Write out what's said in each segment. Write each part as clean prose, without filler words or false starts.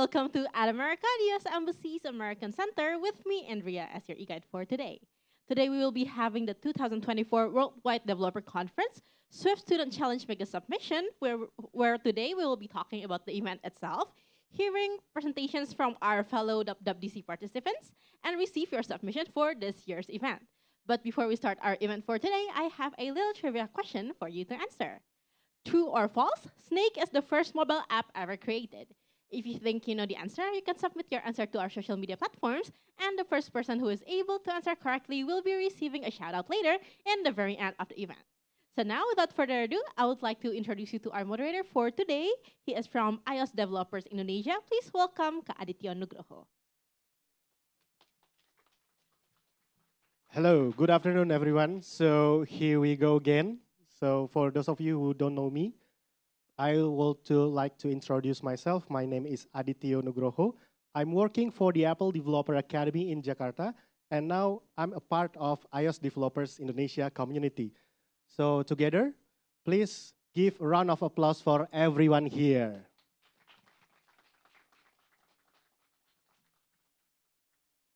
welcome to At America, the U.S. Embassy's American Center, with me, Andrea, as your e-guide for today. Today, we will be having the 2024 Worldwide Developer Conference Swift Student Challenge Mega Submission, where today we will be talking about the event itself, hearing presentations from our fellow WWDC participants, and receive your submission for this year's event. But before we start our event for today, I have a little trivia question for you to answer. True or false? Snake is the first mobile app ever created. If you think you know the answer, you can submit your answer to our social media platforms, and the first person who is able to answer correctly will be receiving a shout out later in the very end of the event. So now, without further ado, I would like to introduce you to our moderator for today. He is from iOS Developers Indonesia. Please welcome Kak Aditya Nugroho. Hello, good afternoon, everyone. So here we go again. So for those of you who don't know me, I would like to introduce myself. My name is Aditya Nugroho. I'm working for the Apple Developer Academy in Jakarta, and now I'm a part of iOS Developers Indonesia community. So together, please give a round of applause for everyone here.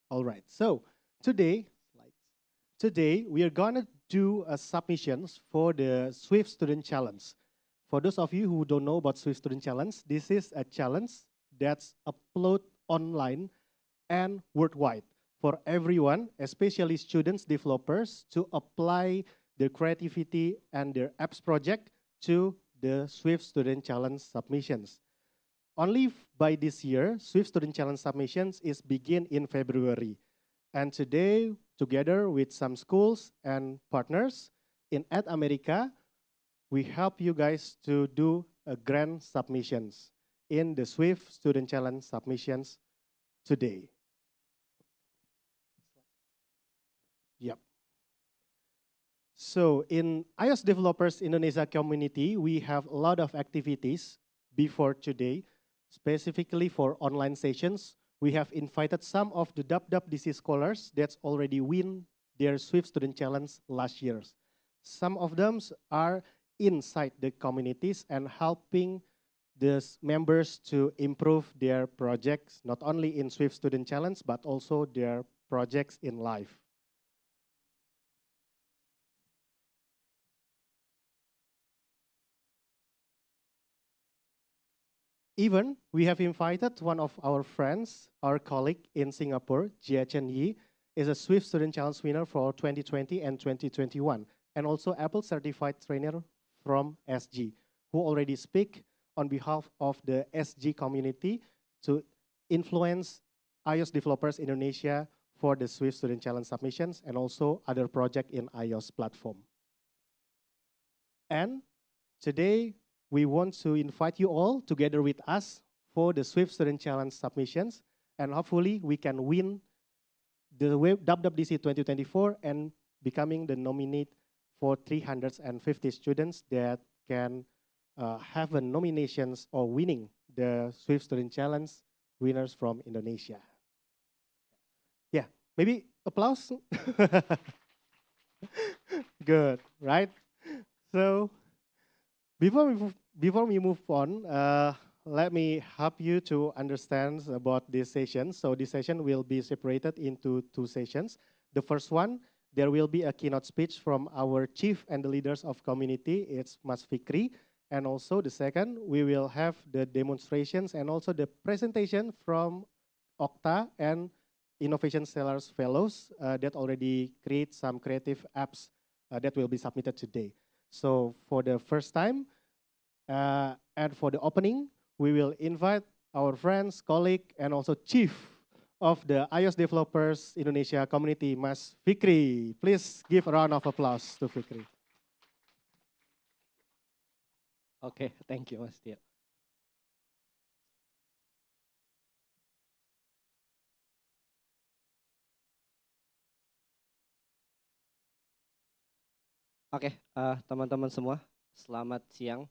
All right, so today we are gonna do submissions for the Swift Student Challenge. For those of you who don't know about Swift Student Challenge, this is a challenge that's uploaded online and worldwide for everyone, especially students, developers, to apply their creativity and their apps project to the Swift Student Challenge submissions. Only by this year, Swift Student Challenge submissions is begin in February. And today, together with some schools and partners in At America, we help you guys to do a grand submissions in the Swift Student Challenge submissions today. Yep. So in iOS Developers Indonesia community, we have a lot of activities before today, specifically for online sessions. We have invited some of the WWDC scholars that's already win their Swift Student Challenge last year. Some of them are inside the communities and helping the members to improve their projects, not only in Swift Student Challenge, but also their projects in life. Even we have invited one of our friends, our colleague in Singapore, Jia Chen Yi, is a Swift Student Challenge winner for 2020 and 2021, and also Apple Certified Trainer from SG, who already speak on behalf of the SG community to influence iOS Developers Indonesia for the Swift Student Challenge submissions and also other project in iOS platform. And today, we want to invite you all together with us for the Swift Student Challenge submissions, and hopefully we can win the WWDC 2024 and becoming the nominee for 350 students that can have a nominations or winning the Swift Student Challenge winners from Indonesia. Yeah, maybe applause. Good, right? So before we move on, let me help you to understand about this session. So this session will be separated into two sessions. The first one, there will be a keynote speech from our chief and the leaders of community, it's Mas Fikri. And also the second, we will have the demonstrations and also the presentation from Okta and Innovation Sellers Fellows that already create some creative apps that will be submitted today. So for the first time, and for the opening, we will invite our friends, colleague, and also chief of the iOS Developers Indonesia community, Mas Fikri. Please give a round of applause to Fikri. Okay, thank you, Mas Tio. Oke, teman-teman semua, selamat siang.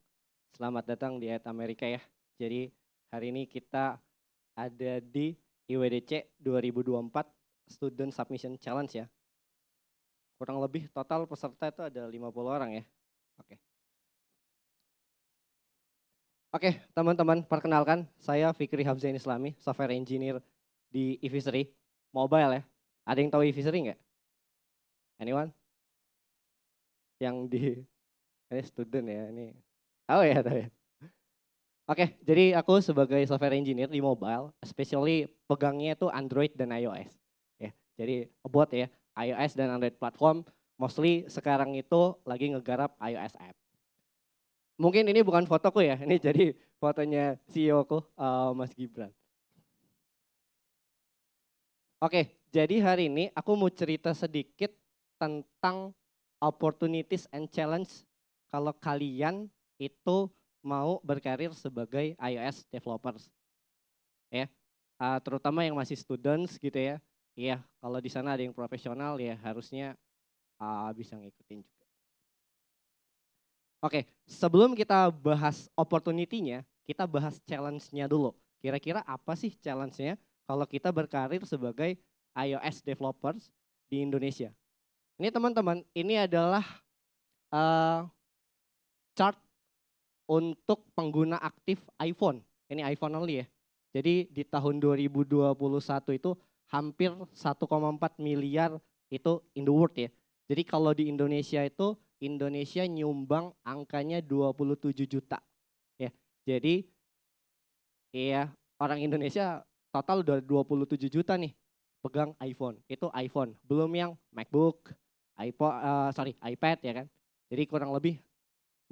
Selamat datang di At Amerika ya. Jadi hari ini kita ada di IWDC 2024 Student Submission Challenge ya. Kurang lebih total peserta itu ada 50 orang ya. Oke. Oke, teman-teman, perkenalkan saya Fikri Hafzain Islami, software engineer di eVisory mobile ya. Ada yang tahu eVisory nggak? Anyone? Yang di ini student ya ini. Oh ya, tahu ya. Oke, jadi aku sebagai software engineer di mobile, especially pegangnya itu Android dan iOS. Ya, jadi buat ya iOS dan Android platform, mostly sekarang itu lagi ngegarap iOS app. Mungkin ini bukan fotoku ya, ini jadi fotonya CEO ku, Mas Gibran. Oke, jadi hari ini aku mau cerita sedikit tentang opportunities and challenge kalau kalian itu mau berkarir sebagai iOS developers. Ya, terutama yang masih students gitu ya. Iya, kalau di sana ada yang profesional ya harusnya bisa ngikutin juga. Oke, sebelum kita bahas opportunity-nya, kita bahas challenge-nya dulu. Kira-kira apa sih challenge-nya kalau kita berkarir sebagai iOS developers di Indonesia? Ini teman-teman, ini adalah chart untuk pengguna aktif iPhone. Ini iPhone only ya. Jadi di tahun 2021 itu hampir 1,4 miliar itu in the world ya. Jadi kalau di Indonesia itu Indonesia nyumbang angkanya 27 juta ya. Jadi ya orang Indonesia total udah 27 juta nih pegang iPhone. Itu iPhone, belum yang MacBook, iPad ya kan. Jadi kurang lebih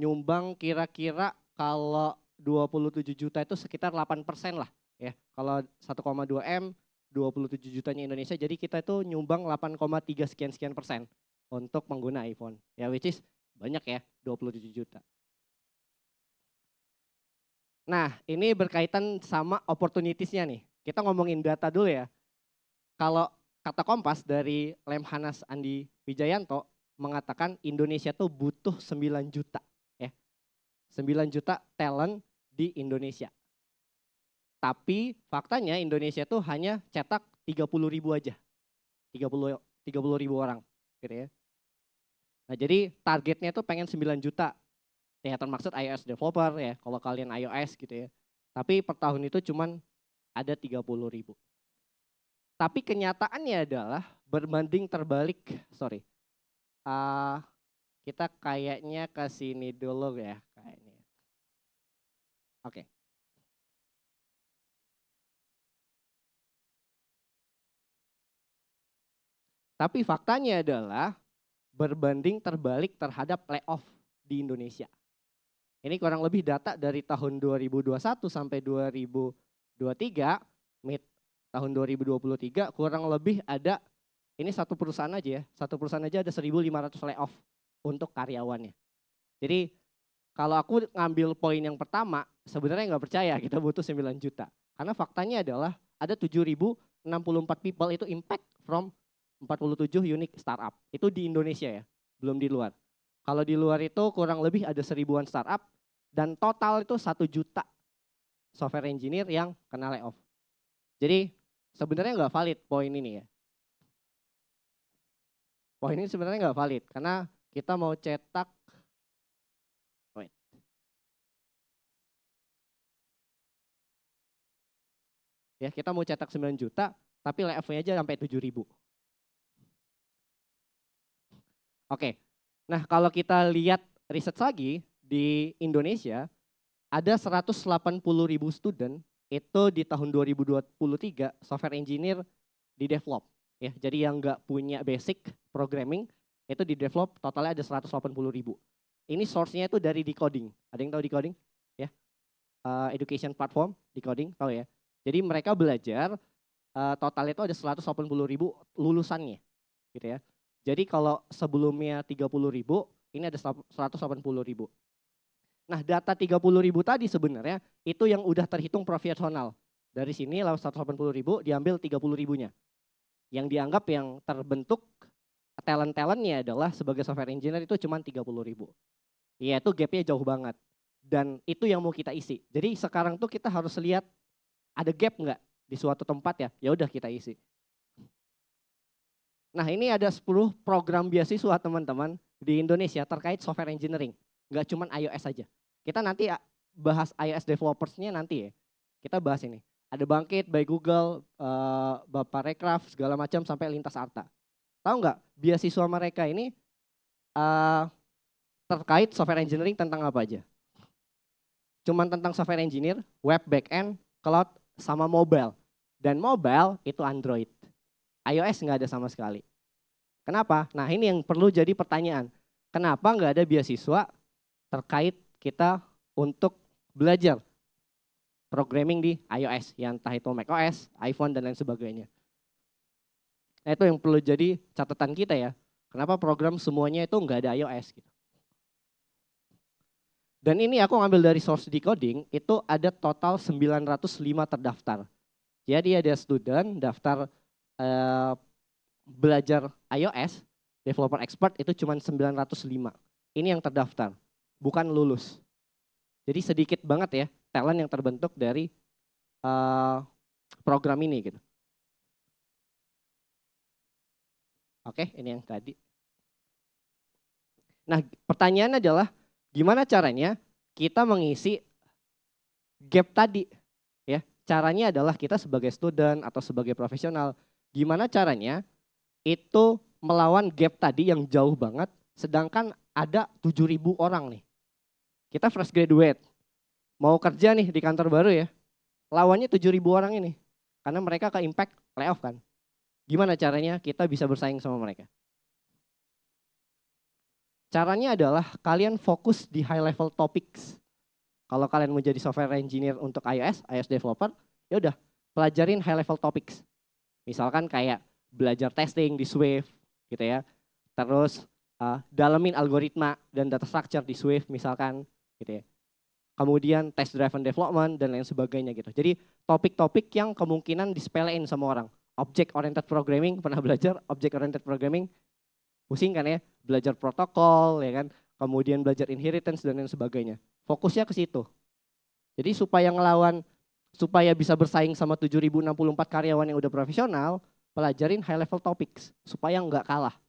nyumbang kira-kira kalau 27 juta itu sekitar 8% lah ya. Kalau 1,2 M 27 jutanya Indonesia, jadi kita itu nyumbang 8,3 sekian persen untuk pengguna iPhone. Ya which is banyak ya, 27 juta. Nah, ini berkaitan sama opportunities-nya nih. Kita ngomongin data dulu ya. Kalau kata Kompas dari Lemhanas Andi Wijayanto mengatakan Indonesia tuh butuh 9 juta ya. 9 juta talent di Indonesia. Tapi faktanya Indonesia tuh hanya cetak 30 ribu aja. 30 ribu orang gitu ya. Nah jadi targetnya tuh pengen 9 juta. Ya termaksud iOS developer ya, kalau kalian iOS gitu ya. Tapi per tahun itu cuman ada 30 ribu. Tapi kenyataannya adalah berbanding terbalik, sorry. Kita kayaknya ke sini dulu ya kayaknya. Oke. Tapi faktanya adalah berbanding terbalik terhadap layoff di Indonesia. Ini kurang lebih data dari tahun 2021 sampai 2023, mid tahun 2023 kurang lebih ada, ini satu perusahaan aja ya, satu perusahaan aja ada 1.500 layoff untuk karyawannya. Jadi kalau aku ngambil poin yang pertama, sebenarnya nggak percaya kita butuh 9 juta. Karena faktanya adalah ada 7.064 people itu impact from 47 unique startup. Itu di Indonesia ya, belum di luar. Kalau di luar itu kurang lebih ada 1.000-an startup dan total itu 1 juta software engineer yang kena layoff. Jadi sebenarnya nggak valid poin ini ya. Poin ini sebenarnya nggak valid karena kita mau cetak, ya kita mau cetak 9 juta tapi layoff-nya aja sampai 7.000. Oke, nah kalau kita lihat riset lagi di Indonesia ada 180.000 student itu di tahun 2023 software engineer di develop ya. Jadi yang nggak punya basic programming itu di develop totalnya ada 180.000. Ini source-nya itu dari Decoding. Ada yang tahu Decoding? Ya, education platform Decoding, tahu ya. Jadi mereka belajar total itu ada 180.000 lulusannya, gitu ya. Jadi kalau sebelumnya 30.000, ini ada 180.000. Nah data 30.000 tadi sebenarnya itu yang udah terhitung profesional. Dari sini lalu 180.000 diambil 30.000-nya. Yang dianggap yang terbentuk talent-talentnya adalah sebagai software engineer itu cuma 30.000. Iya itu gapnya jauh banget. Dan itu yang mau kita isi. Jadi sekarang tuh kita harus lihat ada gap nggak di suatu tempat ya. Ya udah kita isi. Nah ini ada 10 program beasiswa teman-teman di Indonesia terkait software engineering. Nggak cuma iOS aja. Kita nanti bahas iOS developers-nya nanti ya. Kita bahas ini. Ada Bangkit, by Google, Bapak Rekraf, segala macam sampai lintas Arta. Tahu nggak beasiswa mereka ini terkait software engineering tentang apa aja? Cuman tentang software engineer, web, backend, cloud, sama mobile. Dan mobile itu Android. iOS nggak ada sama sekali. Kenapa? Nah ini yang perlu jadi pertanyaan. Kenapa nggak ada beasiswa terkait kita untuk belajar programming di iOS, yang entah itu macOS, iPhone, dan lain sebagainya. Nah, itu yang perlu jadi catatan kita ya. Kenapa program semuanya itu nggak ada iOS gitu. Dan ini aku ngambil dari source decoding, itu ada total 905 terdaftar. Jadi ada student daftar belajar iOS, developer expert itu cuma 905. Ini yang terdaftar, bukan lulus. Jadi sedikit banget ya talent yang terbentuk dari program ini gitu. Oke, ini yang tadi. Nah, pertanyaannya adalah gimana caranya kita mengisi gap tadi? Ya, caranya adalah kita sebagai student atau sebagai profesional, gimana caranya itu melawan gap tadi yang jauh banget, sedangkan ada 7.000 orang nih. Kita fresh graduate, mau kerja nih di kantor baru ya, lawannya 7.000 orang ini. Karena mereka ke impact layoff kan. Gimana caranya kita bisa bersaing sama mereka? Caranya adalah kalian fokus di high level topics. Kalau kalian mau jadi software engineer untuk iOS developer, ya udah pelajarin high level topics. Misalkan kayak belajar testing di Swift gitu ya. Terus dalemin algoritma dan data structure di Swift misalkan gitu ya. Kemudian test driven development dan lain sebagainya gitu. Jadi topik-topik yang kemungkinan disepelein sama orang. Object oriented programming, pernah belajar object oriented programming? Pusing kan ya, belajar protokol ya kan, kemudian belajar inheritance dan lain sebagainya. Fokusnya ke situ. Jadi supaya bisa bersaing sama 7.064 karyawan yang udah profesional, pelajarin high level topics supaya nggak kalah.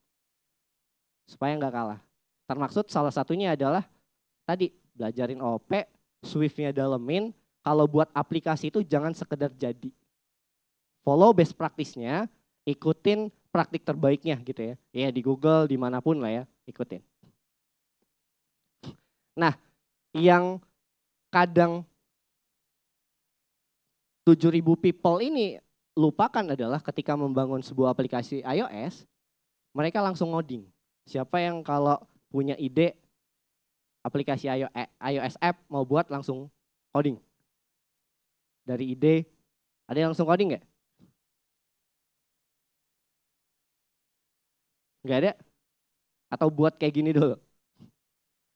Termaksud salah satunya adalah tadi belajarin OP, Swift-nya dalemin, kalau buat aplikasi itu jangan sekedar jadi. Follow best practice-nya, ikutin praktik terbaiknya gitu ya. Ya di Google, dimanapun lah ya, ikutin. Nah, yang kadang 7.000 people ini lupakan adalah ketika membangun sebuah aplikasi iOS, mereka langsung ngoding. Siapa yang kalau punya ide aplikasi iOS app mau buat langsung coding? Dari ide, ada yang langsung coding nggak? Nggak ada? Atau buat kayak gini dulu?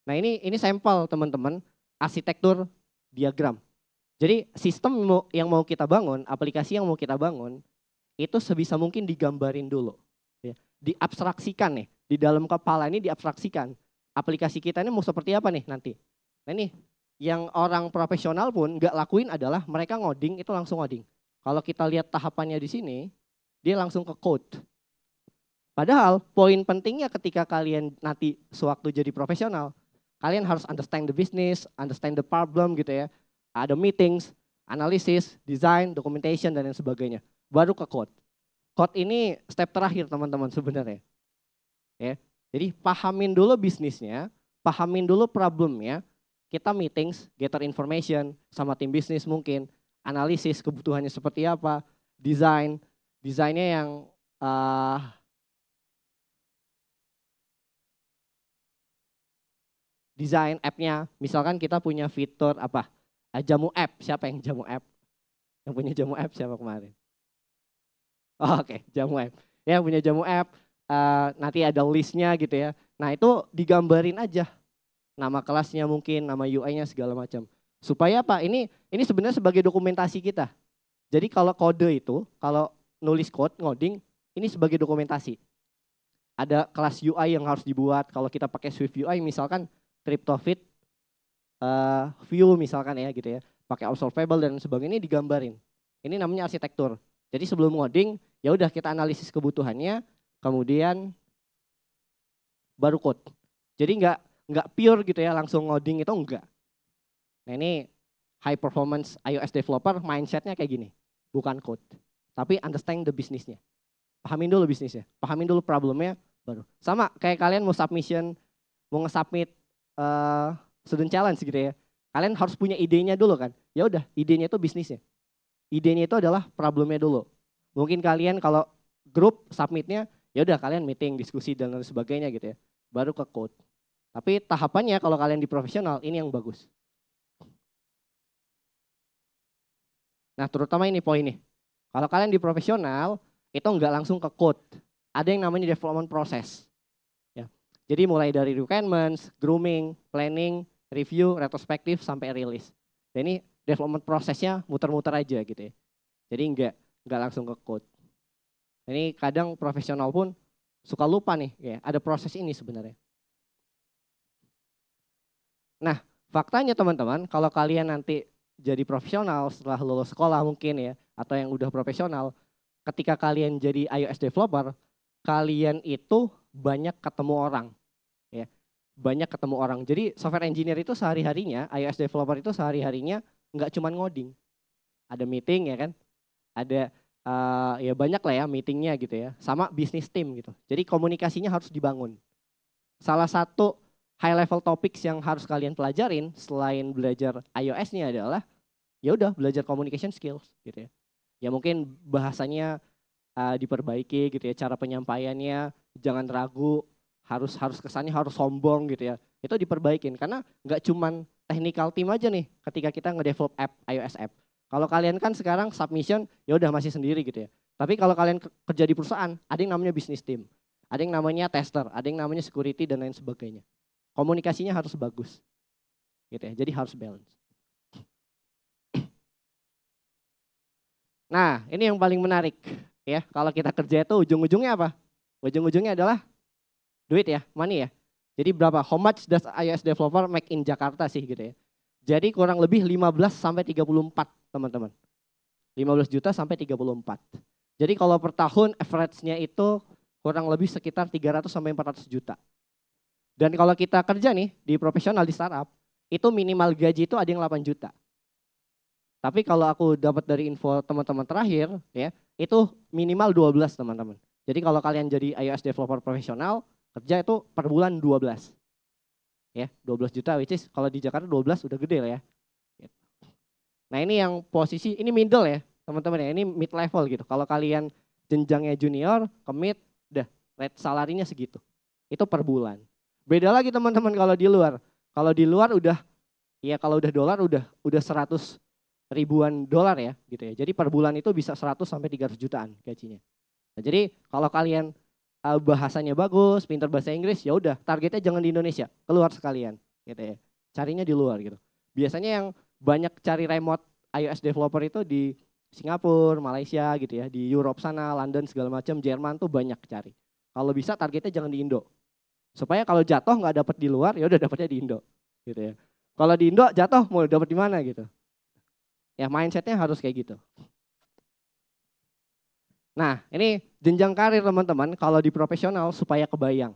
Nah ini sampel teman-teman, arsitektur diagram. Jadi sistem yang mau kita bangun, aplikasi yang mau kita bangun, itu sebisa mungkin digambarin dulu. Ya. Diabstraksikan nih, di dalam kepala ini diabstraksikan. Aplikasi kita ini mau seperti apa nih nanti. Nah ini, yang orang profesional pun nggak lakuin adalah mereka ngoding, itu langsung ngoding. Kalau kita lihat tahapannya di sini, dia langsung ke code. Padahal poin pentingnya ketika kalian nanti sewaktu jadi profesional, kalian harus understand the business, understand the problem gitu ya. Ada meetings, analisis, design, documentation, dan lain sebagainya. Baru ke code. Code ini step terakhir teman-teman sebenarnya. Ya. Jadi pahamin dulu bisnisnya, pahamin dulu problemnya, kita meetings, gather information sama tim bisnis mungkin, analisis kebutuhannya seperti apa, desainnya yang desain app-nya, misalkan kita punya fitur apa, jamu app, siapa yang jamu app? Yang punya jamu app siapa kemarin? Oh, oke, jamu app. Ya punya jamu app, nanti ada listnya gitu ya. Nah itu digambarin aja, nama kelasnya mungkin, nama UI-nya segala macam. Supaya apa? Ini sebenarnya sebagai dokumentasi kita. Jadi kalau kode itu, kalau nulis code, ngoding, ini sebagai dokumentasi. Ada kelas UI yang harus dibuat. Kalau kita pakai Swift UI misalkan, cryptofit view misalkan ya gitu ya, pakai observable dan sebagainya, ini digambarin. Ini namanya arsitektur. Jadi sebelum ngoding ya udah kita analisis kebutuhannya, kemudian baru code. Jadi nggak pure gitu ya langsung ngoding itu enggak. Nah ini high performance iOS developer mindsetnya kayak gini, bukan code, tapi understand the bisnisnya. Pahamin dulu bisnisnya, pahamin dulu problemnya, baru. Sama kayak kalian mau submission, mau nge-submit student challenge gitu ya. Kalian harus punya idenya dulu kan. Ya udah, idenya itu bisnisnya. Idenya itu adalah problemnya dulu. Mungkin kalian kalau grup submitnya, ya udah kalian meeting, diskusi dan lain sebagainya gitu ya. Baru ke code. Tapi tahapannya kalau kalian di profesional ini yang bagus. Nah, terutama ini poin nih. Kalau kalian di profesional itu nggak langsung ke code. Ada yang namanya development process. Ya. Jadi mulai dari requirements, grooming, planning, review, retrospektif sampai release. Dan ini development prosesnya muter-muter aja gitu ya. Jadi nggak langsung ke code. Ini kadang profesional pun suka lupa nih, ya, ada proses ini sebenarnya. Nah, faktanya teman-teman, kalau kalian nanti jadi profesional setelah lulus sekolah mungkin ya, atau yang udah profesional, ketika kalian jadi iOS developer, kalian itu banyak ketemu orang, ya, banyak ketemu orang. Jadi software engineer itu sehari-harinya, iOS developer itu sehari-harinya nggak cuma ngoding, ada meeting ya kan, ada ya banyak lah ya meetingnya gitu ya, sama bisnis tim gitu. Jadi komunikasinya harus dibangun. Salah satu high level topics yang harus kalian pelajarin selain belajar iOS-nya adalah ya udah belajar communication skills gitu ya. Ya mungkin bahasanya diperbaiki gitu ya, cara penyampaiannya jangan ragu, harus kesannya harus sombong gitu ya. Itu diperbaikin karena nggak cuman technical team aja nih ketika kita ngedevelop app iOS app. Kalau kalian kan sekarang submission ya udah masih sendiri gitu ya. Tapi kalau kalian kerja di perusahaan, ada yang namanya business team, ada yang namanya tester, ada yang namanya security dan lain sebagainya. Komunikasinya harus bagus, gitu ya. Jadi harus balance. Nah, ini yang paling menarik ya. Kalau kita kerja itu ujung-ujungnya apa? Ujung-ujungnya adalah duit ya, money ya. Jadi berapa? How much does iOS developer make in Jakarta sih gitu ya. Jadi kurang lebih 15 sampai 34 teman-teman. 15 juta sampai 34. Jadi kalau per tahun average-nya itu kurang lebih sekitar 300 sampai 400 juta. Dan kalau kita kerja nih di profesional di startup, itu minimal gaji itu ada yang 8 juta. Tapi kalau aku dapat dari info teman-teman terakhir ya, itu minimal 12 teman-teman. Jadi kalau kalian jadi iOS developer profesional, kerja itu per bulan 12. Ya, 12 juta which is kalau di Jakarta 12 udah gede lah ya. Nah ini yang posisi, ini middle ya teman-teman ya, ini mid level gitu. Kalau kalian jenjangnya junior, ke mid, udah rate salarinya segitu. Itu per bulan. Beda lagi teman-teman kalau di luar. Kalau di luar udah, ya kalau udah dolar udah 100 ribuan dolar ya gitu ya. Jadi per bulan itu bisa 100 sampai 300 jutaan gajinya. Nah, jadi kalau kalian bahasanya bagus, pintar bahasa Inggris, ya udah targetnya jangan di Indonesia, keluar sekalian gitu ya. Carinya di luar gitu. Biasanya yang banyak cari remote iOS developer itu di Singapura, Malaysia gitu ya, di Europe sana, London segala macam, Jerman tuh banyak cari. Kalau bisa targetnya jangan di Indo. Supaya kalau jatuh nggak dapat di luar, ya udah dapatnya di Indo gitu ya. Kalau di Indo jatuh mau dapat di mana gitu. Ya mindsetnya harus kayak gitu. Nah ini jenjang karir teman-teman kalau di profesional supaya kebayang.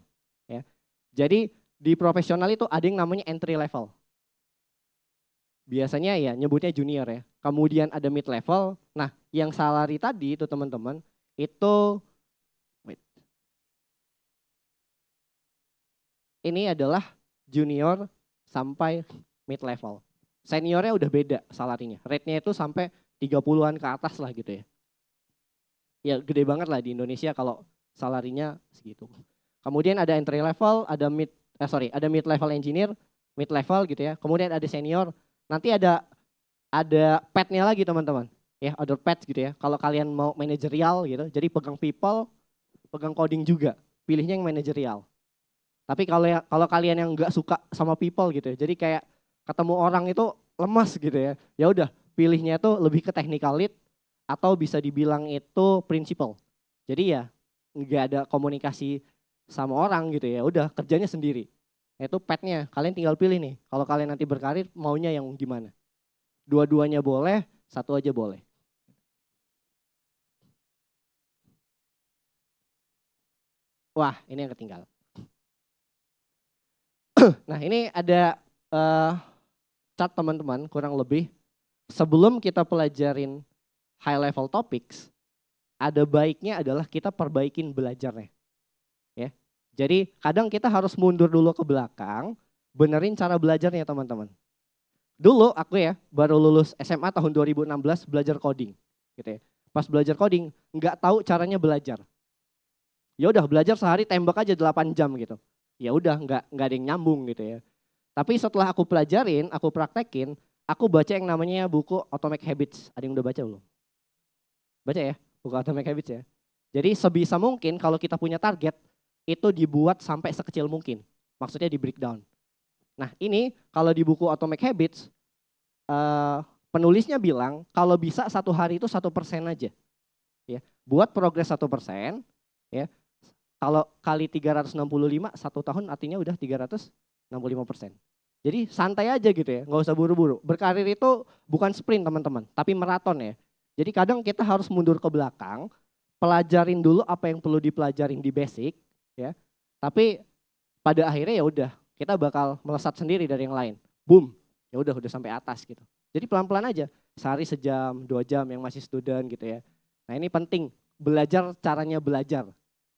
Ya. Jadi di profesional itu ada yang namanya entry level. Biasanya ya nyebutnya junior ya. Kemudian ada mid level. Nah yang salary tadi itu teman-teman itu ini adalah junior sampai mid level. Seniornya udah beda salarinya. Rate-nya itu sampai 30-an ke atas lah gitu ya. Ya gede banget lah di Indonesia kalau salarinya segitu. Kemudian ada entry level, ada mid level engineer, mid level gitu ya. Kemudian ada senior. Nanti ada pet-nya lagi teman-teman. Ya, ada pet gitu ya. Kalau kalian mau manajerial gitu, jadi pegang people, pegang coding juga. Pilihnya yang manajerial. Tapi kalau kalian yang nggak suka sama people gitu ya, jadi kayak ketemu orang itu lemas gitu ya. Ya udah, pilihnya itu lebih ke technical lead atau bisa dibilang itu principal. Jadi ya nggak ada komunikasi sama orang gitu ya. Udah kerjanya sendiri. Itu petnya. Kalian tinggal pilih nih. Kalau kalian nanti berkarir maunya yang gimana? Dua-duanya boleh, satu aja boleh. Wah, ini yang ketinggalan. Nah ini ada chart teman-teman kurang lebih sebelum kita pelajarin high level topics, ada baiknya adalah kita perbaikin belajarnya. Ya. Jadi kadang kita harus mundur dulu ke belakang, benerin cara belajarnya teman-teman. Dulu aku ya baru lulus SMA tahun 2016 belajar coding gitu ya. Pas belajar coding nggak tahu caranya belajar. Ya udah belajar sehari tembak aja 8 jam gitu. Ya udah nggak ada yang nyambung gitu ya. Tapi setelah aku pelajarin, aku praktekin, aku baca yang namanya buku Atomic Habits. Ada yang udah baca belum? Baca ya, buku Atomic Habits ya. Jadi sebisa mungkin kalau kita punya target, itu dibuat sampai sekecil mungkin. Maksudnya di breakdown. Nah ini kalau di buku Atomic Habits, penulisnya bilang kalau bisa satu hari itu 1% aja. Ya, buat progres 1%, ya. Kalau kali 365, 1 tahun artinya udah 365%. Jadi santai aja gitu ya, nggak usah buru-buru. Berkarir itu bukan sprint teman-teman, tapi maraton ya. Jadi kadang kita harus mundur ke belakang, pelajarin dulu apa yang perlu dipelajarin di basic, ya. Tapi pada akhirnya ya udah, kita bakal melesat sendiri dari yang lain. Boom, ya udah sampai atas gitu. Jadi pelan-pelan aja, sehari sejam, 2 jam yang masih student gitu ya. Nah ini penting, belajar caranya belajar.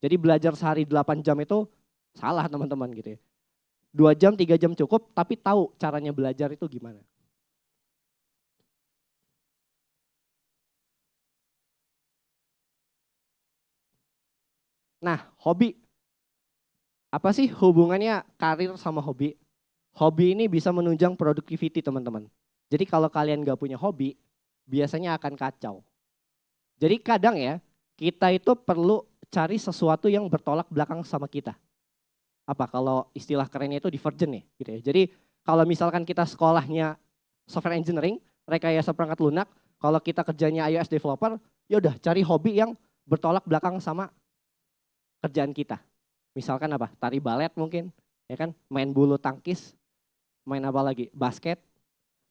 Jadi belajar sehari 8 jam itu salah teman-teman gitu ya. 2 jam, 3 jam cukup, tapi tahu caranya belajar itu gimana. Nah, hobi. Apa sih hubungannya karir sama hobi? Hobi ini bisa menunjang productivity teman-teman. Jadi kalau kalian gak punya hobi, biasanya akan kacau. Jadi kadang ya, kita itu perlu cari sesuatu yang bertolak belakang sama kita. Apa kalau istilah kerennya itu divergent ya gitu ya. Jadi kalau misalkan kita sekolahnya software engineering, rekayasa perangkat lunak, kalau kita kerjanya iOS developer, ya udah cari hobi yang bertolak belakang sama kerjaan kita. Misalkan apa? Tari balet mungkin, ya kan? Main bulu tangkis, main apa lagi? Basket.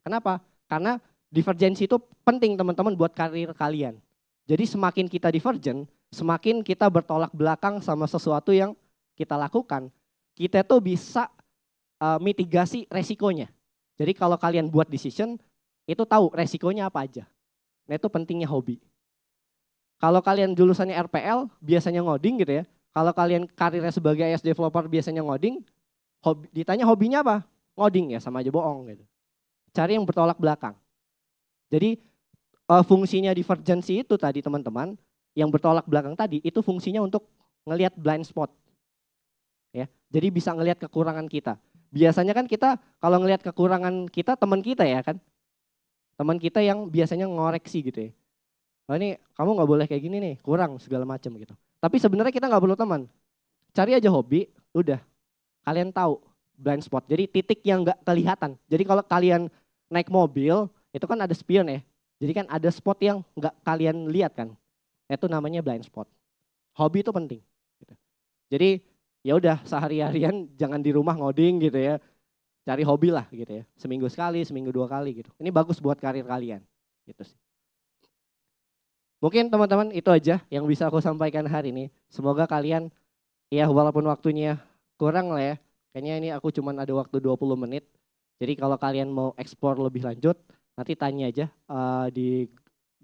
Kenapa? Karena divergensi itu penting teman-teman buat karir kalian. Jadi semakin kita divergent, semakin kita bertolak belakang sama sesuatu yang kita lakukan, kita tuh bisa mitigasi resikonya. Jadi kalau kalian buat decision, itu tahu resikonya apa aja. Nah itu pentingnya hobi. Kalau kalian jurusannya RPL, biasanya ngoding gitu ya. Kalau kalian karirnya sebagai iOS developer biasanya ngoding, ditanya hobinya apa? Ngoding ya sama aja bohong gitu. Cari yang bertolak belakang. Jadi fungsinya divergensi itu tadi teman-teman, yang bertolak belakang tadi itu fungsinya untuk ngelihat blind spot. Ya, jadi bisa ngelihat kekurangan kita. Biasanya kan kita kalau ngelihat kekurangan kita teman kita ya kan, teman kita yang biasanya ngoreksi gitu ya. Oh ini kamu nggak boleh kayak gini nih, kurang segala macam gitu. Tapi sebenarnya kita nggak perlu teman. Cari aja hobi, udah. Kalian tahu blind spot. Jadi titik yang nggak kelihatan. Jadi kalau kalian naik mobil, itu kan ada spion ya. Jadi kan ada spot yang nggak kalian lihat kan. Itu namanya blind spot. Hobi itu penting. Gitu. Jadi ya udah sehari-harian jangan di rumah ngoding gitu ya. Cari hobi lah gitu ya. Seminggu sekali, seminggu 2 kali gitu. Ini bagus buat karir kalian. Gitu sih. Mungkin teman-teman itu aja yang bisa aku sampaikan hari ini. Semoga kalian ya walaupun waktunya kurang lah ya. Kayaknya ini aku cuman ada waktu 20 menit. Jadi kalau kalian mau eksplor lebih lanjut, nanti tanya aja di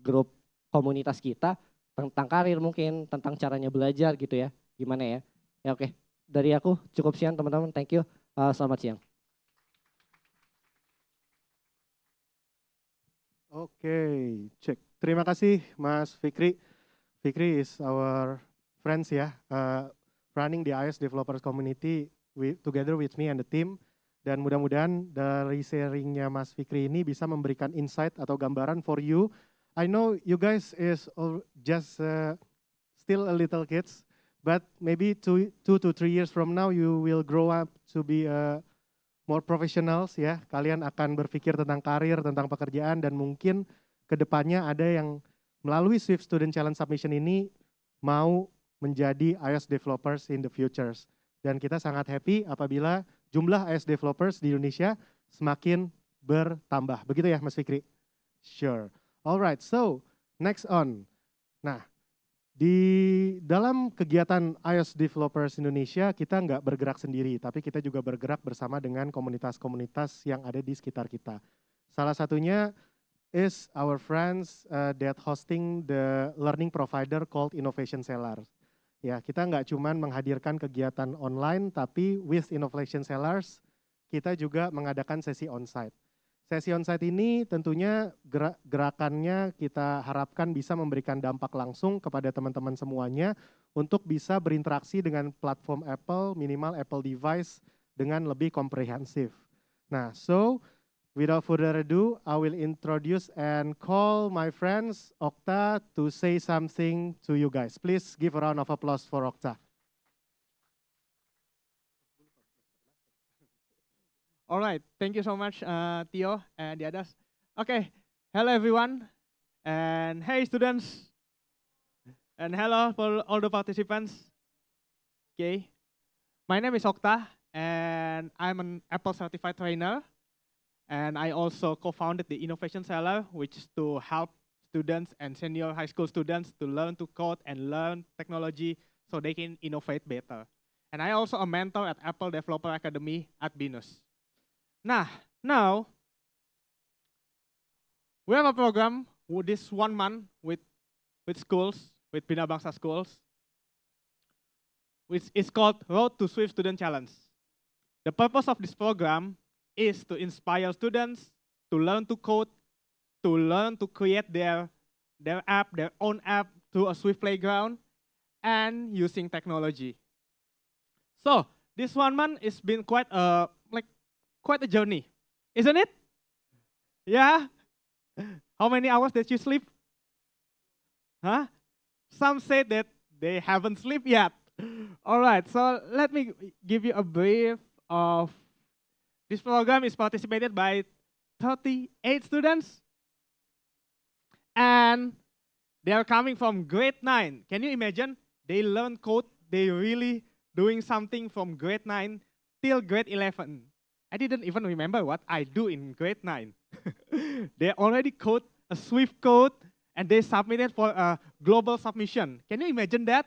grup komunitas kita tentang karir mungkin, tentang caranya belajar gitu ya. Gimana ya? Ya oke, dari aku cukup sekian teman-teman. Thank you. Selamat siang. Oke, cek. Terima kasih Mas Fikri. Fikri is our friends ya, running the iOS Developers Community together with me and the team. Dan mudah-mudahan dari sharingnya Mas Fikri ini bisa memberikan insight atau gambaran for you. I know you guys is just still a little kids, but maybe 2 to 3 years from now you will grow up to be more professionals ya. Kalian akan berpikir tentang karir, tentang pekerjaan, dan mungkin kedepannya ada yang melalui Swift Student Challenge Submission ini mau menjadi iOS developers in the futures. Dan kita sangat happy apabila jumlah iOS developers di Indonesia semakin bertambah. Begitu ya Mas Fikri? Sure. Alright, so next on. Nah, Di dalam kegiatan iOS Developers Indonesia, kita nggak bergerak sendiri, tapi kita juga bergerak bersama dengan komunitas-komunitas yang ada di sekitar kita. Salah satunya is our friends that hosting the learning provider called Innovation Sellers. Ya, kita nggak cuman menghadirkan kegiatan online, tapi with Innovation Sellers, kita juga mengadakan sesi onsite. Sesi onsite ini tentunya gerakannya kita harapkan bisa memberikan dampak langsung kepada teman-teman semuanya untuk bisa berinteraksi dengan platform Apple, minimal Apple device dengan lebih komprehensif. Nah, so without further ado, I will introduce and call my friends Okta to say something to you guys. Please give a round of applause for Okta. All right, thank you so much, Theo and the others. Okay, hello everyone, and hey students, and hello for all the participants. Okay, my name is Okta, and I'm an Apple certified trainer, and I also co-founded the Innovation Cellar, which is to help students and senior high school students to learn to code and learn technology so they can innovate better. And I also a mentor at Apple Developer Academy at Binus. Now, we have a program with this 1 month with schools, with Bina Bangsa schools, which is called Road to Swift Student Challenge. The purpose of this program is to inspire students to learn to code, to learn to create their own app through a Swift playground, and using technology. So this 1 month has been quite a journey, isn't it? Yeah. How many hours did you sleep? Huh? Some say that they haven't slept yet. All right, so let me give you a brief of this program. Is participated by 38 students, and they are coming from grade 9. Can you imagine? They learn code. They really doing something from grade 9 till grade 11. I didn't even remember what I do in grade 9. They already code a Swift code and they submitted for a global submission. Can you imagine that?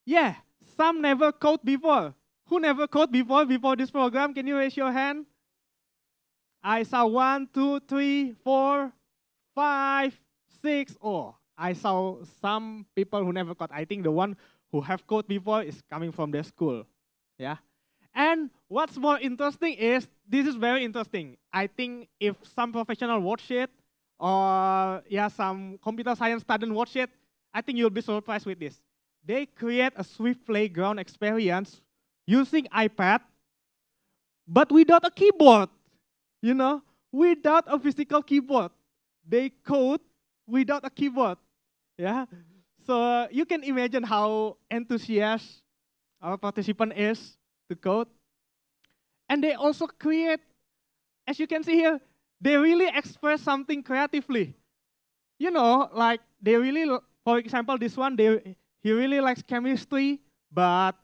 Yeah, some never code before. Who never code before this program? Can you raise your hand? I saw 1, 2, 3, 4, 5, 6. Oh, I saw some people who never code. I think the one who have code before is coming from their school. Yeah. And what's more interesting is, this is very interesting. I think if some professional watch it, or some computer science student watch it, I think you'll be surprised with this. They create a Swift playground experience using iPad, but without a keyboard, without a physical keyboard. They code without a keyboard, yeah? So you can imagine how enthusiastic our participant is to code. And they also create, as you can see here, they really express something creatively. Like they really, for example, this one, he really likes chemistry, but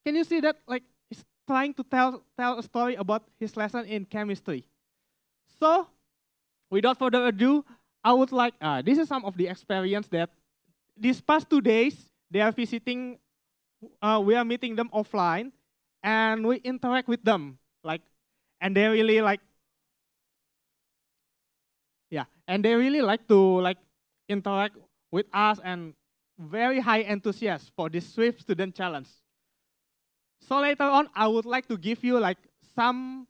can you see that, like, he's trying to tell a story about his lesson in chemistry. So, without further ado, I would like, this is some of the experience that these past 2 days, they are visiting, we are meeting them offline, and we interact with them, and they really like, and they really like to interact with us, and very high enthusiasm for this Swift Student Challenge. So later on, I would like to give you some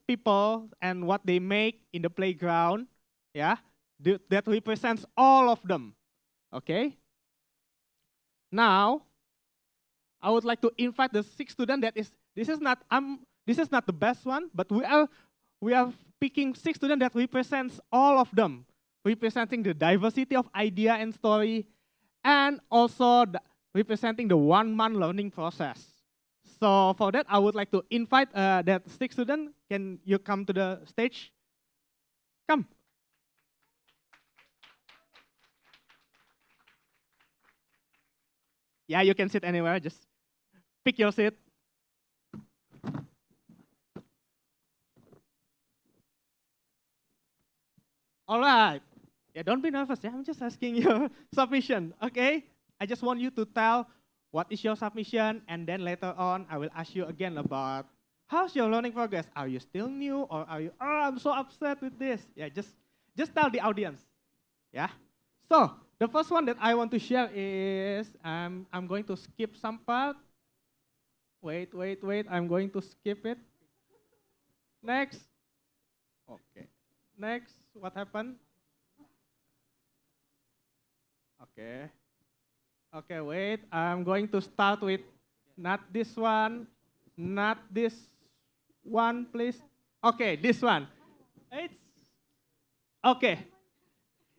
people and what they make in the playground, that represents all of them. Okay. Now, I would like to invite the 6 students. This is not the best one, but we are picking 6 students that represents all of them, representing the diversity of idea and story, and also representing the 1 month learning process. So for that, I would like to invite that 6 students. Can you come to the stage? Come. Yeah, you can sit anywhere. Just pick your seat. All right. Yeah, don't be nervous. Yeah, I'm just asking your submission. Okay. I just want you to tell what is your submission, and then later on, I will ask you again about how's your learning progress. Are you still new, or are you? Oh, I'm so upset with this. Yeah, just tell the audience. Yeah. So the first one that I want to share is I'm going to skip some part. Wait. I'm going to skip it. Next. Okay. Next. What happened? Okay. Okay, wait. I'm going to start with not this one, not this one, please. Okay, this one. It's okay.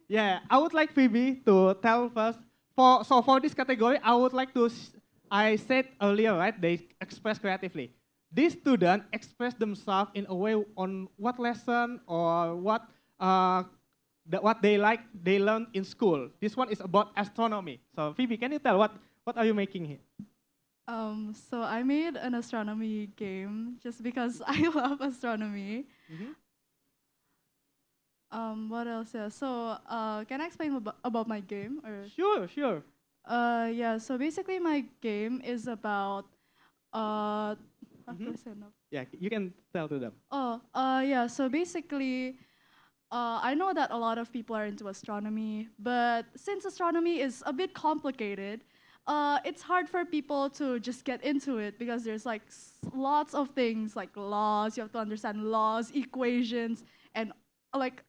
Yeah, I would like Phoebe to tell first. For this category, I would like to. I said earlier, right? They express creatively. These students express themselves in a way on what lesson or what they like they learned in school. This one is about astronomy. So Phoebe, can you tell what are you making here? So I made an astronomy game just because I love astronomy. Mhm. What else? Yeah. So can I explain about my game or? Sure. Yeah. So basically, my game is about how do I Mhm. say no? Yeah, you can tell to them. Yeah. So basically, I know that a lot of people are into astronomy, but since astronomy is a bit complicated, it's hard for people to just get into it because there's like lots of things like laws. You have to understand laws, equations, and like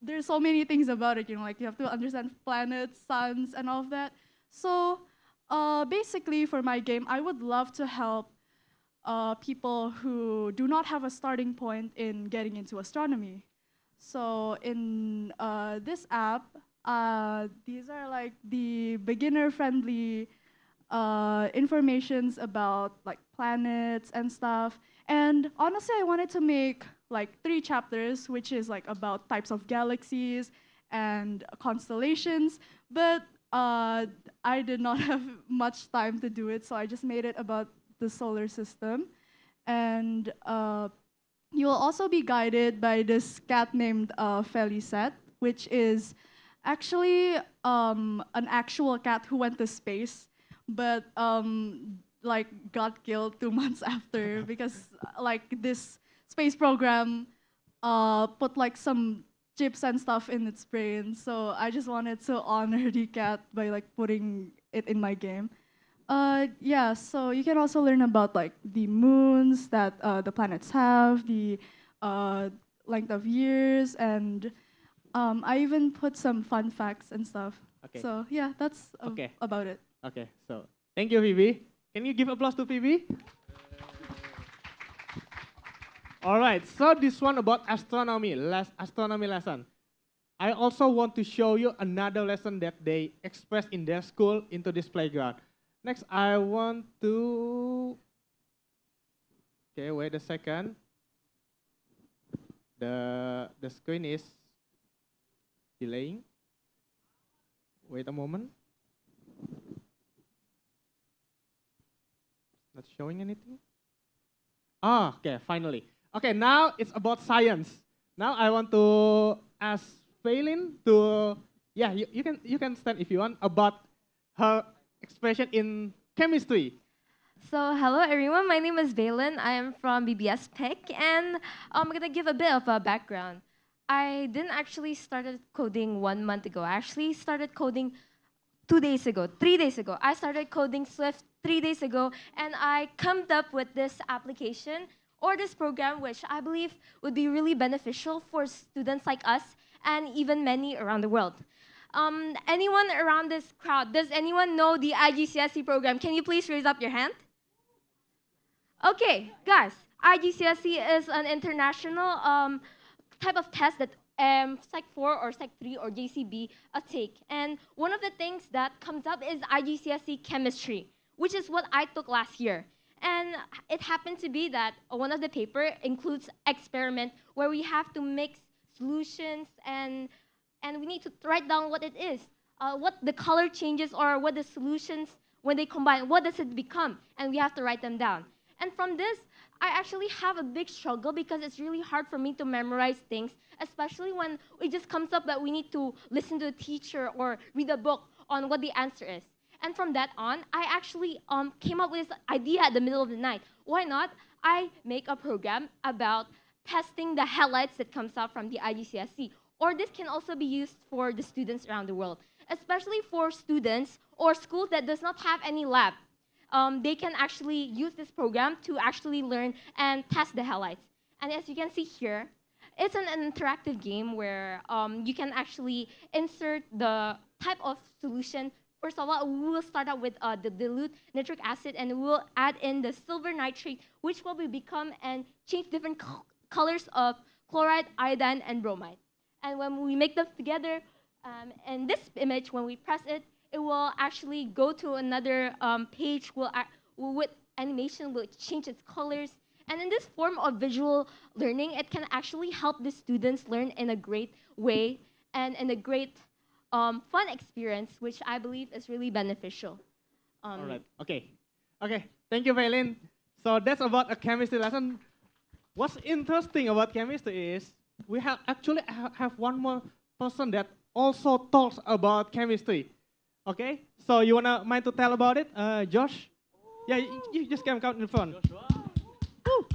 there's so many things about it. You know, like you have to understand planets, suns, and all of that. So basically, for my game, I would love to help people who do not have a starting point in getting into astronomy. So in this app, these are like the beginner-friendly informations about like planets and stuff. And honestly, I wanted to make like 3 chapters, which is like about types of galaxies and constellations. But I did not have much time to do it, so I just made it about the solar system. And you will also be guided by this cat named Felicette, which is actually an actual cat who went to space, but like got killed 2 months after because like this space program put like some chips and stuff in its brain. So I just wanted to honor the cat by like putting it in my game. Yeah, so you can also learn about like the moons that the planets have, the uh, length of years, and I even put some fun facts and stuff. Okay. So yeah, that's Okay. about it. Okay. So thank you, Phoebe. Can you give applause to Phoebe? All right. So this one about astronomy, astronomy lesson. I also want to show you another lesson that they express in their school into this playground. Next, I want to. Okay, wait a second. The screen is delaying. Wait a moment. Not showing anything. Ah, okay, finally. Okay, now it's about science. Now I want to ask Faylin to, yeah, you can stand if you want about her expression in chemistry. So hello everyone, my name is Valen. I am from BBS PIC and I'm gonna give a bit of a background. I didn't actually started coding 1 month ago. I actually started coding 2 days ago, 3 days ago. I started coding Swift 3 days ago and I come up with this application or this program which I believe would be really beneficial for students like us and even many around the world. Anyone around this crowd, does anyone know the IGCSE program? Can you please raise up your hand? Okay, guys, IGCSE is an international type of test that Sec 4 or Sec 3 or JCB take. And one of the things that comes up is IGCSE chemistry, which is what I took last year. And it happened to be that one of the paper includes experiment where we have to mix solutions and we need to write down what it is, what the color changes or what the solutions, when they combine, what does it become? And we have to write them down. And from this, I actually have a big struggle because it's really hard for me to memorize things, especially when it just comes up that we need to listen to a teacher or read a book on what the answer is. And from that on, I actually came up with this idea at the middle of the night. Why not? I make a program about testing the highlights that comes out from the IGCSE. Or this can also be used for the students around the world, especially for students or schools that does not have any lab. They can actually use this program to actually learn and test the highlights. And as you can see here, it's an interactive game where you can actually insert the type of solution. First of all, we will start out with the dilute nitric acid, and we will add in the silver nitrate, which will become and change different colors of chloride, iodine, and bromide. And when we make them together, in this image, when we press it, it will actually go to another page with animation, will change its colors. And in this form of visual learning, it can actually help the students learn in a great way and in a great fun experience, which I believe is really beneficial. All right. Okay. Okay. Thank you, Vaylin. So that's about a chemistry lesson. What's interesting about chemistry is we have actually have one more person that also talks about chemistry. Okay. So you wanna mind to tell about it, Josh? Yeah, you just come out in front. Woo.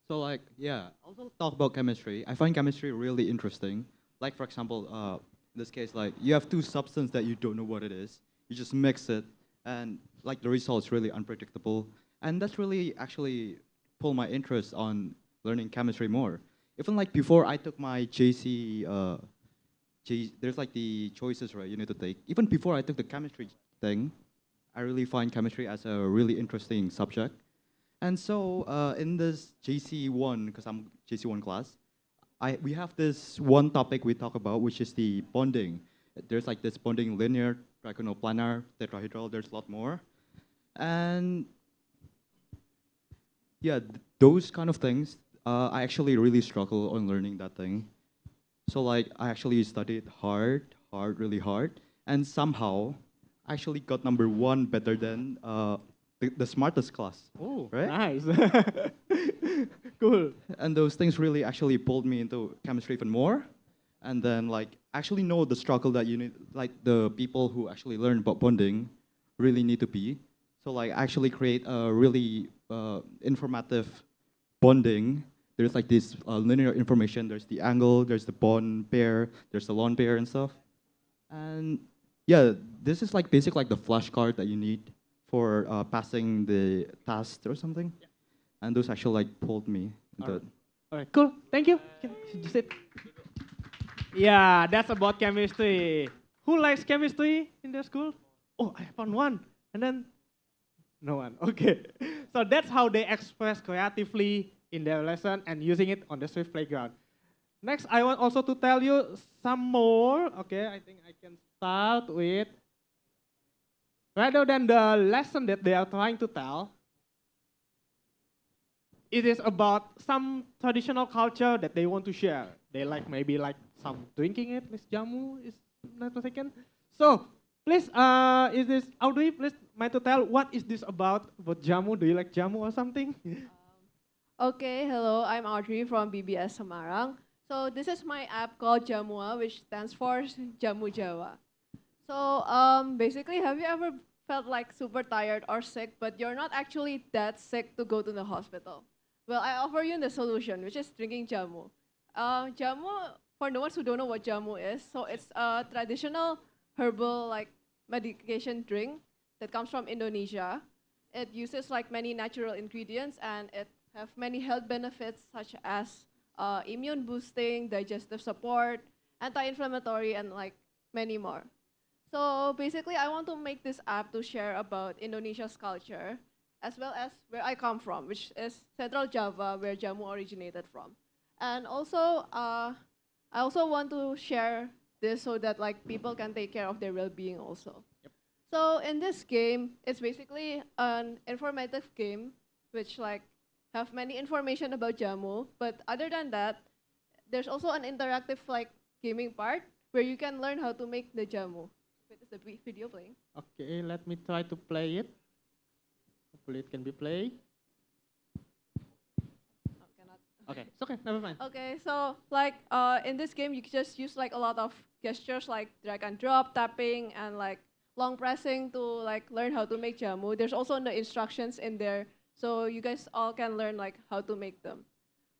So like, yeah, also talk about chemistry. I find chemistry really interesting. Like for example, in this case, like you have two substances that you don't know what it is. You just mix it, and like the result is really unpredictable. And that's really actually pulled my interest on learning chemistry more. Even like before I took my JC, there's like the choices, right? You need to take. Even before I took the chemistry thing, I really find chemistry as a really interesting subject. And so in this JC1, because I'm JC1 class, we have this one topic we talk about, which is the bonding. There's like this bonding linear, trigonal-planar, tetrahedral, there's a lot more. And yeah, those kind of things, I actually really struggle on learning that thing. So like, I actually studied hard, really hard, and somehow I actually got #1 better than the smartest class. Oh, right? nice. Cool. And those things really actually pulled me into chemistry even more. And then like actually know the struggle that you need, like the people who actually learn about bonding really need to be. So like actually create a really informative bonding. There's like this linear information, there's the angle, there's the bond pair, there's the lone pair and stuff. And yeah, this is like basic like the flashcard that you need for passing the test or something. Yeah. And those actually like pulled me into it. All right, cool. Thank you. Can you sit? Yeah, that's about chemistry. Who likes chemistry in their school? Oh, I found one. And then no one. Okay. So that's how they express creatively in their lesson and using it on the Swift playground. Next, I want also to tell you some more. Okay, I think I can start with, rather than the lesson that they are trying to tell, it is about some traditional culture that they want to share. They like maybe like some drinking it, Miss Jamu is not mistaken. So please, is this Audrey? Please, mind to tell what is this about Jamu? Do you like Jamu or something? Okay, hello, I'm Audrey from BBS Semarang. So this is my app called Jamua, which stands for Jamu Jawa. So basically, have you ever felt like super tired or sick, but you're not actually that sick to go to the hospital? Well, I offer you the solution, which is drinking jamu. Jamu, for the ones who don't know what jamu is, so it's a traditional herbal like medication drink that comes from Indonesia. It uses like many natural ingredients, and it have many health benefits such as immune boosting, digestive support, anti-inflammatory, and like many more. So basically, I want to make this app to share about Indonesia's culture, as well as where I come from, which is Central Java, where jamu originated from. And also, I also want to share this so that like people can take care of their well-being also. Yep. So in this game, it's basically an informative game, which like have many information about jamu. But other than that, there's also an interactive like gaming part where you can learn how to make the jamu. Wait, is the video playing? Okay, let me try to play it. Hopefully it can be played. Oh, cannot. Okay, it's okay, never mind. Okay, so like in this game, you just use like a lot of gestures like drag and drop, tapping, and like long pressing to like learn how to make jamu. There's also the instructions in there, so you guys all can learn like how to make them.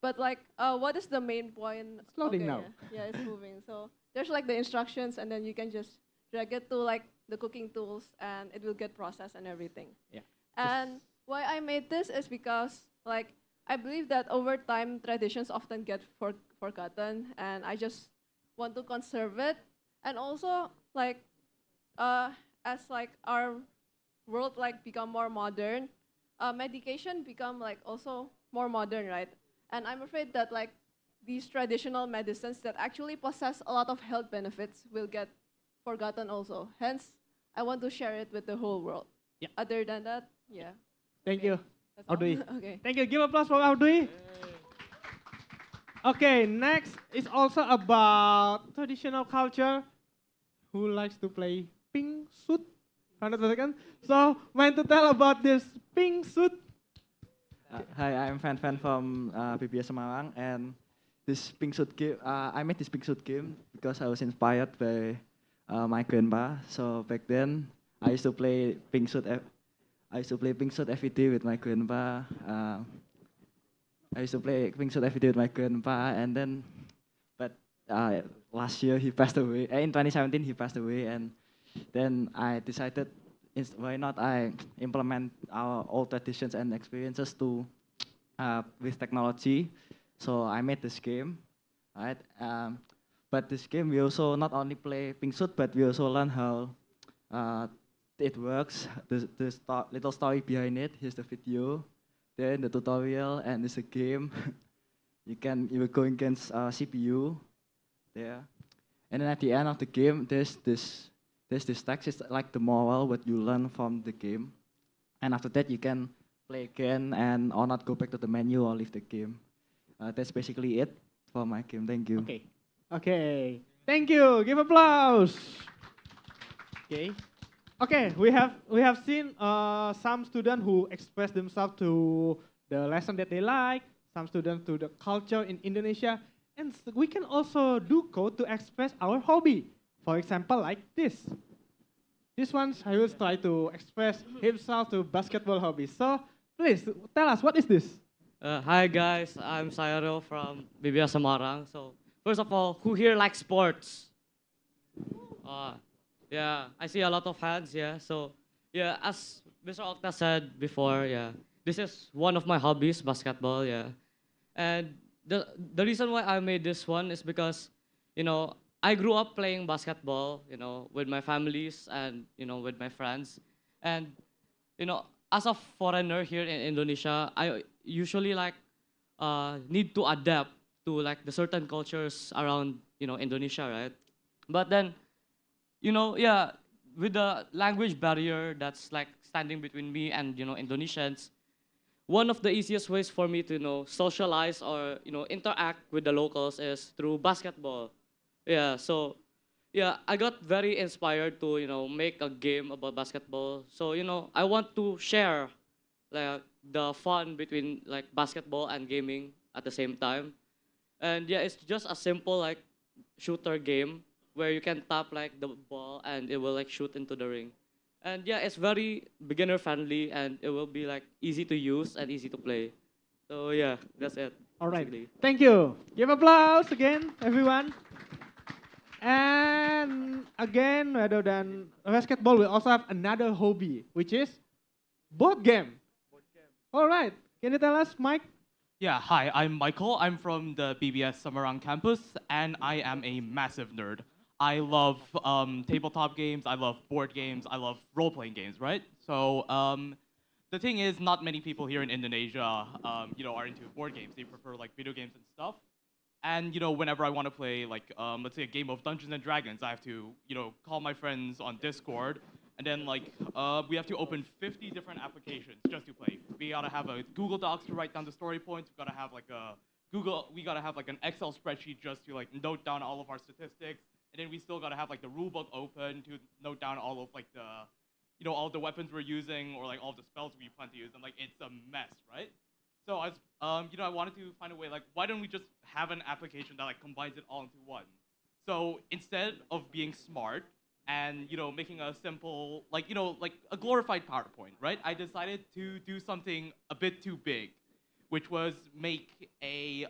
But like, what is the main point? It's loading Okay, now. Yeah, it's moving. So there's like the instructions, and then you can just drag it to like the cooking tools, and it will get processed and everything. Yeah. And why I made this is because like I believe that over time traditions often get forgotten, and I just want to conserve it. And also like as like our world like become more modern, medication become like also more modern, right? And I'm afraid that like these traditional medicines that actually possess a lot of health benefits will get forgotten also. Hence, I want to share it with the whole world. Yeah. Other than that, yeah. Thank Okay. you, That's all. Audrey. Okay. Thank you. Give applause for Audrey. Okay, next is also about traditional culture. Who likes to play pink suit? 100%. So, when to tell about this pink suit? Hi, I'm Fan from PBS Semarang, and this pink suit game. I made this pink suit game because I was inspired by my grandpa. So back then, I used to play pink suit. I used to play pink suit every day with my grandpa. I used to play pink suit every day with my grandpa, and then, but last year he passed away. In 2017 he passed away, and then I decided, why not I implement our old traditions and experiences to with technology. So I made this game, right? But this game we also not only play pink suit, but we also learn how it works. The little story behind it. Here's the video. Then the tutorial, and it's a game. You will go against CPU there, and then at the end of the game, there's this text. It's like the moral what you learn from the game, and after that you can play again and or not go back to the menu or leave the game. That's basically it for my game. Thank you. Okay. Okay. Thank you. Give applause. Okay. Okay. We have seen some students who express themselves to the lesson that they like. Some students to the culture in Indonesia, and we can also do code to express our hobby. For example, like this. This one, I will try to express himself to basketball hobby. So please tell us, what is this? Hi guys, I'm Sayaro from BBS Semarang. So first of all, who here likes sports? Yeah, I see a lot of hands. Yeah, so yeah, as Mr. Okta said before, yeah, this is one of my hobbies, basketball. Yeah, and the reason why I made this one is because, I grew up playing basketball, with my families and with my friends, and as a foreigner here in Indonesia, I usually like need to adapt to like the certain cultures around Indonesia, right? But then, yeah, with the language barrier that's like standing between me and Indonesians, one of the easiest ways for me to socialize or interact with the locals is through basketball. Yeah, so yeah, I got very inspired to make a game about basketball. So I want to share like the fun between like basketball and gaming at the same time. And yeah, it's just a simple like shooter game where you can tap like the ball and it will like shoot into the ring. And yeah, it's very beginner friendly and it will be like easy to use and easy to play. So yeah, that's it. All right. basically. Thank you. Give applause again, everyone. And again, rather than basketball, we also have another hobby, which is board game. All right. Can you tell us, Mike? Yeah, hi, I'm Michael. I'm from the BBS Semarang campus, and I am a massive nerd. I love tabletop games, I love board games, I love role-playing games, right? So the thing is, not many people here in Indonesia, are into board games. They prefer like video games and stuff. And whenever I want to play like let's say a game of Dungeons and Dragons, I have to call my friends on Discord, and then like we have to open 50 different applications just to play. We gotta have a Google Docs to write down the story points. We gotta have like we gotta have like an Excel spreadsheet just to like note down all of our statistics. and then we still gotta have like the rule book open to note down all of like the, all the weapons we're using or like all the spells we plan to use, and like it's a mess, right? So I was, I wanted to find a way like, why don't we just have an application that like combines it all into one? So instead of being smart and making a simple like like a glorified PowerPoint, right? I decided to do something a bit too big, which was make a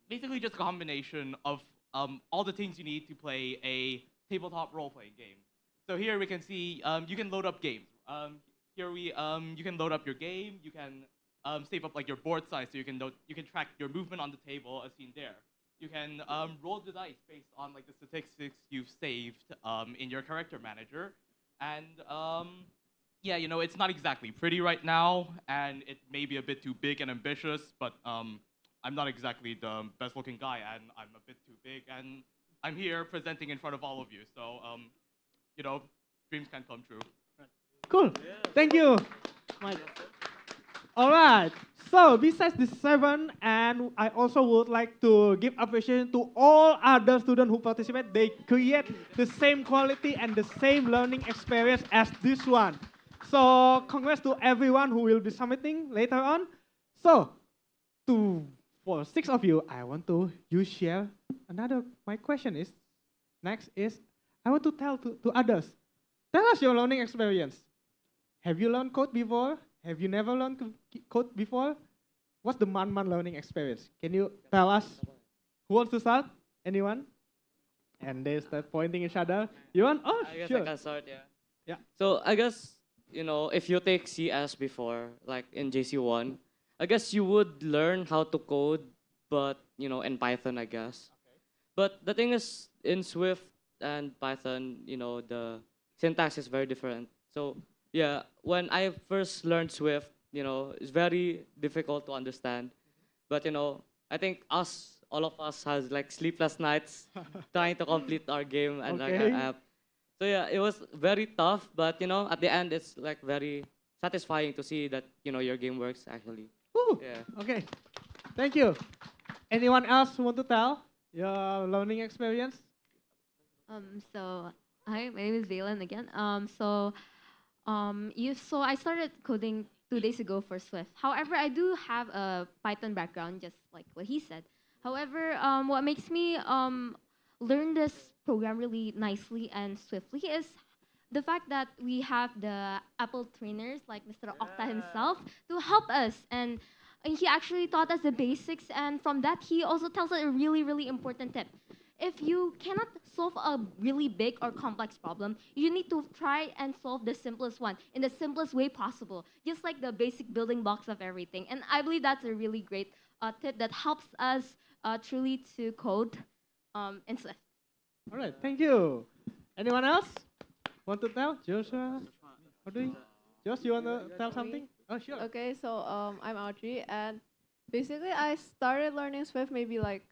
basically just a combination of all the things you need to play a tabletop role-playing game. So here we can see you can load up games. Here you can load up your game. You can save up like your board size, so you can track your movement on the table as seen there. You can roll the dice based on like the statistics you've saved in your character manager, and yeah, it's not exactly pretty right now, and it may be a bit too big and ambitious, but I'm not exactly the best-looking guy, and I'm a bit too big, and I'm here presenting in front of all of you, so dreams can come true. Cool. Thank you. All right. So besides the 7, and I also would like to give appreciation to all other students who participate. They create the same quality and the same learning experience as this one. So congrats to everyone who will be submitting later on. So for 6 of you, I want to you share another. My question is, next is, I want to tell to others. Tell us your learning experience. Have you learned code before? Have you never learned code before? What's the man learning experience? Can you tell us? Who wants to start? Anyone? And they start pointing each other. You want? Oh, I guess sure. I can start, yeah. Yeah. So I guess, if you take CS before, like in JC1, I guess you would learn how to code, but, in Python, I guess. Okay. But the thing is, in Swift and Python, the syntax is very different. So yeah, when I first learned Swift, it's very difficult to understand. But I think all of us has like sleepless nights trying to complete our game and like our app. So yeah, it was very tough, but at the end it's like very satisfying to see that your game works actually. Woo. Yeah. Okay. Thank you. Anyone else want to tell your learning experience? So hi, my name is Valen again. So I started coding 2 days ago for Swift. However, I do have a Python background, just like what he said. However, what makes me learn this program really nicely and swiftly is the fact that we have the Apple trainers like Mr. Okta himself to help us, and he actually taught us the basics. And from that, he also tells us a really, really important tip. If you cannot solve a really big or complex problem, you need to try and solve the simplest one in the simplest way possible, just like the basic building blocks of everything. And I believe that's a really great tip that helps us truly to code in Swift. All right, thank you. Anyone else want to tell? Joshua? Josh, you want to tell something? Oh, sure. Okay, so I'm Audrey, and basically I started learning Swift maybe like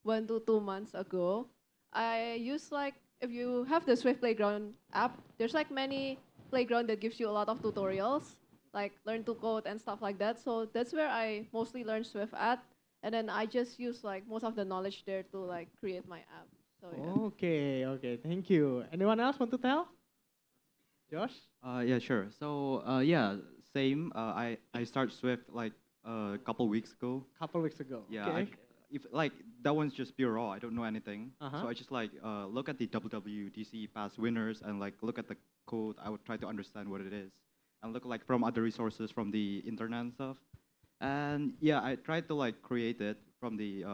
1 to 2 months ago. I use like, if you have the Swift Playground app, there's like many playground that gives you a lot of tutorials, like learn to code and stuff like that. So that's where I mostly learn Swift at. And then I just use like most of the knowledge there to like create my app. So yeah. Okay, thank you. Anyone else want to tell? Josh? Yeah, sure. So yeah, same. I started Swift like a couple weeks ago. Couple weeks ago. Yeah. Okay. If like that one's just pure raw, I don't know anything. Uh-huh. So I just like look at the WWDC past winners and like look at the code. I would try to understand what it is and look like from other resources from the internet and stuff. And yeah, I tried to like create it from the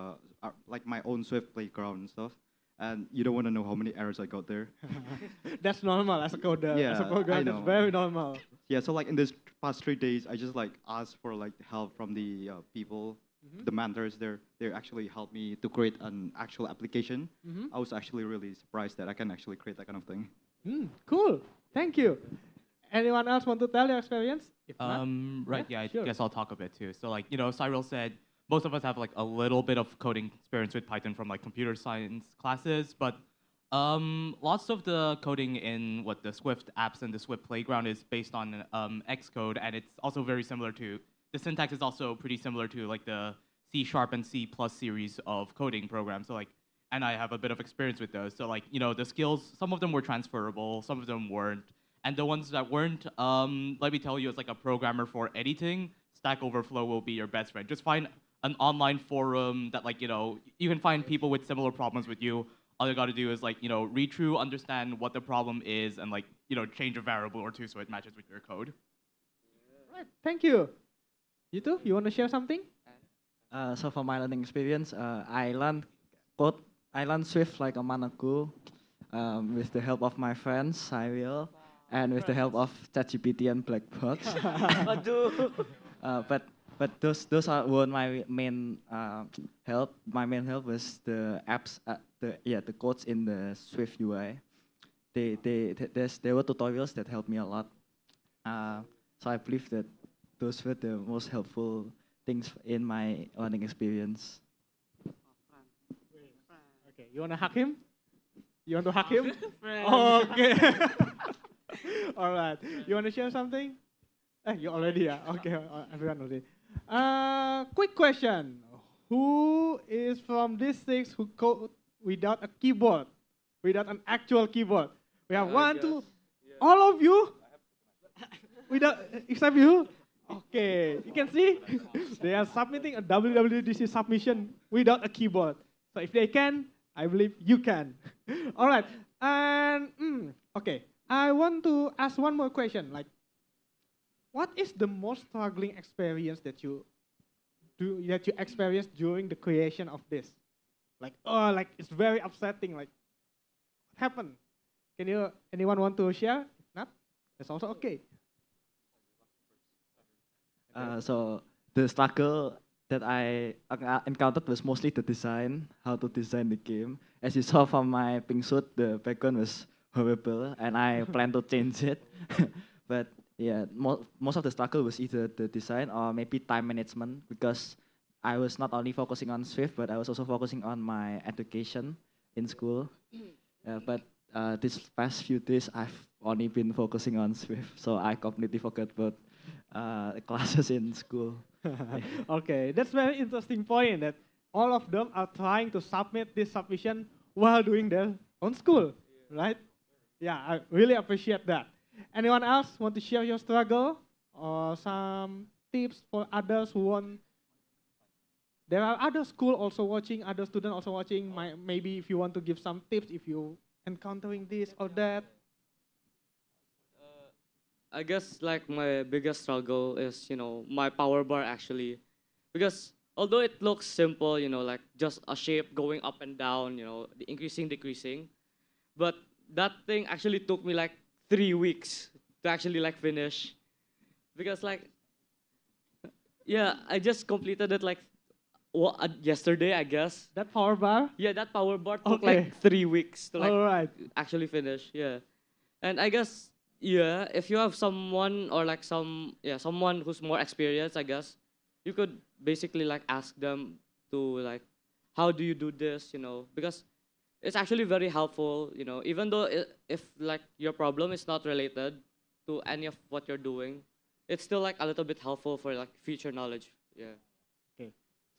like my own Swift playground and stuff. And you don't want to know how many errors I got there. That's normal as a coder, Yeah, as a programmer. I know. That's very normal. Yeah, so like in this past 3 days, I just like asked for like help from the people, the mentors there. They actually helped me to create an actual application. I was actually really surprised that I can actually create that kind of thing. Cool. Thank you. Anyone else want to tell your experience? If not, Right, yeah, I sure. guess I'll talk a bit too. So like, Cyril said, most of us have like a little bit of coding experience with Python from like computer science classes, but lots of the coding in what the Swift apps and the Swift playground is based on Xcode, and it's also very similar to, the syntax is also pretty similar to like the C# and C+ series of coding programs. So like, and I have a bit of experience with those. So like, the skills, some of them were transferable, some of them weren't. And the ones that weren't, let me tell you, as like a programmer for editing, Stack Overflow will be your best friend. Just find an online forum that like, you can find people with similar problems with you. All you gotta do is like, read through, understand what the problem is, and like, change a variable or two so it matches with your code. Right, thank you. You too, you want to share something? So for my learning experience, I learned code. I learned Swift like a month ago, with the help of my friends, I will, and with the help of ChatGPT and Blackbox. But those weren't my main help. My main help was the apps, the codes in the Swift UI. There were tutorials that helped me a lot. So I believe that those were the most helpful things in my learning experience. Okay, you want to hug him? You want to hug him? Okay. All right. You want to share something? You already, yeah. Okay, everyone already. Quick question. Who is from these six who code without a keyboard? Without an actual keyboard? We have one, two, all of you? Without, except you? Okay, you can see they are submitting a WWDC submission without a keyboard. So if they can, I believe you can. All right, and okay, I want to ask one more question. Like, what is the most struggling experience that you experienced during the creation of this? Like, oh, like it's very upsetting. Like, what happened? Anyone want to share? If not, that's also okay. So the struggle that I encountered was mostly the design, how to design the game. As you saw from my pink suit, the background was horrible, and I plan to change it. But yeah, most of the struggle was either the design or maybe time management, because I was not only focusing on Swift, but I was also focusing on my education in school. But these past few days, I've only been focusing on Swift, so I completely forgot about classes in school. Okay, that's very interesting point that all of them are trying to submit this submission while doing their own school, right? Yeah, I really appreciate that. Anyone else want to share your struggle or some tips for others who want? There are other school also watching, other students also watching. Maybe if you want to give some tips if you encountering this or that. I guess like my biggest struggle is, my power bar actually. Because although it looks simple, like just a shape going up and down, the increasing, decreasing. But that thing actually took me like 3 weeks to actually like finish. Because like, yeah, I just completed it like yesterday, I guess. That power bar? Yeah, that power bar took like 3 weeks to like actually finish. Yeah. And I guess, yeah, if you have someone or like someone who's more experienced, I guess, you could basically like ask them to like, how do you do this, because it's actually very helpful, even though if like your problem is not related to any of what you're doing, it's still like a little bit helpful for like future knowledge. Yeah. Okay.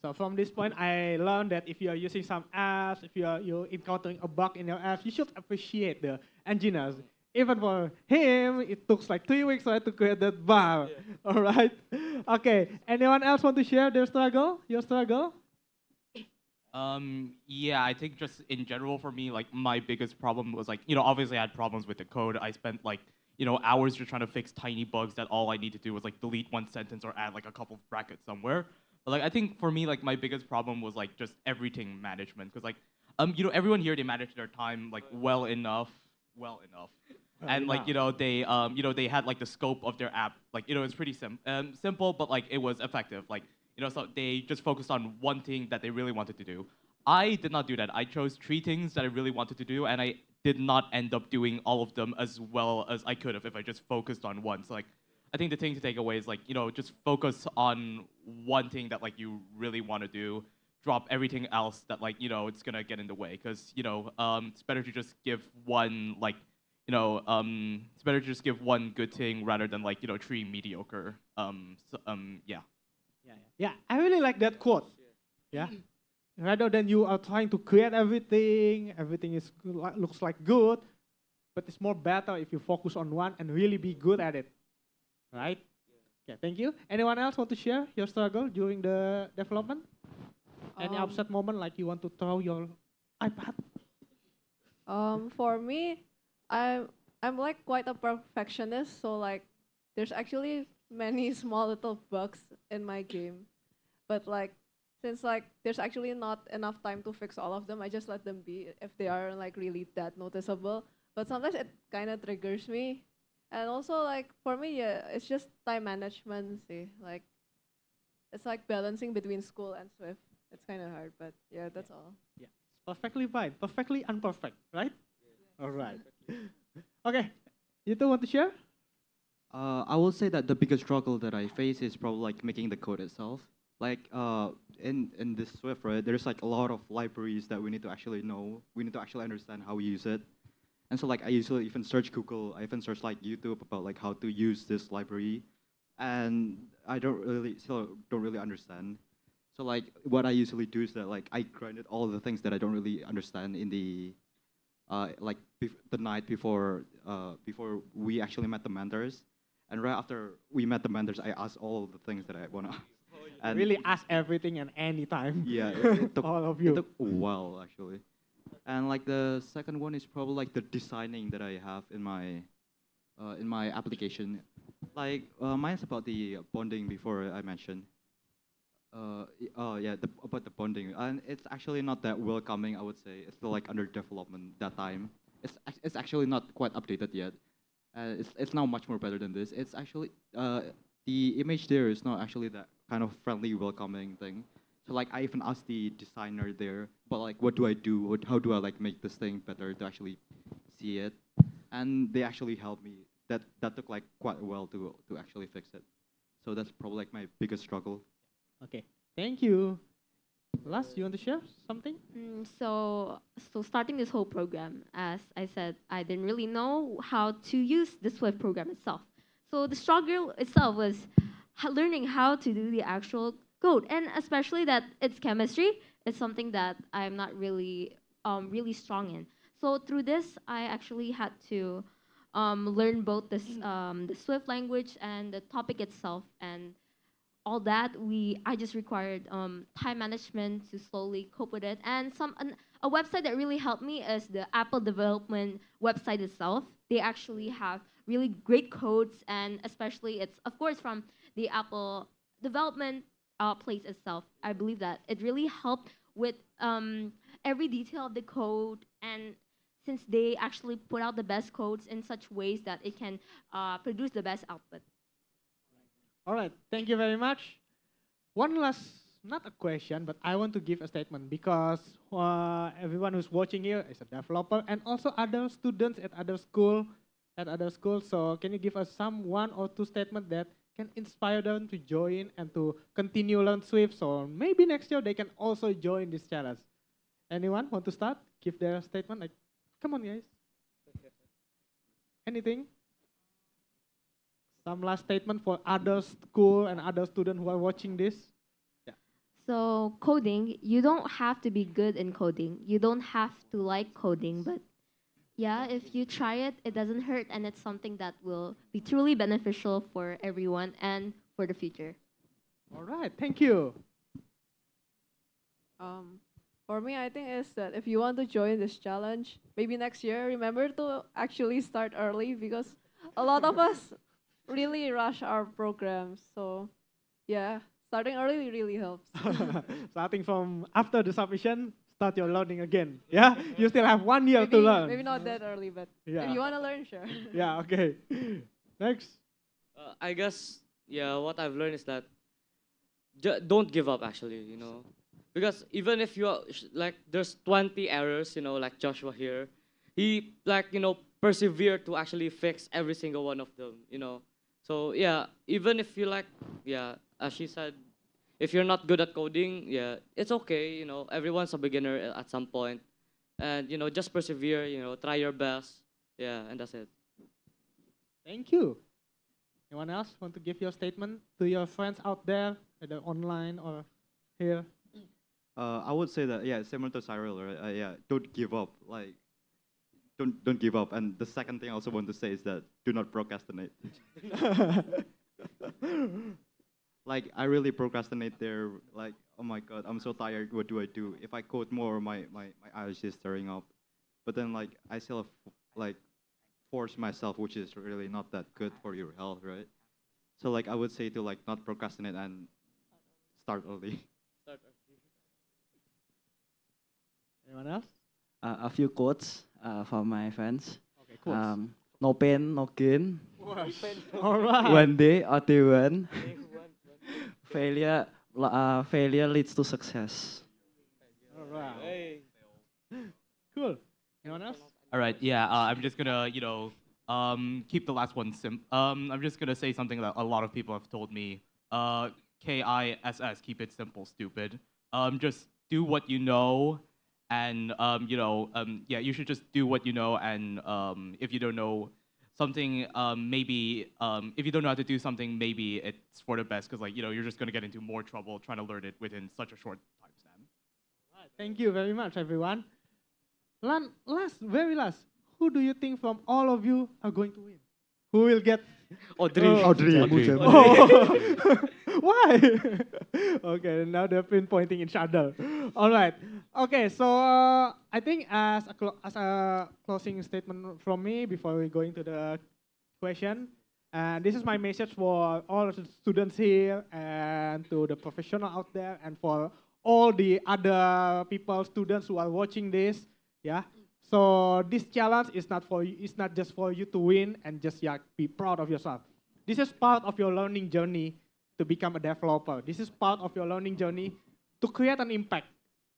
So from this point, I learned that if you are using some apps, if you're encountering a bug in your apps, you should appreciate the engineers. Even for him, it took like 3 weeks, right, to create that bar. Yeah. All right. Okay. Anyone else want to share their struggle? Your struggle? Yeah, I think just in general for me, like my biggest problem was like, obviously I had problems with the code. I spent like, hours just trying to fix tiny bugs that all I need to do was like delete one sentence or add like a couple of brackets somewhere. But like I think for me, like my biggest problem was like just everything management, because like, everyone here, they manage their time like well enough. And like they had like the scope of their app, like it's pretty simple, but like it was effective. Like so they just focused on one thing that they really wanted to do. I did not do that. I chose 3 things that I really wanted to do, and I did not end up doing all of them as well as I could have if I just focused on one. So like, I think the thing to take away is like just focus on one thing that like you really want to do. Drop everything else that like it's gonna get in the way, because it's better to just give one like it's better to just give one good thing rather than like 3 mediocre. Yeah. Yeah, I really like that quote. Yeah, rather than you are trying to create everything, everything is looks like good, but it's more better if you focus on one and really be good at it, right? Yeah, thank you. Anyone else want to share your struggle during the development? Any upset moment like you want to throw your iPad? For me, I'm like quite a perfectionist, so like there's actually many small little bugs in my game, but like since like there's actually not enough time to fix all of them, I just let them be if they are like really that noticeable. But sometimes it kind of triggers me, and also like for me, yeah, it's just time management. See, like it's like balancing between school and Swift. It's kind of hard, but yeah, that's all. Yeah, it's perfectly fine, perfectly imperfect, right? All right. Okay, you two want to share? I will say that the biggest struggle that I face is probably like making the code itself. Like in this Swift, right, there's like a lot of libraries that we need to actually know. We need to actually understand how we use it. And so like I usually even search Google, I even search like YouTube about like how to use this library, and I still don't really understand. So like what I usually do is that like I grinded all the things that I don't really understand in the like the night before we actually met the mentors, and right after we met the mentors, I asked all the things that I wanna. And Really ask everything and anytime. yeah, it took all of it you. took a while actually. And like the second one is probably like the designing that I have in my application. Like mine's about the bonding before I mentioned. Oh yeah, about the bonding, and it's actually not that welcoming. I would say it's still like under development that time. It's actually not quite updated yet. It's now much more better than this. It's actually the image there is not actually that kind of friendly, welcoming thing. So like I even asked the designer there, but like what do I do? How do I like make this thing better to actually see it? And they actually helped me. That took like quite a while to actually fix it. So that's probably like my biggest struggle. Okay, thank you. Last, you want to share something? So starting this whole program, as I said, I didn't really know how to use the Swift program itself. So the struggle itself was learning how to do the actual code, and especially that it's chemistry. It's something that I'm not really strong in. So through this, I actually had to learn both the Swift language and the topic itself, and all that I just required time management to slowly cope with it, and a website that really helped me is the Apple development website itself. They actually have really great codes, and especially it's of course from the Apple development place itself. I believe that it really helped with every detail of the code, and since they actually put out the best codes in such ways that it can produce the best output. All right, thank you very much. One last, not a question, but I want to give a statement because everyone who's watching here is a developer and also other students at other school, So can you give us some one or two statements that can inspire them to join and to continue learn Swift? So maybe next year they can also join this challenge. Anyone want to start? Give their statement. Like, come on, guys. Anything? Some last statement for other school and other students who are watching this? Yeah. So coding, you don't have to be good in coding. You don't have to like coding, but yeah, if you try it, it doesn't hurt, and it's something that will be truly beneficial for everyone and for the future. All right, thank you. For me, I think is that if you want to join this challenge, maybe next year, remember to actually start early because a lot of us really rush our programs. So, yeah, starting early really helps. Starting from after the submission, start your learning again. Yeah, you still have 1 year to maybe, learn. maybe not that early, but Yeah. if you want to learn, sure. Yeah, okay. Next. I guess yeah, what I've learned is that don't give up actually, because even if like there's 20 errors, like Joshua here, he like persevered to actually fix every single one of them. So yeah, even if you like as she said, if you're not good at coding, yeah, it's okay. Everyone's a beginner at some point, and just persevere. Try your best. Yeah, and that's it. Thank you. Anyone else want to give your statement to your friends out there, either online or here? I would say that yeah, similar to Cyril, right? Yeah, don't give up. Like, don't give up. And the second thing I also want to say is that do not procrastinate. Like, I really procrastinate there. Like, oh my god, I'm so tired. What do I do? If I code more, my eyes is stirring up. But then like I still like force myself, which is really not that good for your health, right? So like I would say to like not procrastinate and start early. Anyone else? A few quotes from my friends. Okay, quotes. No pain, no gain. All right. One day or they win. Failure leads to success. All right. Cool. Anyone else? All right, yeah, I'm just gonna, keep the last one I'm just gonna say something that a lot of people have told me. KISS, keep it simple, stupid. Just do what you know, and yeah, you should just do what you know, and if you don't know something, maybe if you don't know how to do something, maybe it's for the best, because you're just gonna get into more trouble trying to learn it within such a short time span. All right. Thank you very much, everyone. Very last, who do you think from all of you are going to win? Who will get? Audrey. Audrey. Oh. Why? Okay, now they're pinpointing each other. All right. Okay, so I think as a closing statement from me before we go into the question, and this is my message for all of the students here and to the professional out there and for all the other people, students who are watching this. Yeah. So this challenge is not for you. It's not just for you to win and just be proud of yourself. This is part of your learning journey to become a developer. This is part of your learning journey to create an impact,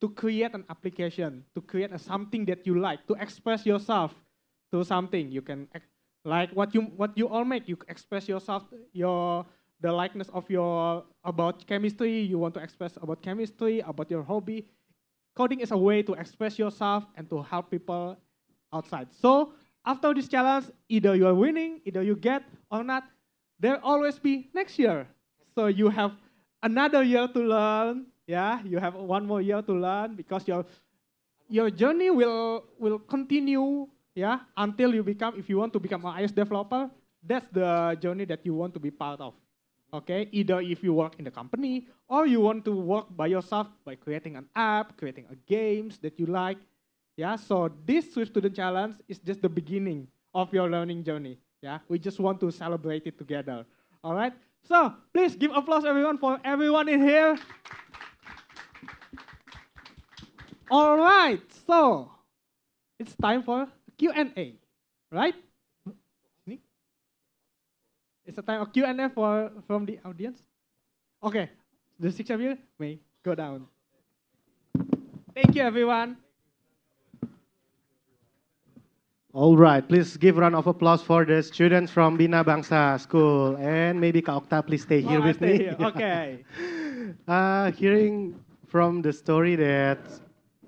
to create an application, to create something that you like, to express yourself to something. You can like what you all make. You express yourself, the likeness of your about chemistry. You want to express about chemistry, about your hobby. Coding is a way to express yourself and to help people outside. So after this challenge, either you are winning, either you get or not, there'll always be next year. So you have another year to learn. Yeah, you have one more year to learn because your journey will continue. Yeah, until you become, if you want to become an iOS developer, that's the journey that you want to be part of. Okay, either if you work in the company or you want to work by yourself by creating an app, creating a games that you like. Yeah, so this Swift Student Challenge is just the beginning of your learning journey. Yeah, we just want to celebrate it together. All right, so please give applause everyone for everyone in here. All right, so it's time for Q&A, right? It's a time of Q&A from the audience. Okay, the six of you may go down. Thank you, everyone. All right, please give a round of applause for the students from Bina Bangsa School. And maybe Kak Okta, please stay here with me. Here. Okay. Hearing from the story that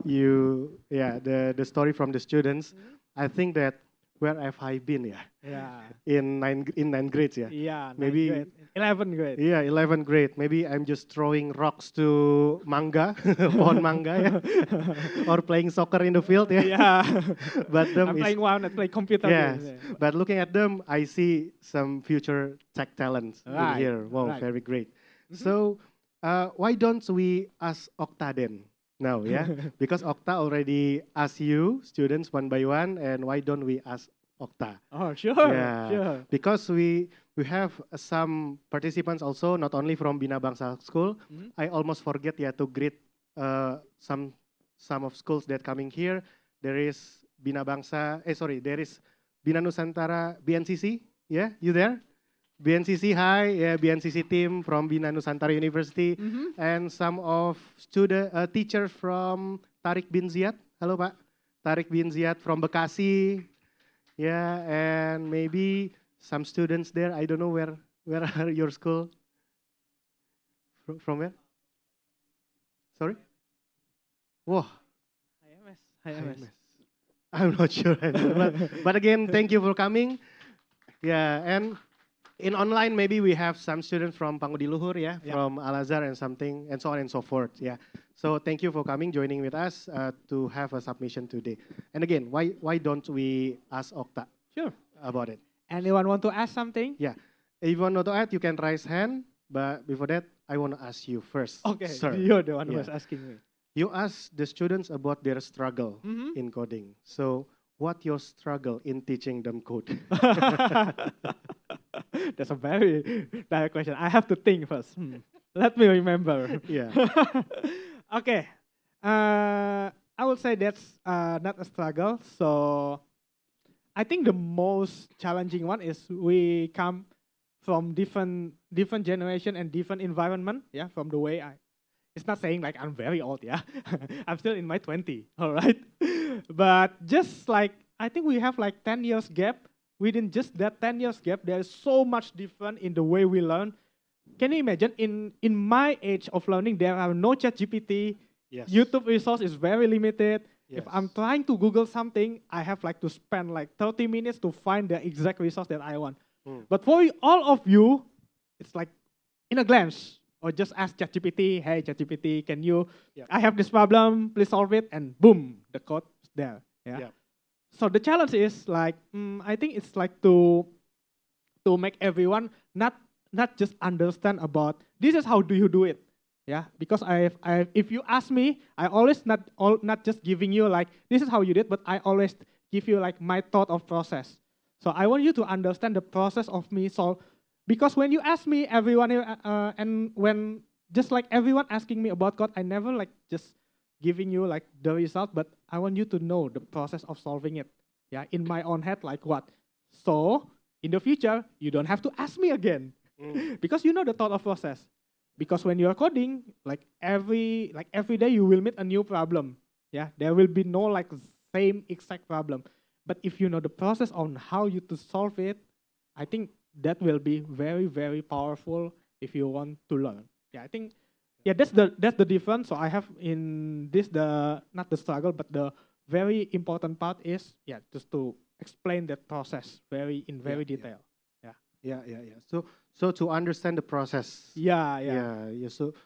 the story from the students, I think that where have I been? Yeah. In ninth grade, yeah. Yeah. Maybe grade. 11th grade. Yeah, 11th grade. Maybe I'm just throwing rocks to manga, pohon manga, yeah. Or playing soccer in the field, yeah. Yeah. But I'm playing one. I play computer games. Yeah. But looking at them, I see some future tech talents in here. Wow, very great. So why don't we ask Okta then? Now, yeah, because Okta already asked you students one by one, and why don't we ask Okta? Oh, sure, yeah. Sure. Because we have some participants also, not only from Bina Bangsa School. I almost forget to greet some of schools that coming here. There is Bina Bangsa. There is Bina Nusantara BNCC. Yeah, you there? BNCC, hi, yeah, BNCC team from Bina Nusantara University, and some of teachers from Tarik bin Ziyad. Hello, Pak. Tarik bin Ziyad from Bekasi. Yeah, and maybe some students there. I don't know where are your school? From where? Sorry? Whoa. IMS. I'm not sure. But again, thank you for coming. Yeah, and In online, maybe we have some students from Pangudi Luhur, yeah, Yeah. from Al Azhar and something, and so on and so forth, yeah. So thank you for coming, joining with us to have a submission today. And again, why don't we ask Okta Sure. about it? Anyone want to ask something? Yeah, if you want to add, you can raise hand. But before that, I want to ask you first, Okay, sir. you're the one who Yeah. was asking me. You asked the students about their struggle Mhm. in coding. So what your struggle in teaching them code? That's a very direct question. I have to think first. Let me remember. Yeah. Okay. I would say that's not a struggle. So I think the most challenging one is we come from different generation and different environment. Yeah, from the way I. It's not saying like I'm very old. Yeah, I'm still in my 20. All right, but just like I think we have like 10 years gap. Within just that 10 years gap, there is so much different in the way we learn. Can you imagine in my age of learning, there are no chat GPT. Yes. YouTube resource is very limited. If I'm Yes. trying to Google something, I have like to spend like 30 minutes to find the exact resource that I want. But for all of you, it's like in a glance, or just ask ChatGPT, hey ChatGPT, can you, Yep. I have this problem, please solve it, and boom, the code is there. Yeah. Yep. So the challenge is like, I think it's like to make everyone not just understand about this is how do you do it. Yeah, because if you ask me, I always not just giving you like this is how you did, but I always give you like my thought of process. So I want you to understand the process of me. So because when you ask me, everyone and when just like everyone asking me about code, I never like just giving you like the result, but I want you to know the process of solving it. Yeah, in my own head, like what? So in the future, you don't have to ask me again because you know the thought of process. Because when you're coding, like every day you will meet a new problem. Yeah, there will be no like same exact problem. But if you know the process on how you to solve it, I think that will be very, very powerful if you want to learn. Yeah, I think that's the difference. So I have in this the not the struggle, but the very important part is just to explain that process in very detail. Yeah. So to understand the process. Yeah.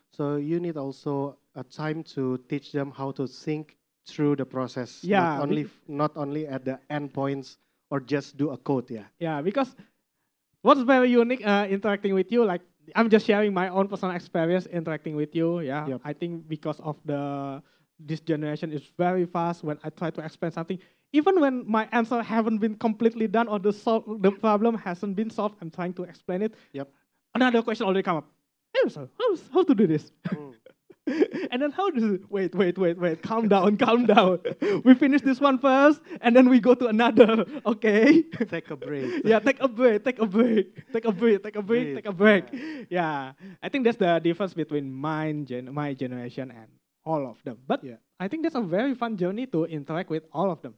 So you need also a time to teach them how to think through the process. Yeah, Not only at the endpoints or just do a code. Yeah. Yeah, because what's very unique interacting with you, like I'm just sharing my own personal experience interacting with you. Yeah, Yep. I think because of this generation is very fast. When I try to explain something, even when my answer haven't been completely done or the problem hasn't been solved, I'm trying to explain it. Yep. Another question already come up. Hey, so how to do this? And then how does it? Wait. Calm down. We finish this one first, and then we go to another. Okay. Take a break. Yeah, take a break. Yeah, I think that's the difference between my generation and all of them. But I think that's a very fun journey to interact with all of them.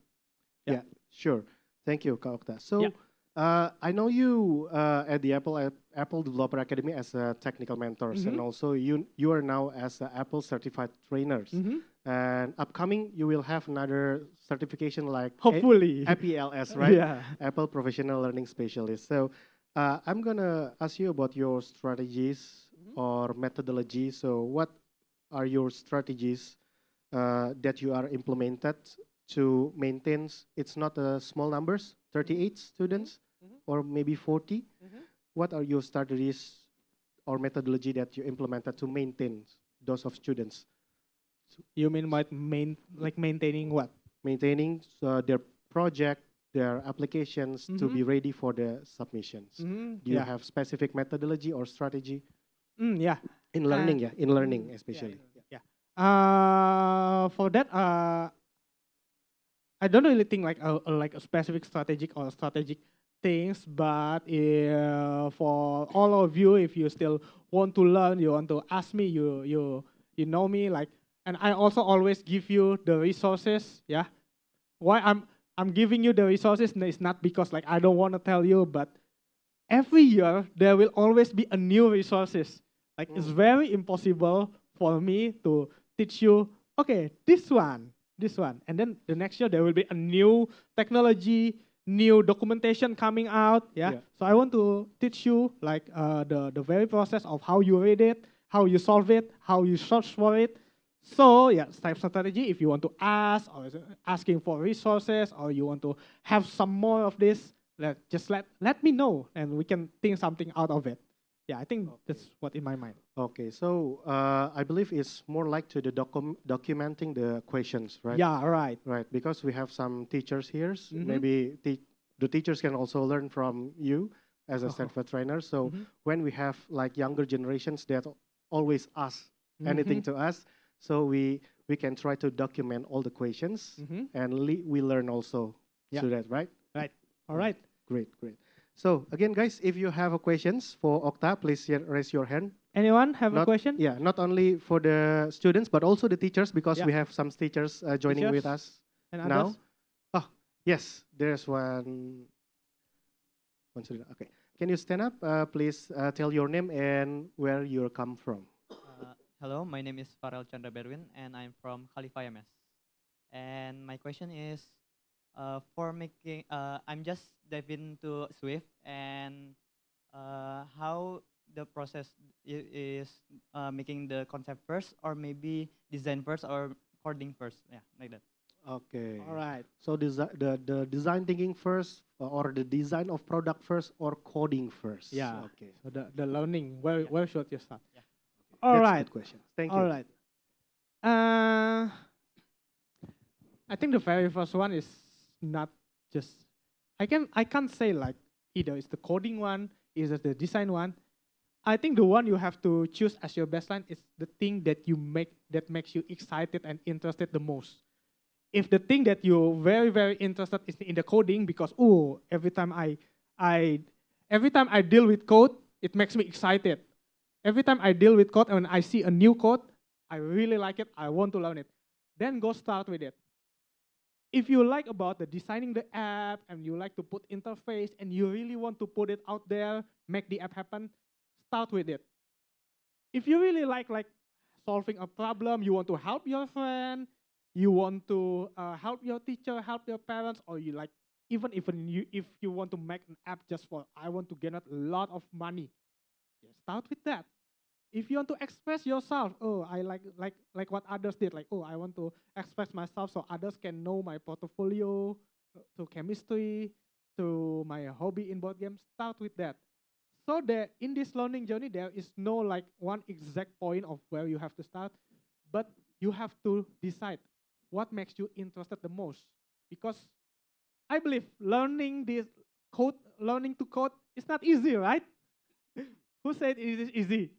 Yeah, sure. Thank you, Kak Okta. So Yeah. I know you at the Apple Developer Academy as a technical mentors, and also you are now as a Apple certified trainers. And upcoming, you will have another certification like Hopefully. APLS, right? Yeah. Apple Professional Learning Specialist. So I'm gonna ask you about your strategies or methodology. So what are your strategies that you are implemented to maintain? It's not small numbers, 38 students or maybe 40. What are your strategies or methodology that you implemented to maintain those of students? You mean maintaining what? Maintaining their project, their applications to be ready for the submissions. Do you have specific methodology or strategy? Yeah. In learning, in learning especially. Yeah. For that, I don't really think like a specific strategic things, but for all of you, if you still want to learn, you want to ask me, you know me, like, and I also always give you the resources. Yeah, why I'm giving you the resources is not because like I don't want to tell you, but every year there will always be a new resources. Like it's very impossible for me to teach you, okay, this one, and then the next year there will be a new technology, new documentation coming out. Yeah. Yeah. So I want to teach you like the very process of how you read it, how you solve it, how you search for it. So yeah, type strategy. If you want to ask or is it asking for resources, or you want to have some more of this, let me know, and we can think something out of it. Yeah, I think that's what in my mind. Okay, so I believe it's more like to the documenting the questions, right? Yeah, right. Right, because we have some teachers here. Mhm. Maybe the teachers can also learn from you as a Stanford trainer. So Mhm. when we have like younger generations that always ask anything Mhm. to us, so we can try to document all the questions, Mhm. and we learn also Yeah. through that, right? Right. All right. Great, great. So again, guys, if you have a questions for Okta, please raise your hand. Anyone have a Not, question? yeah, not only for the students, but also the teachers, because Yeah. we have some teachers joining with Teachers us and now. others? Oh, yes, there's one student. Okay, can you stand up, please? Tell your name and where you come from. Hello, my name is Farel Chandra Berwin, and I'm from Khalifa MS. And my question is, for making, I'm just diving into Swift, and how the process is making the concept first, or maybe design first, or coding first. Yeah, like that. Okay. All right. So the design thinking first, or the design of product first, or coding first. Yeah. Okay. So the learning, where should you start? Yeah. All That's right. a good question. Thank All you. right. I think the very first one is not just I can't say like either it's the coding one, is it the design one. I think the one you have to choose as your baseline is the thing that you make that makes you excited and interested the most. If the thing that you're very interested is in the coding, because I every time I deal with code, it makes me excited. Every time I deal with code and I see a new code, I really like it. I want to learn it. Then go start with it. If you like about the designing the app and you like to put interface and you really want to put it out there, make the app happen, start with it. If you really like solving a problem, you want to help your friend, you want to help your teacher, help your parents, or you like even you if you want to make an app just for I want to generate a lot of money, yeah, start with that. If you want to express yourself, oh, I like what others did, like, oh, I want to express myself so others can know my portfolio, to chemistry, to my hobby in board games. Start with that. So that in this learning journey, there is no like one exact point of where you have to start, but you have to decide what makes you interested the most. Because I believe learning to code is not easy, right? Who said it is easy?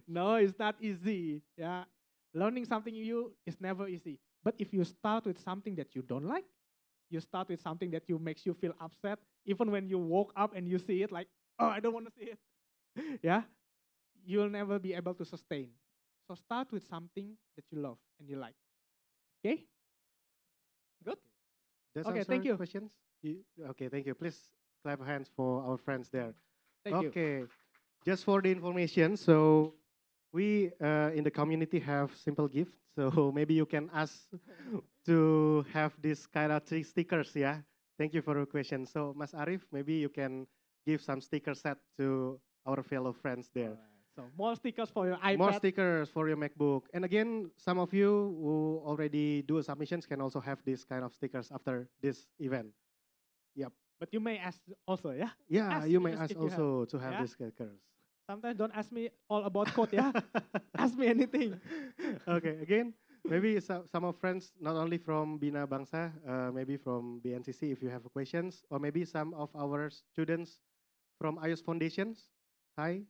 No, it's not easy. Yeah, learning something new is never easy. But if you start with something that you don't like, you start with something that you makes you feel upset, even when you woke up and you see it, like, oh, I don't want to see it. Yeah, you'll never be able to sustain. So start with something that you love and you like. Okay, good. That's Okay, answer thank you. questions. Okay, thank you. Please clap hands for our friends there. Thank you. Okay, just for the information, so we in the community have simple gift. So maybe you can ask to have this kind of three stickers. Yeah. Thank you for your question. So Mas Arif, maybe you can give some sticker set to our fellow friends there. So more stickers for your iPad. More stickers for your MacBook. And again, some of you who already do submissions can also have this kind of stickers after this event. Yep. But you may ask also, yeah? Yeah, Ask you may just ask if you have, also to have yeah? these stickers. Sometimes don't ask me all about code, yeah? Ask me anything. Okay, again, maybe some of friends, not only from Bina Bangsa, maybe from BNCC if you have questions, or maybe some of our students from iOS Foundations. Hi,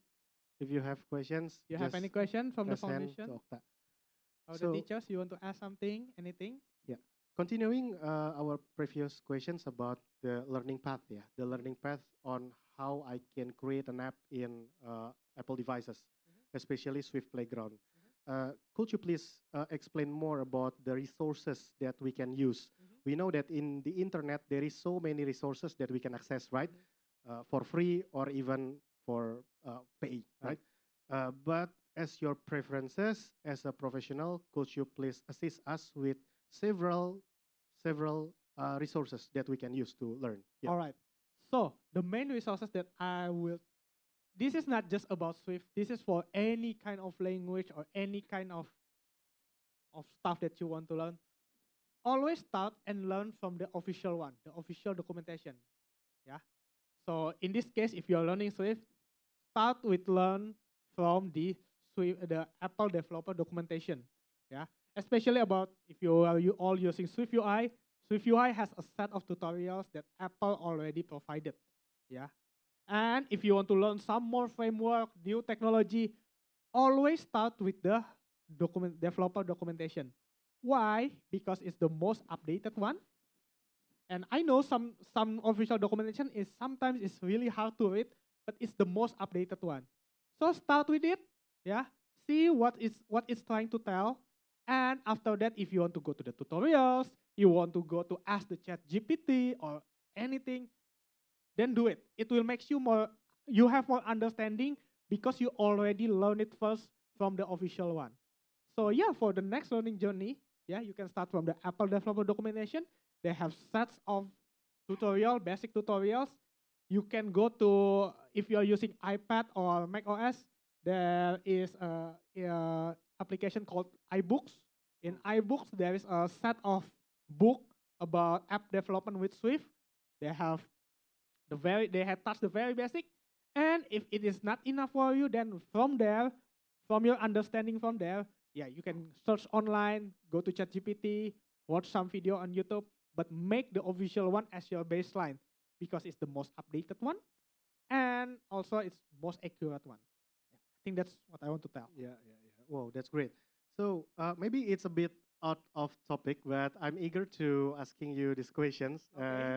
if you have questions, You have just any question from the press hand foundation? to Okta. Or the So, teachers, you want to ask something, anything? yeah, continuing our previous questions about the learning path, yeah, the learning path on how I can create an app in Apple devices, especially Swift Playground. Could you please explain more about the resources that we can use? We know that in the internet there is so many resources that we can access, right? For free or even for pay, right? But as your preferences as a professional, could you please assist us with several resources that we can use to learn. Yeah. All right. So the main resources that I will, this is not just about Swift. This is for any kind of language or any kind of stuff that you want to learn. Always start and learn from the official one, the official documentation. Yeah. So in this case, if you're learning Swift, start with learn from the Swift, the Apple developer documentation. Yeah. Especially about if you are all using Swift UI. Swift UI has a set of tutorials that Apple already provided. Yeah. And if you want to learn some more framework, new technology, always start with the developer documentation. Why? Because it's the most updated one. And I know some official documentation is sometimes it's really hard to read, but it's the most updated one. So start with it, yeah. See what it's trying to tell, and after that, if you want to go to the tutorials, you want to go to ask the Chat GPT or anything, then do it. It will make you more. You have more understanding because you already learned it first from the official one. So yeah, for the next learning journey, yeah, you can start from the Apple developer documentation. They have sets of basic tutorials. You can go to, if you are using iPad or Mac OS, there is a application called iBooks. In iBooks, there is a set of book about app development with Swift. They have they have touched the very basic. And if it is not enough for you, then from there, from your understanding from there, yeah, you can search online, go to ChatGPT, watch some video on YouTube, but make the official one as your baseline because it's the most updated one and also it's most accurate one. Yeah, I think that's what I want to tell. Yeah, yeah, yeah. Wow, that's great. So maybe it's a bit out of topic, but I'm eager to asking you these questions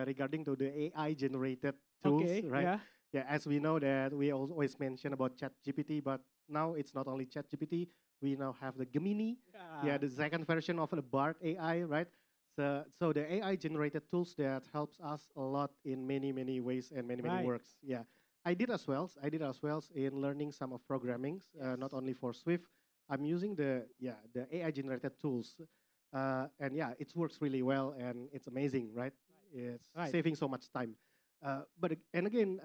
regarding to the AI generated tools, Okay, right? yeah. Yeah, as we know that we always mention about ChatGPT, but now it's not only ChatGPT. We now have the Gemini, yeah, the second version of the Bard AI, right? So the AI generated tools that helps us a lot in many ways and many Right. works. Yeah, I did as well. I did as well in learning some of programming, not only for Swift. I'm using the AI generated tools, and yeah, it works really well and it's amazing, right? It's Right. saving so much time. And again,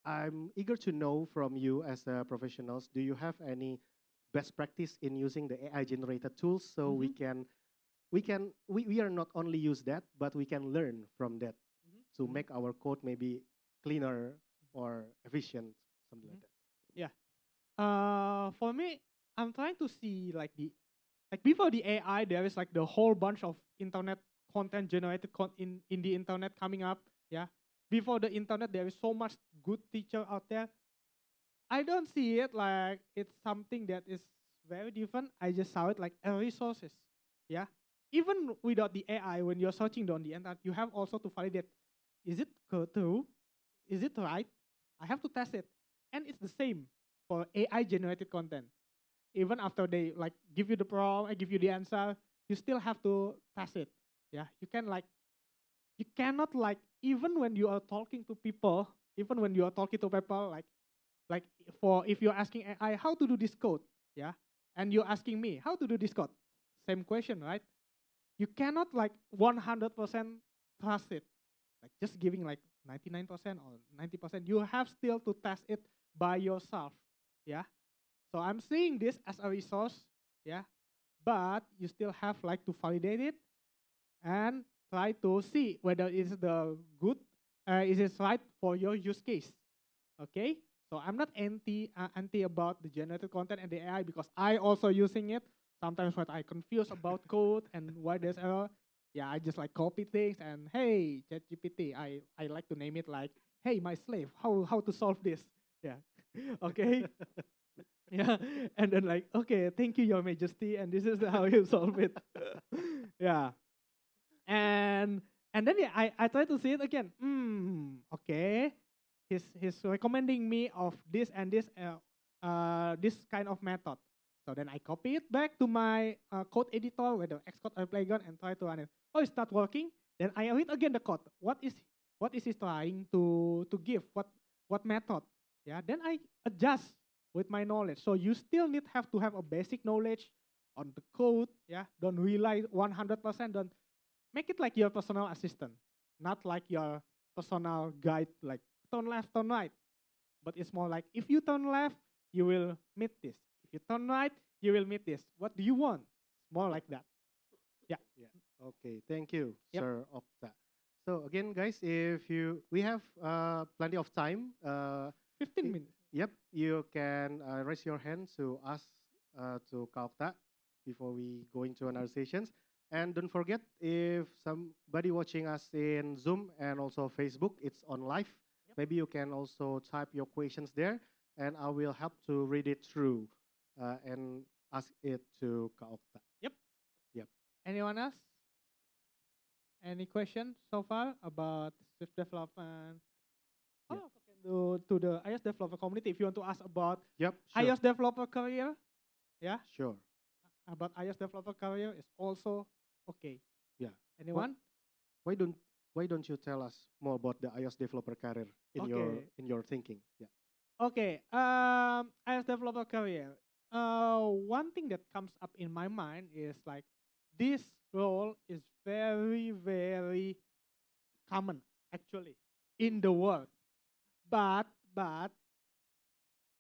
I'm eager to know from you as professionals. Do you have any best practice in using the AI generated tools so we are not only use that, but we can learn from that to make our code maybe cleaner or efficient, something like that. Yeah. For me, I'm trying to see like before the AI, there is like the whole bunch of internet content generated in the internet coming up. Yeah. Before the internet, there is so much good teacher out there. I don't see it like it's something that is very different. I just saw it like a resources. Yeah. Even without the AI, when you're searching on the internet, you have also to validate, is it true? Is it right? I have to test it. And it's the same for AI generated content. Even after they like give you the prompt and give you the answer, you still have to test it. Yeah. You cannot like even when you are talking to people, even when you are talking to people like for if you're asking AI how to do this code, yeah, and you're asking me how to do this code, same question, right? You cannot like 100% trust it, like just giving like 99% or 90%. You have still to test it by yourself, yeah. So I'm seeing this as a resource, yeah, but you still have like to validate it and try to see whether it's the good, is it right for your use case. Okay, so I'm not anti about the generated content and the AI because I also using it. Sometimes when I confuse about code and why there's error, yeah, I just like copy things and hey, ChatGPT, I like to name it like, hey, my slave, how to solve this? Yeah, okay, yeah, and then like, okay, thank you, Your Majesty, and this is how you solve it. Yeah, and then yeah, I try to see it again. Okay, he's recommending me of this and this kind of method. So then I copy it back to my code editor with the Xcode or Playground and try to run it. Oh, it's not working. Then I read again the code. What is he trying to give? What method? Yeah. Then I adjust with my knowledge. So you still have to have a basic knowledge on the code. Yeah. Don't rely 100%. Don't make it like your personal assistant, not like your personal guide, like turn left, turn right. But it's more like if you turn left, you will meet this. If you turn right, you will meet this. What do you want? More like that. Yeah. Yeah. Okay. Thank you, Yep. Sir Okta. So again, guys, if we have plenty of time. 15 minutes. Yep. You can raise your hand to ask to Kak Okta before we go into another sessions. And don't forget, if somebody watching us in Zoom and also Facebook, it's on live. Yep. Maybe you can also type your questions there, and I will help to read it through and ask it to Kak Okta. Yep. Yep. Anyone else? Any questions so far about Swift development? Yeah. Oh, okay. To the iOS developer community, if you want to ask about Yep. Sure. iOS developer career, yeah, Sure. about iOS developer career is also okay. Yeah. Anyone? Why don't Why don't you tell us more about the iOS developer career in Okay. your thinking? Yeah. Okay. As developer career, one thing that comes up in my mind is like this role is very very common actually in the world, but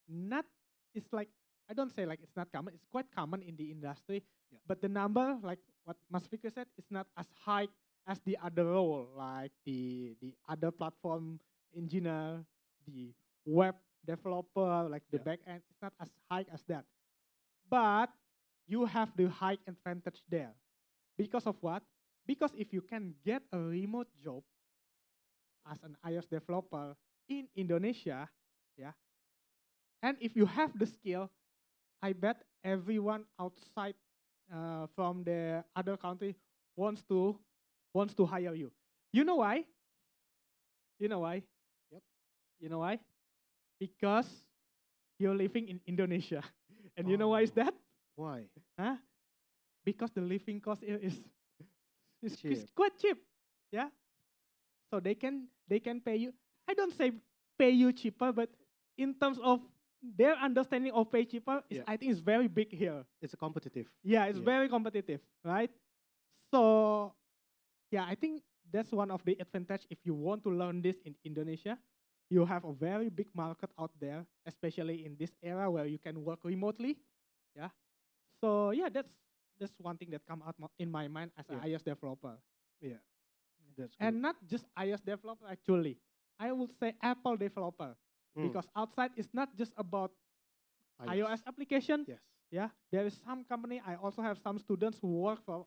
not. It's like I don't say like it's not common. It's quite common in the industry, Yeah. but the number like what Mas Fikri said is not as high as the other role, like the other platform engineer, the web developer, like the Yeah. back end. It's not as high as that. But you have the high advantage there. Because of what? Because if you can get a remote job as an iOS developer in Indonesia, yeah, and if you have the skill, I bet everyone outside from the other country wants to hire you. You know why? You know why? Yep. You know why? Because you're living in Indonesia. And you know why is Oh. that? Why? Huh? Because the living cost here is Cheap. quite cheap. Yeah. So they can pay you. I don't say pay you cheaper, but in terms of their understanding of pay cheaper, is Yeah. I think is very big here. It's a competitive. Yeah, it's Yeah. very competitive, right? So yeah, I think that's one of the advantage if you want to learn this in Indonesia. You have a very big market out there, especially in this era where you can work remotely. Yeah. So yeah, that's one thing that come out in my mind as an Yeah. iOS developer. Yeah. That's good. And not just iOS developer actually. I would say Apple developer. Because outside it's not just about iOS application. Yes. Yeah, there is some company. I also have some students who work for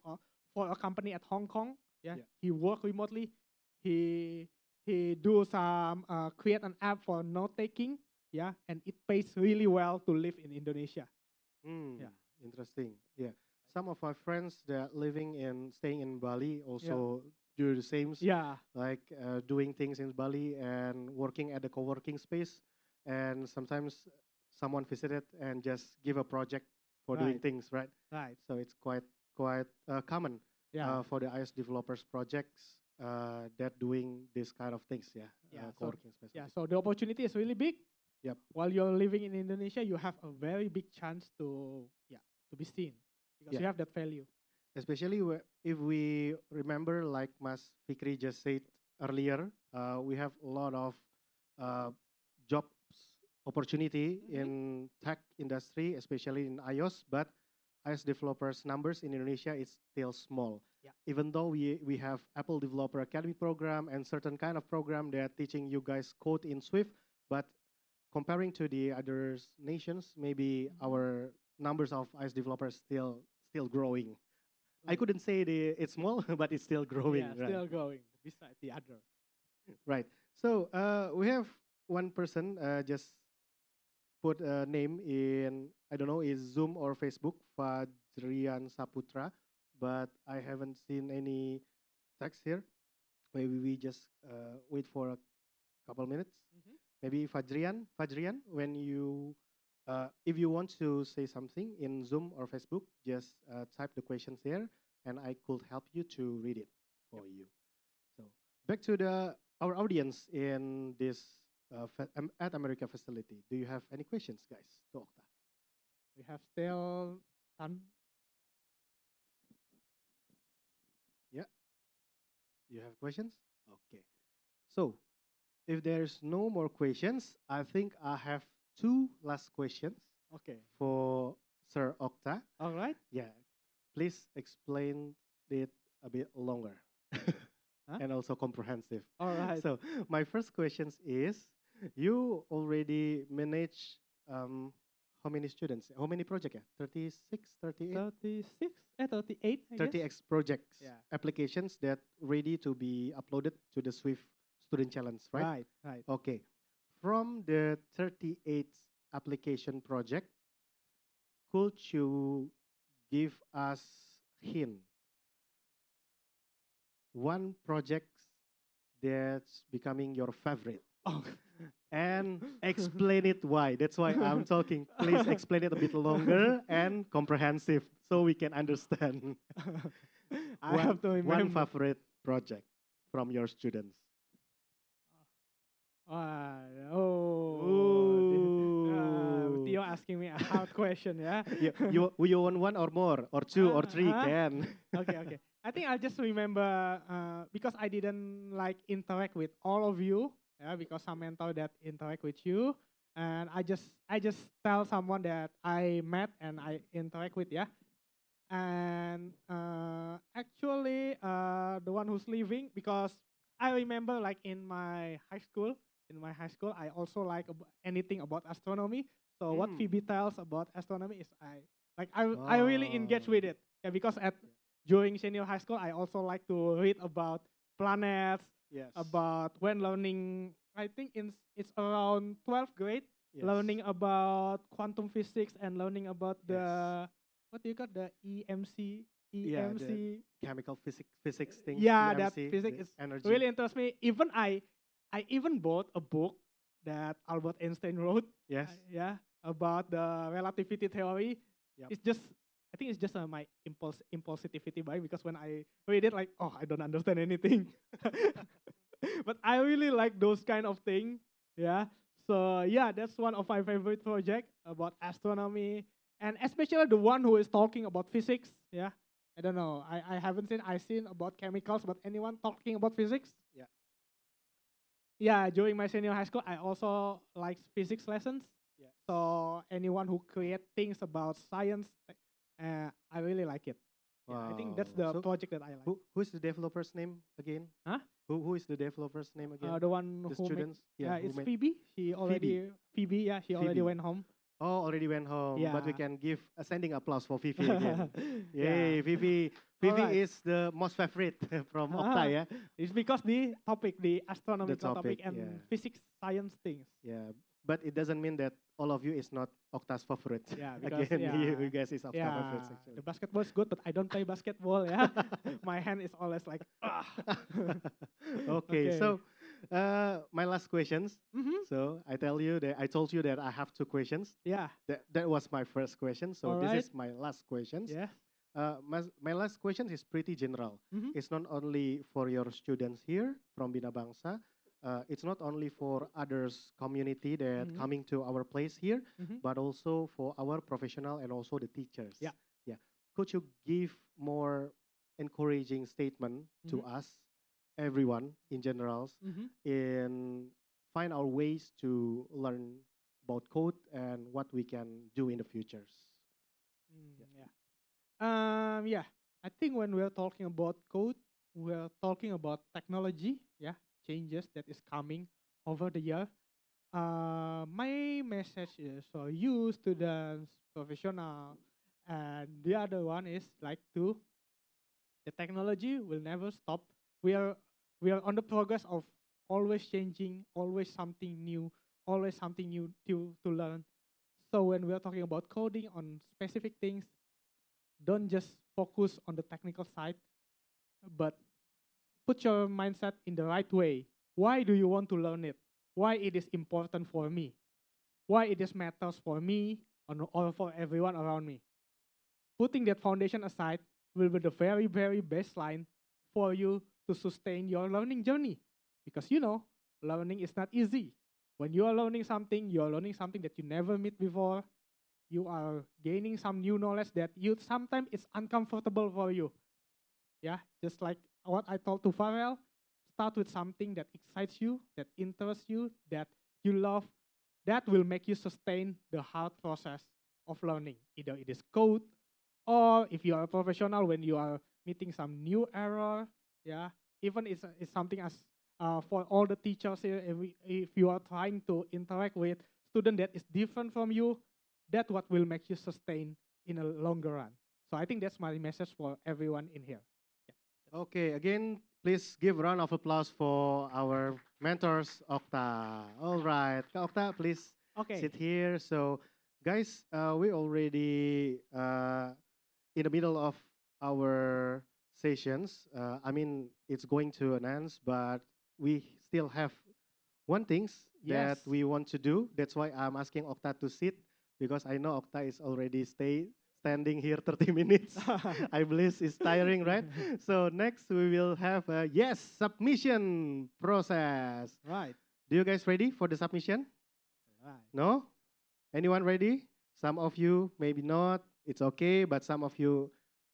a company at Hong Kong. Yeah, Yeah. he work remotely. He do some create an app for note taking. Yeah, and it pays really well to live in Indonesia. Yeah. Interesting. Yeah. Some of my friends that staying in Bali also do the same. Yeah. Like doing things in Bali and working at the co-working space. And sometimes someone visited and just give a project for doing Right. things, right? Right. So it's quite common Yeah. for the iOS developers projects that doing this kind of things. Yeah. Yeah. Co-working space. Yeah. So the opportunity is really big. Yep. While you're living in Indonesia, you have a very big chance to be seen because Yeah. you have that value. Especially if we remember, like Mas Fikri just said earlier, we have a lot of jobs opportunity in tech industry, especially in iOS, but iOS developers numbers in Indonesia is still small. Yeah. Even though we have Apple Developer Academy program and certain kind of program that are teaching you guys code in Swift, but comparing to the other nations, maybe our numbers of iOS developers still growing. I couldn't say it's small, but it's still growing. Yeah, Right. still growing beside the other. Right. So we have one person just put a name in, I don't know, is Zoom or Facebook, Fajrian Saputra, but I haven't seen any text here. Maybe we just wait for a couple minutes. Maybe Fajrian, when if you want to say something in Zoom or Facebook, just type the questions here, and I could help you to read it for you. So back to our audience in this at America facility. Do you have any questions, guys? To Okta. We have still time. Yeah. You have questions? Okay. So, if there's no more questions, I think I have two last questions Okay. for Sir Okta. All right. Yeah, please explain it a bit longer Huh? and also comprehensive. All right. So, my first question is, you already manage how many students? How many projects? Yeah? 36, 38? 36, 38, I guess. 30x projects, Yeah. applications that ready to be uploaded to the Swift Student Challenge, right? Right, right. Okay. From the 38 application project, could you give us hint one project that's becoming your favorite? Oh. And explain it why. That's why I'm talking. Please explain it a bit longer and comprehensive so we can understand. I have to One remember. favorite project from your students. Theo asking me a hard question, yeah? You want one or more, or two or three Huh? can. Okay, okay. I think I'll just remember because I didn't like interact with all of you, yeah, because some mentor that interact with you, and I just tell someone that I met and I interact with, yeah. And actually, the one who's leaving, because I remember like in my high school, I also like anything about astronomy. So what Phoebe tells about astronomy is I really engage with it. Yeah, because during senior high school, I also like to read about planets, Yes. about when learning. I think it's around 12th grade, Yes. learning about quantum physics and learning about Yes. what do you call the EMC? Yeah, EMC. the chemical physics things. Yeah, that EMC, physics the is energy. really interests me. Even I even bought a book that Albert Einstein wrote. Yes. Yeah, about the relativity theory. Yep. It's just I think it's just my impulsivity by because when I read it, like, oh, I don't understand anything. But I really like those kind of thing. Yeah. So yeah, that's one of my favorite project about astronomy, and especially the one who is talking about physics. Yeah. I don't know. I haven't seen. I seen about chemicals, but anyone talking about physics? Yeah. Yeah. During my senior high school, I also like physics lessons. Yeah. So anyone who create things about science, I really like it. Yeah, I think that's the So project that I like. who's the developer's name again? Huh? Who is the developer's name again? The one The who make, students? Yeah, who it's made- Phoebe. She already Phoebe. Yeah, she already Phoebe. went home. Oh, already went home. But we Yeah. can give a standing applause for Phoebe again. Yeah. Yay, Phoebe. Phoebe Alright. is the most favorite from Okta, yeah? It's because the topic, the astronomical topic, and yeah. physics science things. Yeah. But it doesn't mean that all of you is not Okta's favorite. Yeah, because Again, yeah, you guys is Okta yeah, favorites actually. the basketball is good, but I don't play basketball. Yeah, my hand is always like. Okay, Okay. so my last questions. Mhm. So I told you that I have two questions. Yeah. That was my first question. So this Alright. is my last questions. Yeah. My last question is pretty general. Mhm. It's not only for your students here from Bina Bangsa. It's not only for others community that Mhm. coming to our place here, Mhm. but also for our professional and also the teachers. Yeah. Yeah. Could you give more encouraging statement to Mhm. us, everyone in general, Mhm. in find our ways to learn about code and what we can do in the futures? Yeah. Yeah. I think when we're talking about code, we're talking about technology. Yeah, changes that is coming over the year. My message is for you, students, professional, and the other one is like to the technology will never stop. We are we are on the progress of always changing, always something new to learn. So when we are talking about coding on specific things, don't just focus on the technical side, but put your mindset in the right way. Why do you want to learn it? Why it is important for me? Why it is matters for me or for everyone around me? Putting that foundation aside will be the very, very baseline for you to sustain your learning journey. Because learning is not easy. When you are learning something, you are learning something that you never meet before. You are gaining some new knowledge that you sometimes it's uncomfortable for you. Yeah, just like what I told to Farrell, start with something that excites you, that interests you, that you love, that will make you sustain the hard process of learning. Either it is code, or if you are a professional, when you are meeting some new error, yeah, even it's something as for all the teachers here, if you are trying to interact with student that is different from you, that's what will make you sustain in a longer run. So I think that's my message for everyone in here. Okay, again, please give a round of applause for our mentors, Okta. All right, Okta, please Okay. sit here. So, guys, we already in the middle of our sessions. I mean, it's going to an end, but we still have one things that Yes. we want to do. That's why I'm asking Okta to sit because I know Okta is already standing here 30 minutes. I believe it's tiring, right? So next we will have a submission process. Right. Do you guys ready for the submission? Right. No? Anyone ready? Some of you maybe not. It's okay, but some of you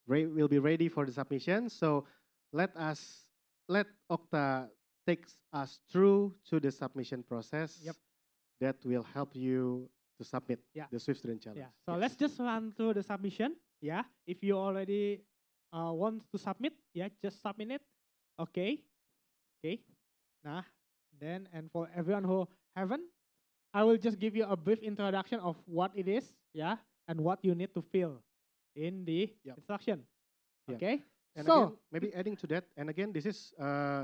will be ready for the submission. So let Okta takes us through to the submission process. Yep. That will help you to submit Yeah. the Swift Student Challenge. Yeah. So let's just run through the submission. Yeah. If you already want to submit, yeah, just submit it. Okay. Okay. Nah. Then and for everyone who haven't, I will just give you a brief introduction of what it is, yeah, and what you need to fill in the Yep. instruction. Yeah. Okay. And So again, maybe adding to that, and again, this is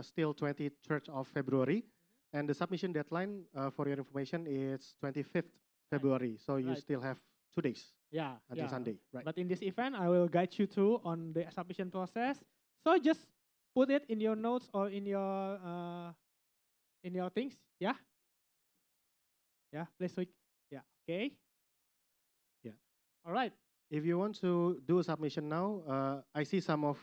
still 23rd of February, and the submission deadline for your information is 25th February. So you Right. still have 2 days yeah, until yeah. Sunday, right? But in this event, I will guide you through on the submission process. So just put it in your notes or in your things. Yeah. Yeah. Please click. Yeah. Okay. Yeah. All right. If you want to do a submission now, I see some of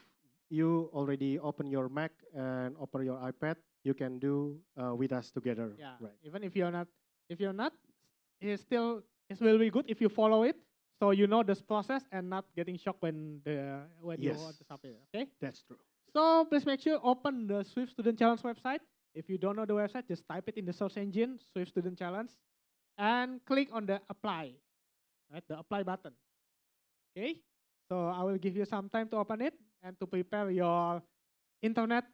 you already open your Mac and open your iPad. You can do with us together. Yeah. Right. Even if you're not, it will be good if you follow it, so you know this process and not getting shocked when you Yes. want to submit. Okay. That's true. So please make sure open the Swift Student Challenge website. If you don't know the website, just type it in the search engine, Swift Student Challenge, and click on the apply, right? The apply button. Okay. So I will give you some time to open it and to prepare your internet,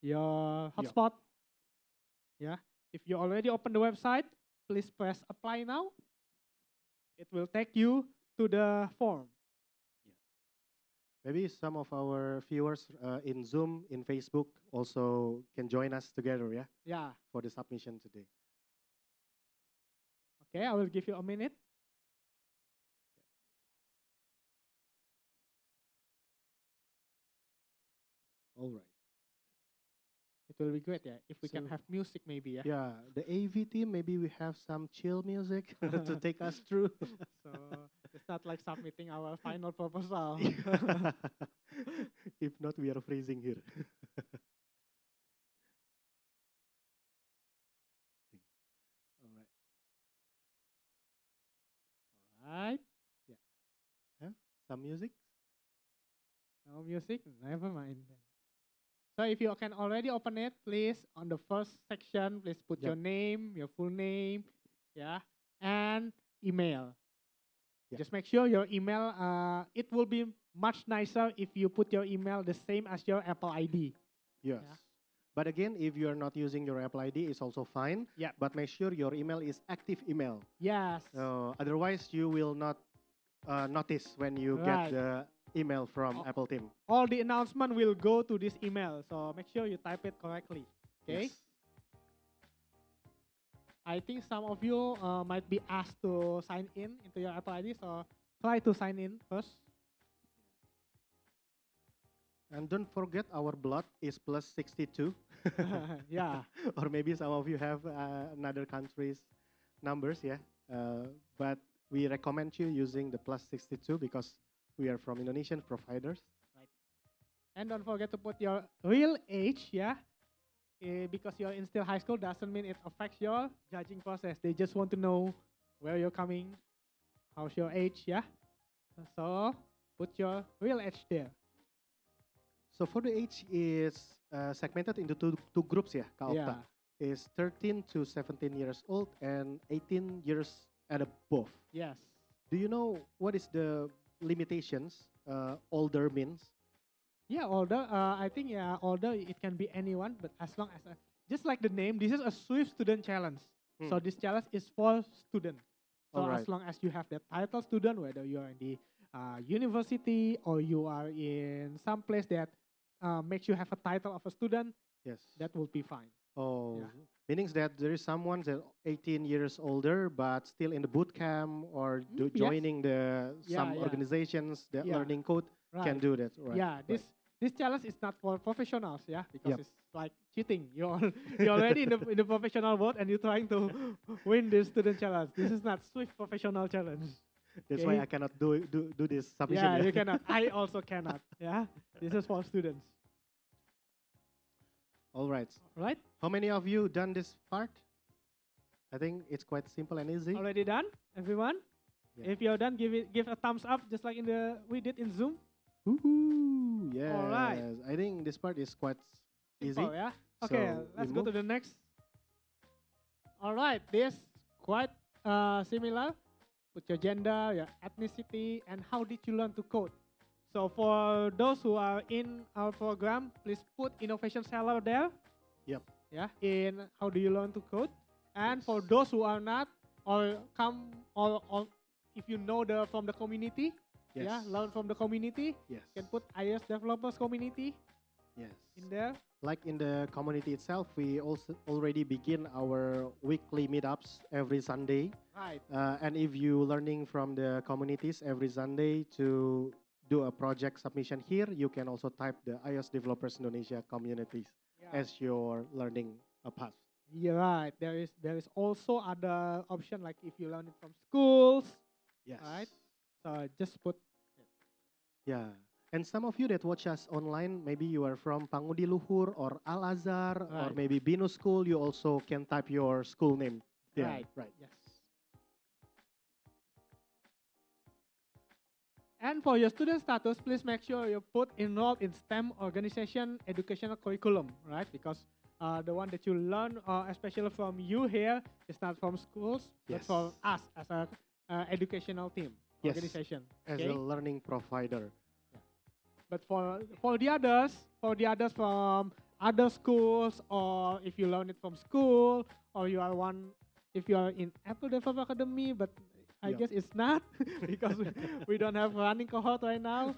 your hotspot. Yeah. If you already opened the website, please press apply now. It will take you to the form. Maybe some of our viewers in Zoom, in Facebook, also can join us together, yeah, Yeah. for the submission today. Okay, I will give you a minute. All right. It will be great, yeah, if we can So- have music maybe, yeah. Yeah, the AV team, maybe we have some chill music to take us through. So it's not like submitting our final proposal. If not, we are freezing here. All right. All right. Yeah. Have some music? No music? Never mind. So if you can already open it, please, on the first section, please put your Yep. name, your full name, yeah, and email. Yeah. Just make sure your email, it will be much nicer if you put your email the same as your Apple ID. Yes. Yeah. But again, if you are not using your Apple ID, it's also fine. Yeah. But make sure your email is active email. Yes. Otherwise, you will not notice when you Right. get the email from Oh. Apple team. All the announcement will go to this email, so make sure you type it correctly. Okay. Yes. I think some of you might be asked to sign in into your Apple ID, so try to sign in first. And don't forget our blood is plus 62. Yeah. Or maybe some of you have another country's numbers, yeah. But we recommend you using the plus 62 because we are from Indonesian providers. Right. And don't forget to put your real age, yeah. Because you're in still high school doesn't mean it affects your judging process. They just want to know where you're coming, how's your age, yeah. So put your real age there. So for the age is segmented into two groups ya, Kak Okta. Yeah. Is 13 to 17 years old and 18 years and above. Yes. Do you know what is the limitations older means? Yeah, older. I think older. It can be anyone, but as long as just like the name, this is a Swift Student Challenge. Hmm. So this challenge is for student. So Alright. as long as you have the title student, whether you are in the university or you are in some place that makes you have a title of a student, Yes. that will be fine. Oh, Yeah. meaning that there is someone that 18 years older but still in the boot camp or Yes. joining the some Yeah. organizations that Yeah. learning code can Right. do that. Right. Yeah, right. this challenge is not for professionals, yeah, because Yep. it's like cheating. You're already in the professional world and you're trying to win this student challenge. This is not Swift professional challenge. That's Okay. why I cannot do this submission. Yeah, you cannot. I also cannot. Yeah, this is for students. All right. Right? How many of you done this part? I think it's quite simple and easy. Already done, everyone? Yeah. If you're done, give a thumbs up, just like we did in Zoom. Woohoo! Yes. All right. I think this part is quite easy. Simple, yeah. Okay, So let's we go to move. the next. All right, this quite similar. Put your gender, your ethnicity, and how did you learn to code. So for those who are in our program, please put innovation seller there. Yep. Yeah, in how do you learn to code. And for those who are not, or come, or if you know from the community, Yes. yeah, learn from the community. Yes. You can put iOS developers community Yes. in there. Like in the community itself, we also already begin our weekly meetups every Sunday. Right. And if you learning from the communities every Sunday to do a project submission here, you can also type the iOS Developers Indonesia communities Yeah. as your learning path. Yeah, right. There is also other option like if you learn it from schools, Yes. right? So just put Yeah. And some of you that watch us online, maybe you are from Pangudi Luhur or Al Azhar or Right. maybe Binu School, you also can type your school name there. right. Right. Yes. And for your student status, please make sure you put enrolled in STEM organization educational curriculum, right? Because the one that you learn, especially from you here, is not from schools, but Yes. from us as a educational team Yes. organization. As okay? a learning provider. But for the others from other schools, or if you learn it from school, or you are if you are in Apple Developer Academy, but I Yeah. guess it's not because we don't have running cohort right now.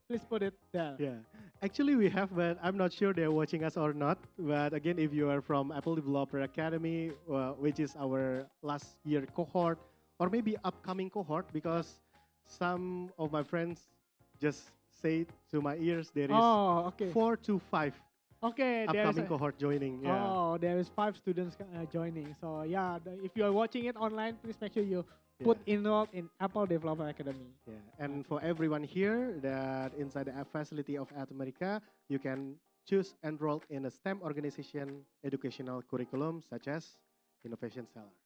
Please put it there. Yeah, actually we have, but I'm not sure they're watching us or not. But again, if you are from Apple Developer Academy, which is our last year cohort, or maybe upcoming cohort, because some of my friends just say to my ears there is Oh, okay. 4 to 5 Okay, upcoming cohort joining. Yeah. Oh, there is 5 students joining. So yeah, if you are watching it online, please make sure you Yeah. put enrolled in Apple Developer Academy. Yeah, and for everyone here that inside the app facility of At America, you can choose enrolled in a STEM organization educational curriculum such as Innovation Sellers.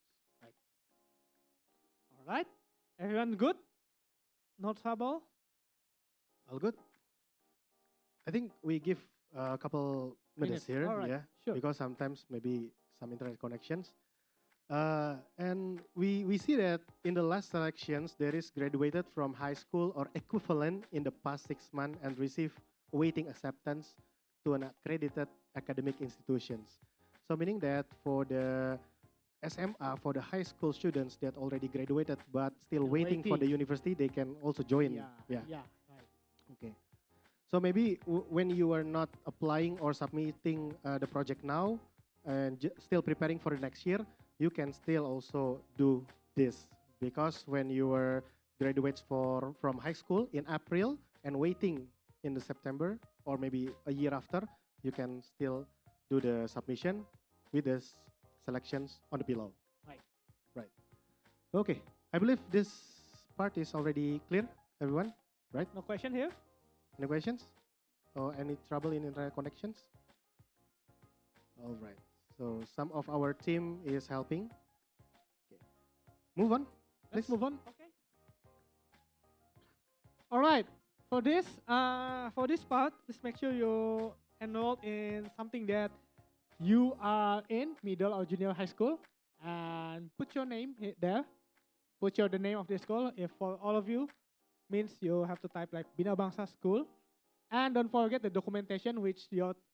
All right, everyone good? No trouble. All good? I think we give a couple minutes Minutes, here, all right, yeah, sure. because sometimes maybe some internet connections. And we see that in the last selections, there is graduated from high school or equivalent in the past 6 months and receive waiting acceptance to an accredited academic institutions. So meaning that for the SMA, for the high school students that already graduated but still waiting for the Waiting. university, they can also join. Yeah, right. Okay. So maybe when you are not applying or submitting the project now and still preparing for the next year, you can still also do this, because when you were graduates from high school in April and waiting in the September or maybe a year after, you can still do the submission with the selections on the below. Right. Right. Okay. I believe this part is already clear, everyone. Right? No question here. Any questions? Or any trouble in internet connections? All right. So some of our team is helping. Okay. Move on. Let's Please. move on. Okay. All right. For this part, just make sure you enroll in something that you are in middle or junior high school, and put your name there. Put the name of the school. If for all of you, means you have to type like Bina Bangsa School, and don't forget the documentation which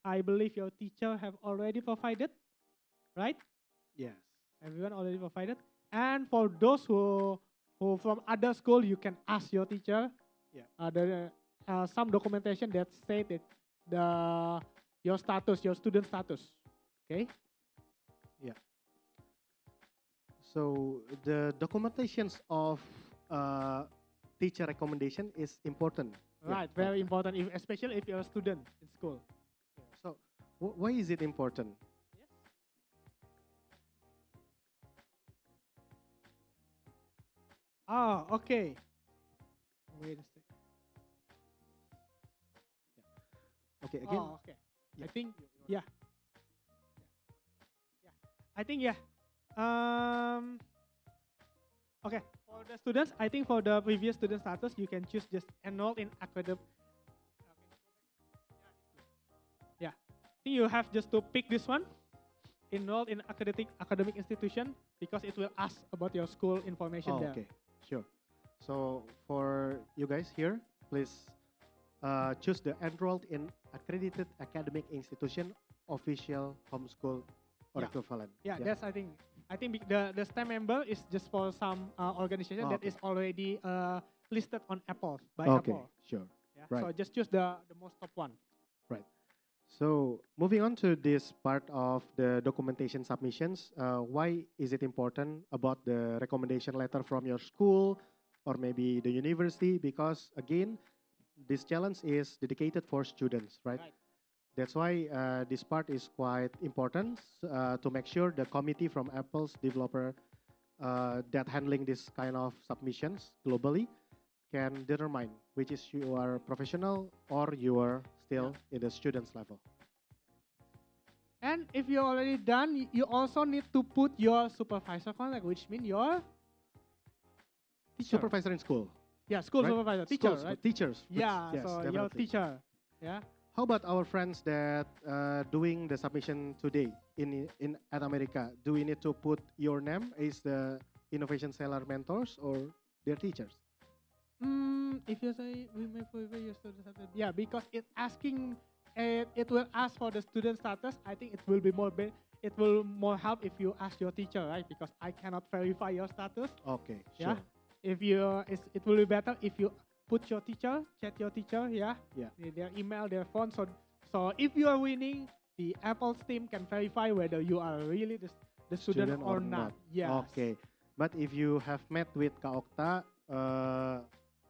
I believe your teacher have already provided, right? Yes. Everyone already provided. And for those who from other school, you can ask your teacher. Yeah. Some documentation that say that your status, your student status. Okay. Yeah. So the documentations of teacher recommendation is important. Right. Very important, especially if you're a student in school. So why is it important? Yes. Okay. Wait a second. Okay, again. Okay. Yeah. I think, yeah. I think, yeah. Okay. For the students, I think for the previous student status, you can choose just enroll in academic. Yeah. I think you have just to pick this one. Enroll in academic institution, because it will ask about your school information there. Okay, sure. So for you guys here, please choose the enrolled in accredited academic institution official homeschool or Yeah. equivalent. Yeah, that's I think the STEM member is just for some organization that is already listed on Apple by Okay, Apple. sure. Yeah. Right. So just choose the most top one. Right. So moving on to this part of the documentation submissions, why is it important about the recommendation letter from your school or maybe the university? Because again, this challenge is dedicated for students, right? That's why this part is quite important to make sure the committee from Apple's developer that handling this kind of submissions globally can determine which is you are professional or you are still in the students level. And if you're already done, you also need to put your supervisor contact, which means your teacher. Supervisor in school. Yeah, school right? supervisor, teacher, Schools, right? Teachers. Yeah, yes, so your definitely. teacher. Yeah. How about our friends that doing the submission today in at America? Do we need to put your name as the innovation seller mentors or their teachers? If you say we may favor your student status, yeah, because it will ask for the student status. I think it will be it will more help if you ask your teacher, right? Because I cannot verify your status. Okay, Yeah. sure. If it will be better if you put your teacher, chat your teacher, yeah, Yeah. their email, their phone. So if you are winning, the Apple's team can verify whether you are really the student or not. Yeah. Okay. But if you have met with Kak Okta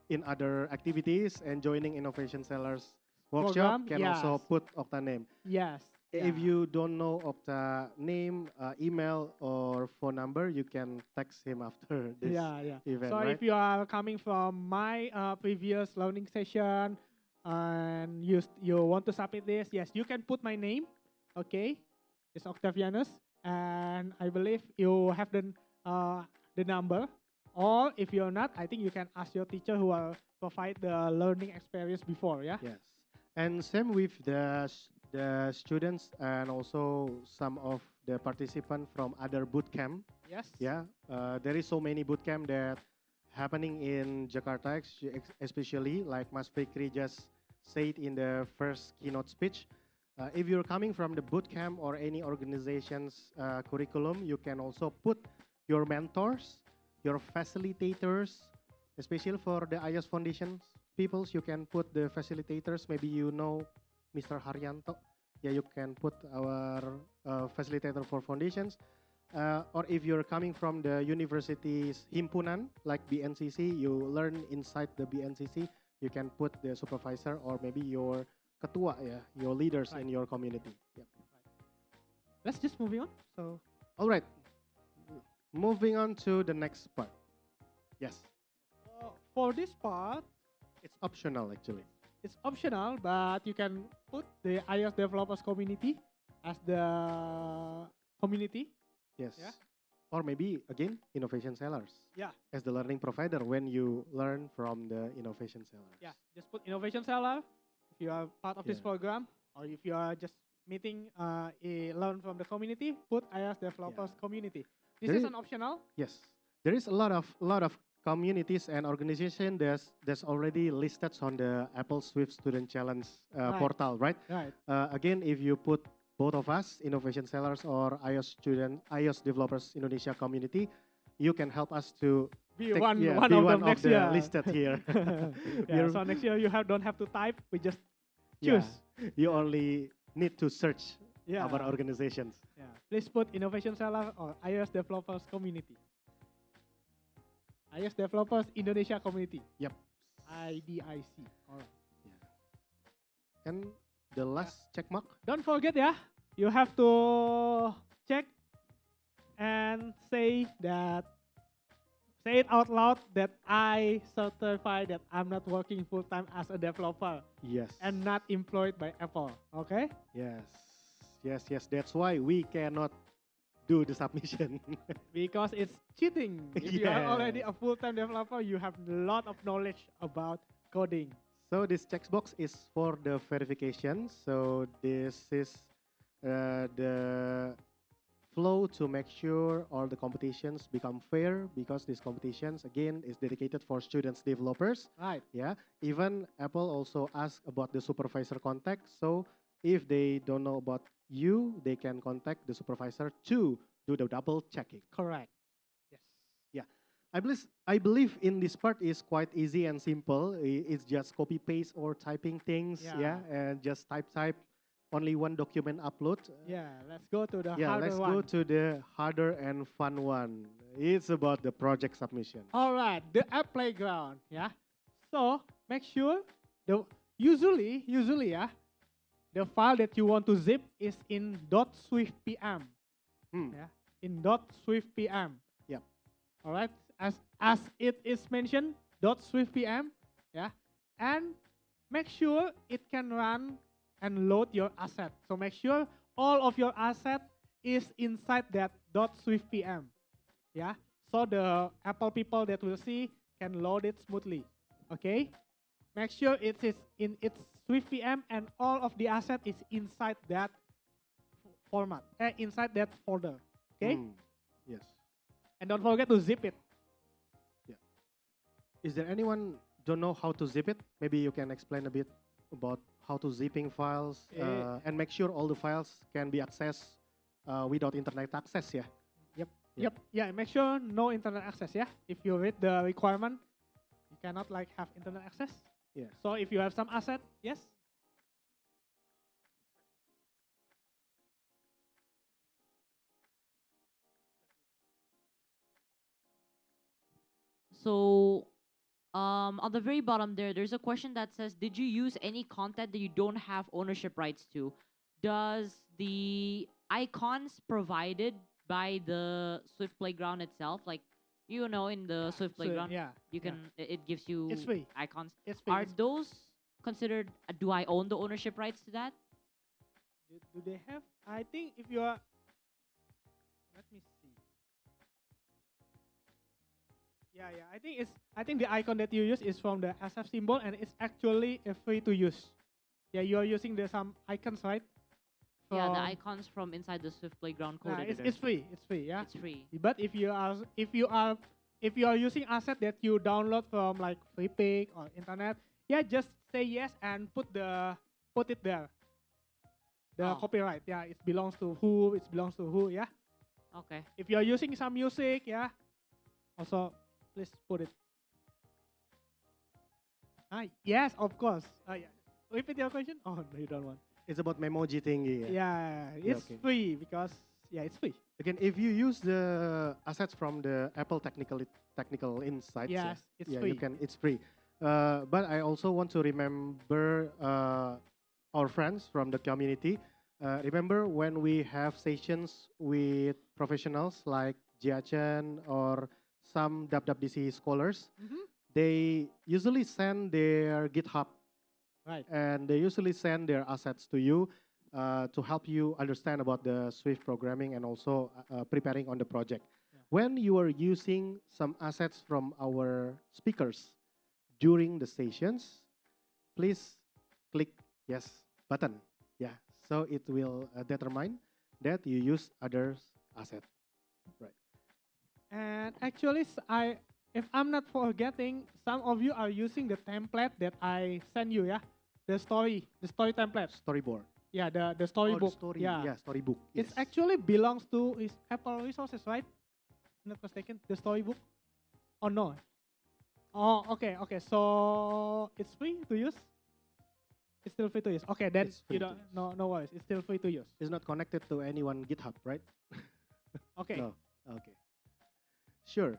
in other activities and joining Innovation Sellers workshop, Program, can yes. also put Okta name. Yes. If you don't know Okta name, email, or phone number, you can text him after this event, So right? if you are coming from my previous learning session and you want to submit this, yes, you can put my name. Okay, it's Octavianus, and I believe you have the number. Or if you're not, I think you can ask your teacher who will provide the learning experience before. Yeah. Yes. And same with the students and also some of the participants from other bootcamp. Yes. Yeah, there is so many bootcamp that happening in Jakarta, especially like Mas Fikri just said in the first keynote speech. If you're coming from the bootcamp or any organization's curriculum, you can also put your mentors, your facilitators, especially for the iOS Foundation peoples, you can put the facilitators. Maybe you know Mr. Haryanto. Yeah, you can put our facilitator for foundations. Or if you're coming from the university's himpunan, like BNCC, you learn inside the BNCC, you can put the supervisor or maybe your ketua, yeah, your leaders in your community. Yep. Let's just moving on. So. All right. Moving on to the next part. Yes. For this part, it's optional actually. It's optional, but you can put the iOS developers community as the community. Yes. Yeah. Or maybe, again, innovation sellers Yeah. as the learning provider when you learn from the innovation sellers. Yeah, just put innovation seller if you are part of this Yeah. program, or if you are just meeting learn from the community, put iOS developers community. This There is is- an optional. Yes, there is a lot of communities and organizations that's already listed on the Apple Swift Student Challenge Right. portal, right? Right. Again, if you put both of us, innovation sellers or iOS Developers Indonesia community, you can help us to Be take- one, yeah, one be of one them of next the year. listed here. Yeah, We're- so next year you don't have to type. We just yeah, choose. you only need to search Yeah. our organizations. Yeah. Please put innovation seller or iOS developers community. iOS developers Indonesia community. Yep. IDIC. All right. And the last check mark. Don't forget, yeah, you have to check and say it out loud that I certify that I'm not working full time as a developer Yes. and not employed by Apple. Okay? Yes. Yes. That's why we cannot do the submission. Because it's cheating. If you are already Yes. a full time developer, you have a lot of knowledge about coding. So this checkbox is for the verification. So this is the flow to make sure all the competitions become fair, because these competitions again is dedicated for students developers. Right. Yeah. Even Apple also ask about the supervisor contact. So if they don't know about you, they can contact the supervisor to do the double checking. Correct. Yes. Yeah. I believe in this part is quite easy and simple. It's just copy paste or typing things. Yeah. And just type. Only one document upload. Yeah. Let's go to the Yeah, harder let's one. go to the harder and fun one. It's about the project submission. All right, the app playground. Yeah. So make sure usually yeah, the file that you want to zip is in .swiftpm. Yeah, in .swiftpm. Yep. All right, as it is mentioned, .swiftpm. Yeah, and make sure it can run and load your asset. So make sure all of your asset is inside that .swiftpm. Yeah, so the Apple people that will see can load it smoothly. Okay, make sure it is in its SwiftPM and all of the asset is inside that format, inside that folder. Okay, Yes. and don't forget to zip it. Is there anyone don't know how to zip it? Maybe you can explain a bit about how to zipping files and make sure all the files can be accessed without internet access. Yeah. Yep. Yeah, make sure no internet access. Yeah, if you read the requirement, you cannot like have internet access. Yeah. So if you have some asset, yes. So on the very bottom there's a question that says, did you use any content that you don't have ownership rights to? Does the icons provided by the Swift Playground itself, like, you know, in the Swift Playground, yeah, you can it gives you It's free. icons. It's free. Are those considered? Do I own the ownership rights to that? Do they have? I think if you are, let me see. Yeah. I think the icon that you use is from the SF symbol, and it's actually free to use. Yeah, you are using some icons, right? Yeah, the From- icons from inside the Swift Playground code Nah, editor. it's free. It's free. Yeah. It's free. But if you are using asset that you download from like FreePic or internet, yeah, just say yes and put it there. The copyright, yeah, it belongs to who. It belongs to who. Yeah. Okay. If you are using some music, yeah, also please put it. Yes, of course. Yeah. Repeat your question. Oh, no, you don't want. It's about memoji thingy. Yeah, it's okay. free because it's free. Again, if you use the assets from the Apple technical insights, Yes, it's yeah, free. you can. It's free. But I also want to remember our friends from the community. Remember when we have sessions with professionals like Jiachen or some WWDC scholars, they usually send their GitHub. Right. And they usually send their assets to you to help you understand about the Swift programming and also preparing on the project. when you are using some assets from our speakers during the sessions, please click yes button. Yeah, so it will determine that you use others' asset. Right. And actually, if I'm not forgetting, some of you are using the template that I sent you, yeah? The story template. Storyboard. Yeah, the Oh, storybook. the story. Yeah. Yeah, storybook. It Yes. actually belongs to is Apple Resources, right? Not mistaken, the storybook. Oh no. Oh, okay. So it's free to use. It's still free to use. Okay, then It's free you to don't. use. No worries. It's still free to use. It's not connected to anyone GitHub, right? Okay. No. Okay. Sure.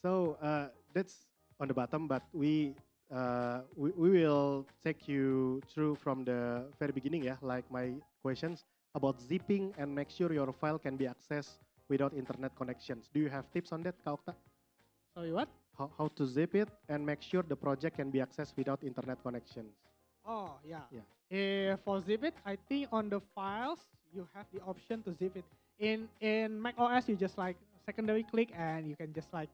So that's on the bottom, but we will take you through from the very beginning, yeah, like my questions about zipping and make sure your file can be accessed without internet connections. Do you have tips on that, Kak Okta? Sorry, what? How to zip it and make sure the project can be accessed without internet connections? Oh yeah. Yeah. For zip it, I think on the files you have the option to zip it. In Mac OS, you just like secondary click and you can just like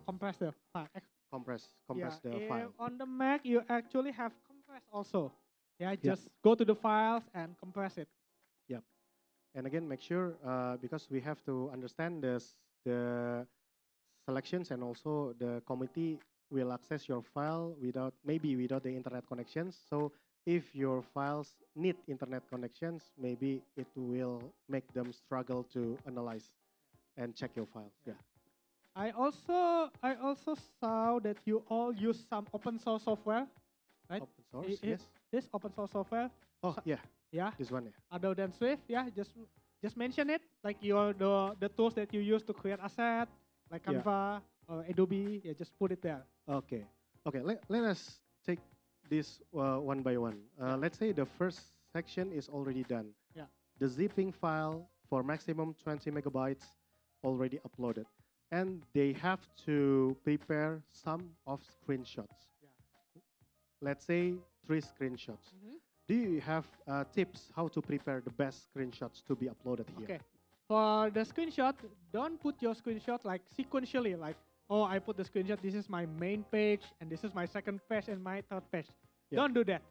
compress the file. Compress Yeah, the if file. on the Mac you actually have compress also. Yeah, Yep. just go to the files and compress it. Yep. And again, make sure because we have to understand the selections and also the committee will access your file without the internet connections. So if your files need internet connections, maybe it will make them struggle to analyze and check your files. Yeah. I also saw that you all use some open source software, right? Open source, yes. This open source software. Oh yeah, Yeah. this one. Yeah. Other than Swift, yeah, just mention it. Like the tools that you use to create asset, like Yeah. Canva or Adobe. Yeah, just put it there. Okay. Okay. Let us take this one by one. Let's say the first section is already done. Yeah. The zipping file for maximum 20 megabytes already uploaded, and they have to prepare some of screenshots. Yeah. Let's say 3 screenshots. Do you have tips how to prepare the best screenshots to be uploaded here? Okay. For the screenshot, don't put your screenshot like sequentially, like, oh, I put the screenshot, this is my main page, and this is my second page and my third page. Yeah. Don't do that.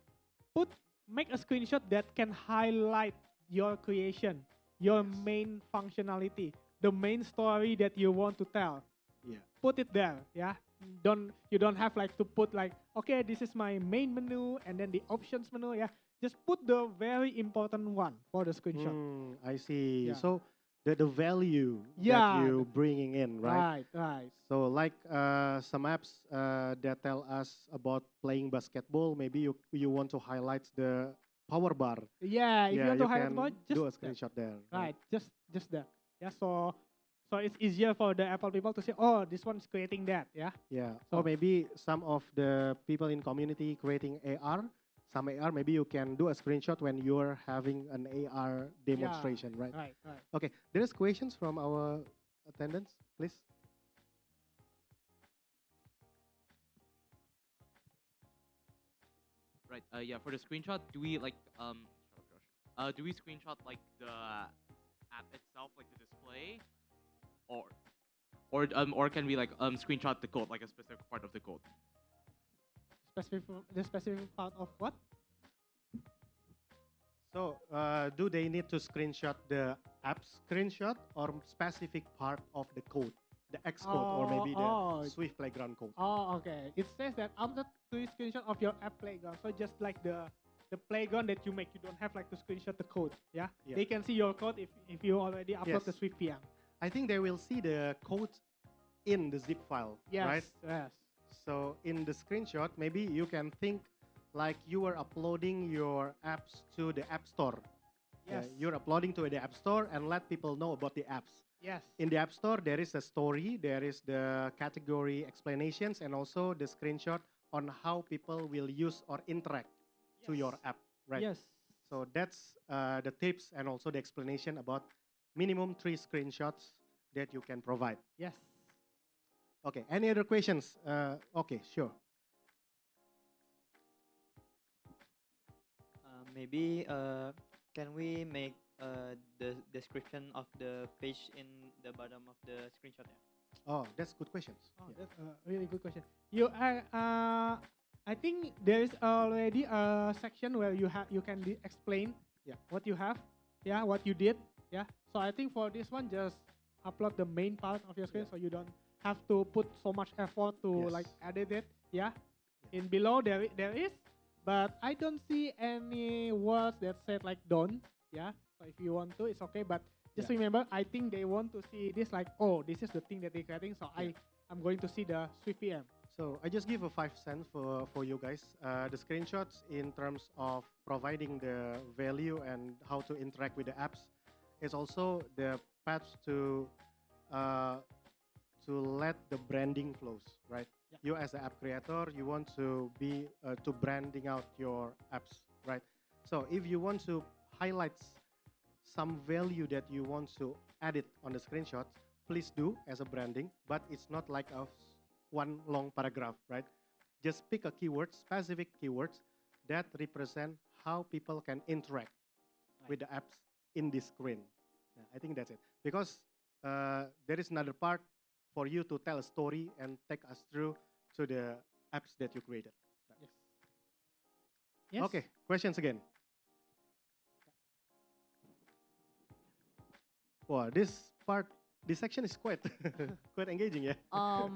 Make a screenshot that can highlight your creation, your main functionality, the main story that you want to tell. Yeah. Put it there, yeah. You don't have like to put like, okay, this is my main menu and then the options menu, yeah. Just put the very important one for the screenshot. I see. Yeah. So the value Yeah, that you bringing in, right? Right. So like some apps that tell us about playing basketball, maybe you want to highlight the power bar. Yeah, if you want to highlight can more, just do a that. screenshot there. Right, just that. Yeah, so it's easier for the Apple people to say, oh, this one's creating that. Yeah. Yeah. So- Or maybe some of the people in community creating AR, some AR, maybe you can do a screenshot when you're having an AR demonstration, right? Right. Okay. There's questions from our attendants, please. Right. Yeah. For the screenshot, do we like shut up, Josh. Do we screenshot like the app itself, like the display, or can we like screenshot the code, like a specific part of the code? The specific part of what? So, do they need to screenshot the app screenshot or specific part of the code, the X code, or maybe the Swift playground code? Oh, okay. It says that after doing screenshot of your app playground, so just like the playground that you make, you don't have like to screenshot the code. Yeah. Yeah. They can see your code if you already upload the Yes. Swift PM. I think they will see the code in the zip file, Yes. right? Yes. So in the screenshot, maybe you can think like you are uploading your apps to the App Store. Yes. You're uploading to the App Store and let people know about the apps. Yes. In the App Store, there is a story, there is the category explanations, and also the screenshot on how people will use or interact to your app, right? Yes. So that's the tips and also the explanation about minimum 3 screenshots that you can provide. Yes. Okay, any other questions? Okay, sure. Maybe can we make the description of the page in the bottom of the screenshot ya? Oh, that's good questions. Oh, Yeah. that's a really good question. I think there is already a section where you can explain Yeah. what you have, yeah, what you did, yeah. So I think for this one, just upload the main part of your screen, so you don't have to put so much effort to Yes. like edit it, yeah. In below there is, but I don't see any words that said like don't, yeah. So if you want to, it's okay, but just remember, I think they want to see this like, oh, this is the thing that they're creating, so I'm going to see the Swift PM. So I just give a 5 cents for you guys. The screenshots in terms of providing the value and how to interact with the apps is also the paths to let the branding flows, right? Yeah. You as an app creator, you want to be to branding out your apps, right? So if you want to highlight some value that you want to add it on the screenshot, please do as a branding, but it's not like a one long paragraph, right? Just pick a keyword, specific keywords that represent how people can interact with the apps in this screen. Yeah, I think that's it. Because there is another part for you to tell a story and take us through to the apps that you created. Yes. Yes. Okay, questions again. Wow, this section is quite quite engaging, yeah.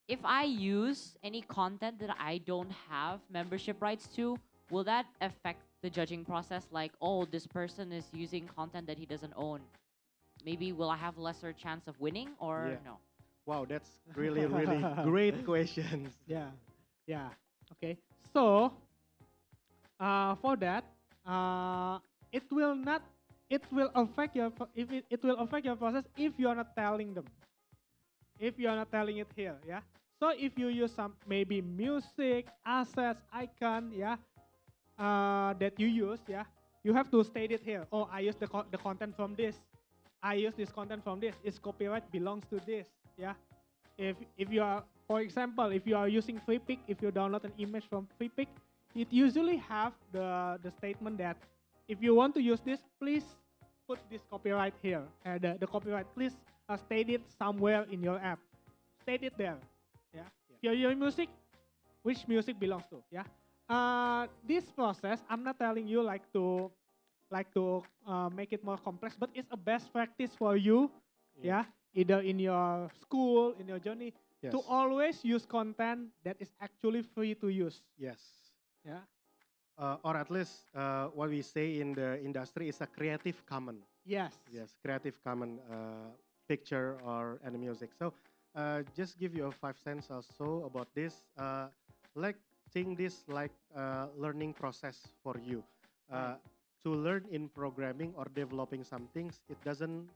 If I use any content that I don't have membership rights to, will that affect the judging process? Like, oh, this person is using content that he doesn't own. Maybe will I have lesser chance of winning or Yeah. no? Wow, that's really great questions. Yeah, yeah. Okay. So, for that, it will not. It will affect your. It will affect your process if you are not telling them. If you are not telling it here, yeah. So if you use some maybe music, assets, icon, yeah, that you use, yeah, you have to state it here. Oh, I use the content from this. I use this content from this. Its copyright belongs to this, yeah. If you are, for example, if you are using FreePic, if you download an image from FreePic, it usually have the statement that if you want to use this, please put this copyright here. The copyright, please state it somewhere in your app. State it there. Yeah. If you're using music, which music belongs to? Yeah. This process, I'm not telling you like to make it more complex, but it's a best practice for you. Yeah. Either in your school, in your journey, to always use content that is actually free to use. Yes. Yeah. Or at least what we say in the industry is a creative common. Yes. Yes, creative common picture or any music. So just give you a 5 cents or so about this. Like think this like a learning process for you. To learn in programming or developing some things, it doesn't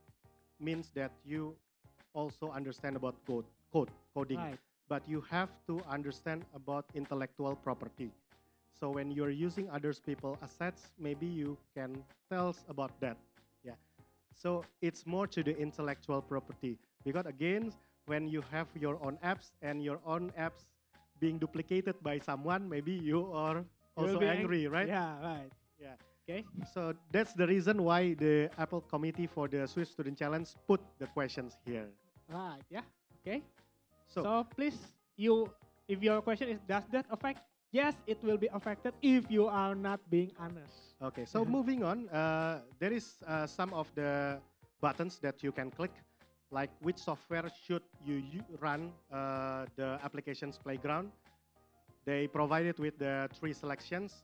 means that you also understand about coding, Right. but you have to understand about intellectual property. So when you're using others people assets, maybe you can tell us about that. Yeah. So it's more to the intellectual property because again, when you have your own apps and your own apps being duplicated by someone, maybe you are also angry, right? Yeah, right. Yeah. Okay. So that's the reason why the Apple Committee for the Swift Student Challenge put the questions here. Right. Yeah. Okay. So, So please, if your question is, does that affect? Yes, it will be affected if you are not being honest. okay, so moving on, there is some of the buttons that you can click, like which software should you run the applications playground. They provided with the 3 selections.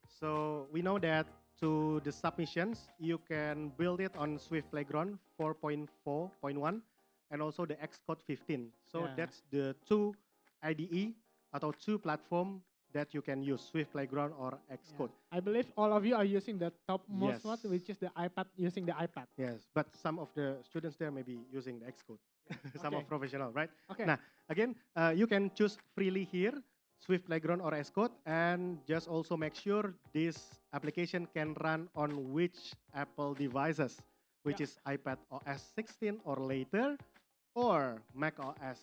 So we know that to the submissions, you can build it on Swift Playground 4.4.1 and also the Xcode 15. So Yeah. that's the 2 IDE atau 2 platform that you can use, Swift Playground or Xcode. I believe all of you are using the topmost Yes. one, which is the iPad, using the iPad. Yes, but some of the students there may be using the Xcode. Some Okay. are professional, right? Okay. Now, again, you can choose freely here, Swift Playground or Xcode, and just also make sure this application can run on which Apple devices, which is iPad OS 16 or later, or Mac OS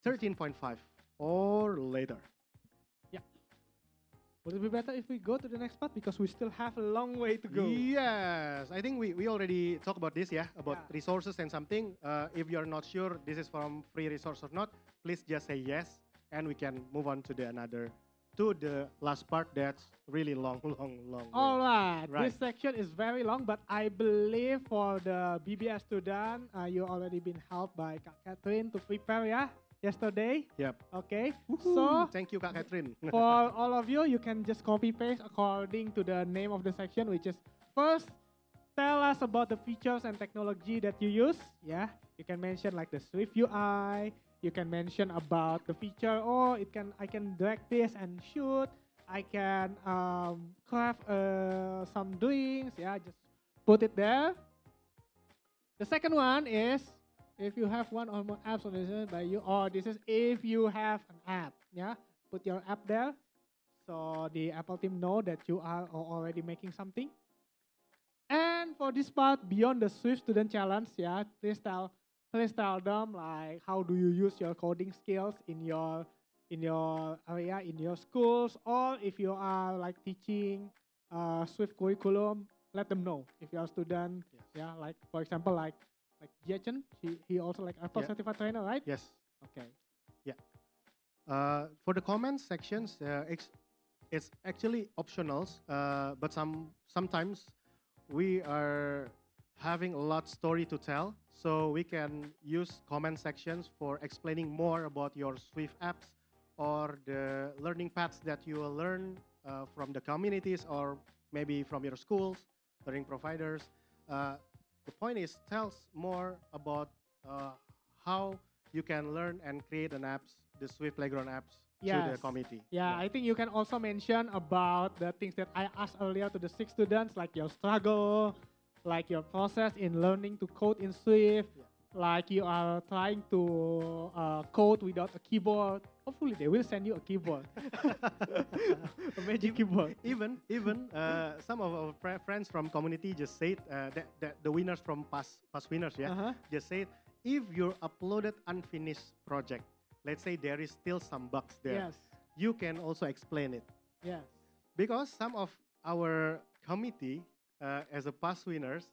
13.5 or later. Yeah. Would it be better if we go to the next part because we still have a long way to go? Yes, I think we already talked about this, yeah, about Yeah. resources and something. If you're not sure this is from free resource or not, please just say yes, and we can move on to the last part that's really long, long All way. right. Right. This section is very long, but I believe for the BBS student, you already been helped by Kak Catherine to prepare, yeah, yesterday. Yep. Okay. Woohoo. So Thank you, Kak Catherine. for all of you, you can just copy paste according to the name of the section, which is first. Tell us about the features and technology that you use. Yeah, you can mention like the Swift UI. You can mention about the feature. Oh, I can drag this and shoot. I can craft some doings. Yeah, just put it there. The second one is if you have one or more apps on this by you, or this is if you have an app. Yeah, put your app there, so the Apple team know that you are already making something. And for this part, beyond the Swift Student Challenge, yeah, please tell them like how do you use your coding skills in your area, in your schools, or if you are like teaching Swift curriculum, let them know. If you're a student, Yes. yeah, like for example, like Jechen, he also like Apple Yeah. certified trainer, right? Yes. Okay. Yeah. For the comments sections, it's actually optional, but sometimes we are having a lot story to tell, so we can use comment sections for explaining more about your Swift apps or the learning paths that you will learn from the communities or maybe from your schools, learning providers. The point is, tell us more about how you can learn and create an apps, the Swift Playground apps, to the Yes. community. Yeah, I think you can also mention about the things that I asked earlier to the 6 students, like your struggle, like your process in learning to code in Swift, like you are trying to code without a keyboard. Hopefully, they will send you a keyboard, a magic keyboard. Even some of our friends from community just said that the winners from past winners, yeah, Uh-huh. just said if you uploaded unfinished project, let's say there is still some bugs there, Yes. you can also explain it, Yes. because some of our committee as a past winners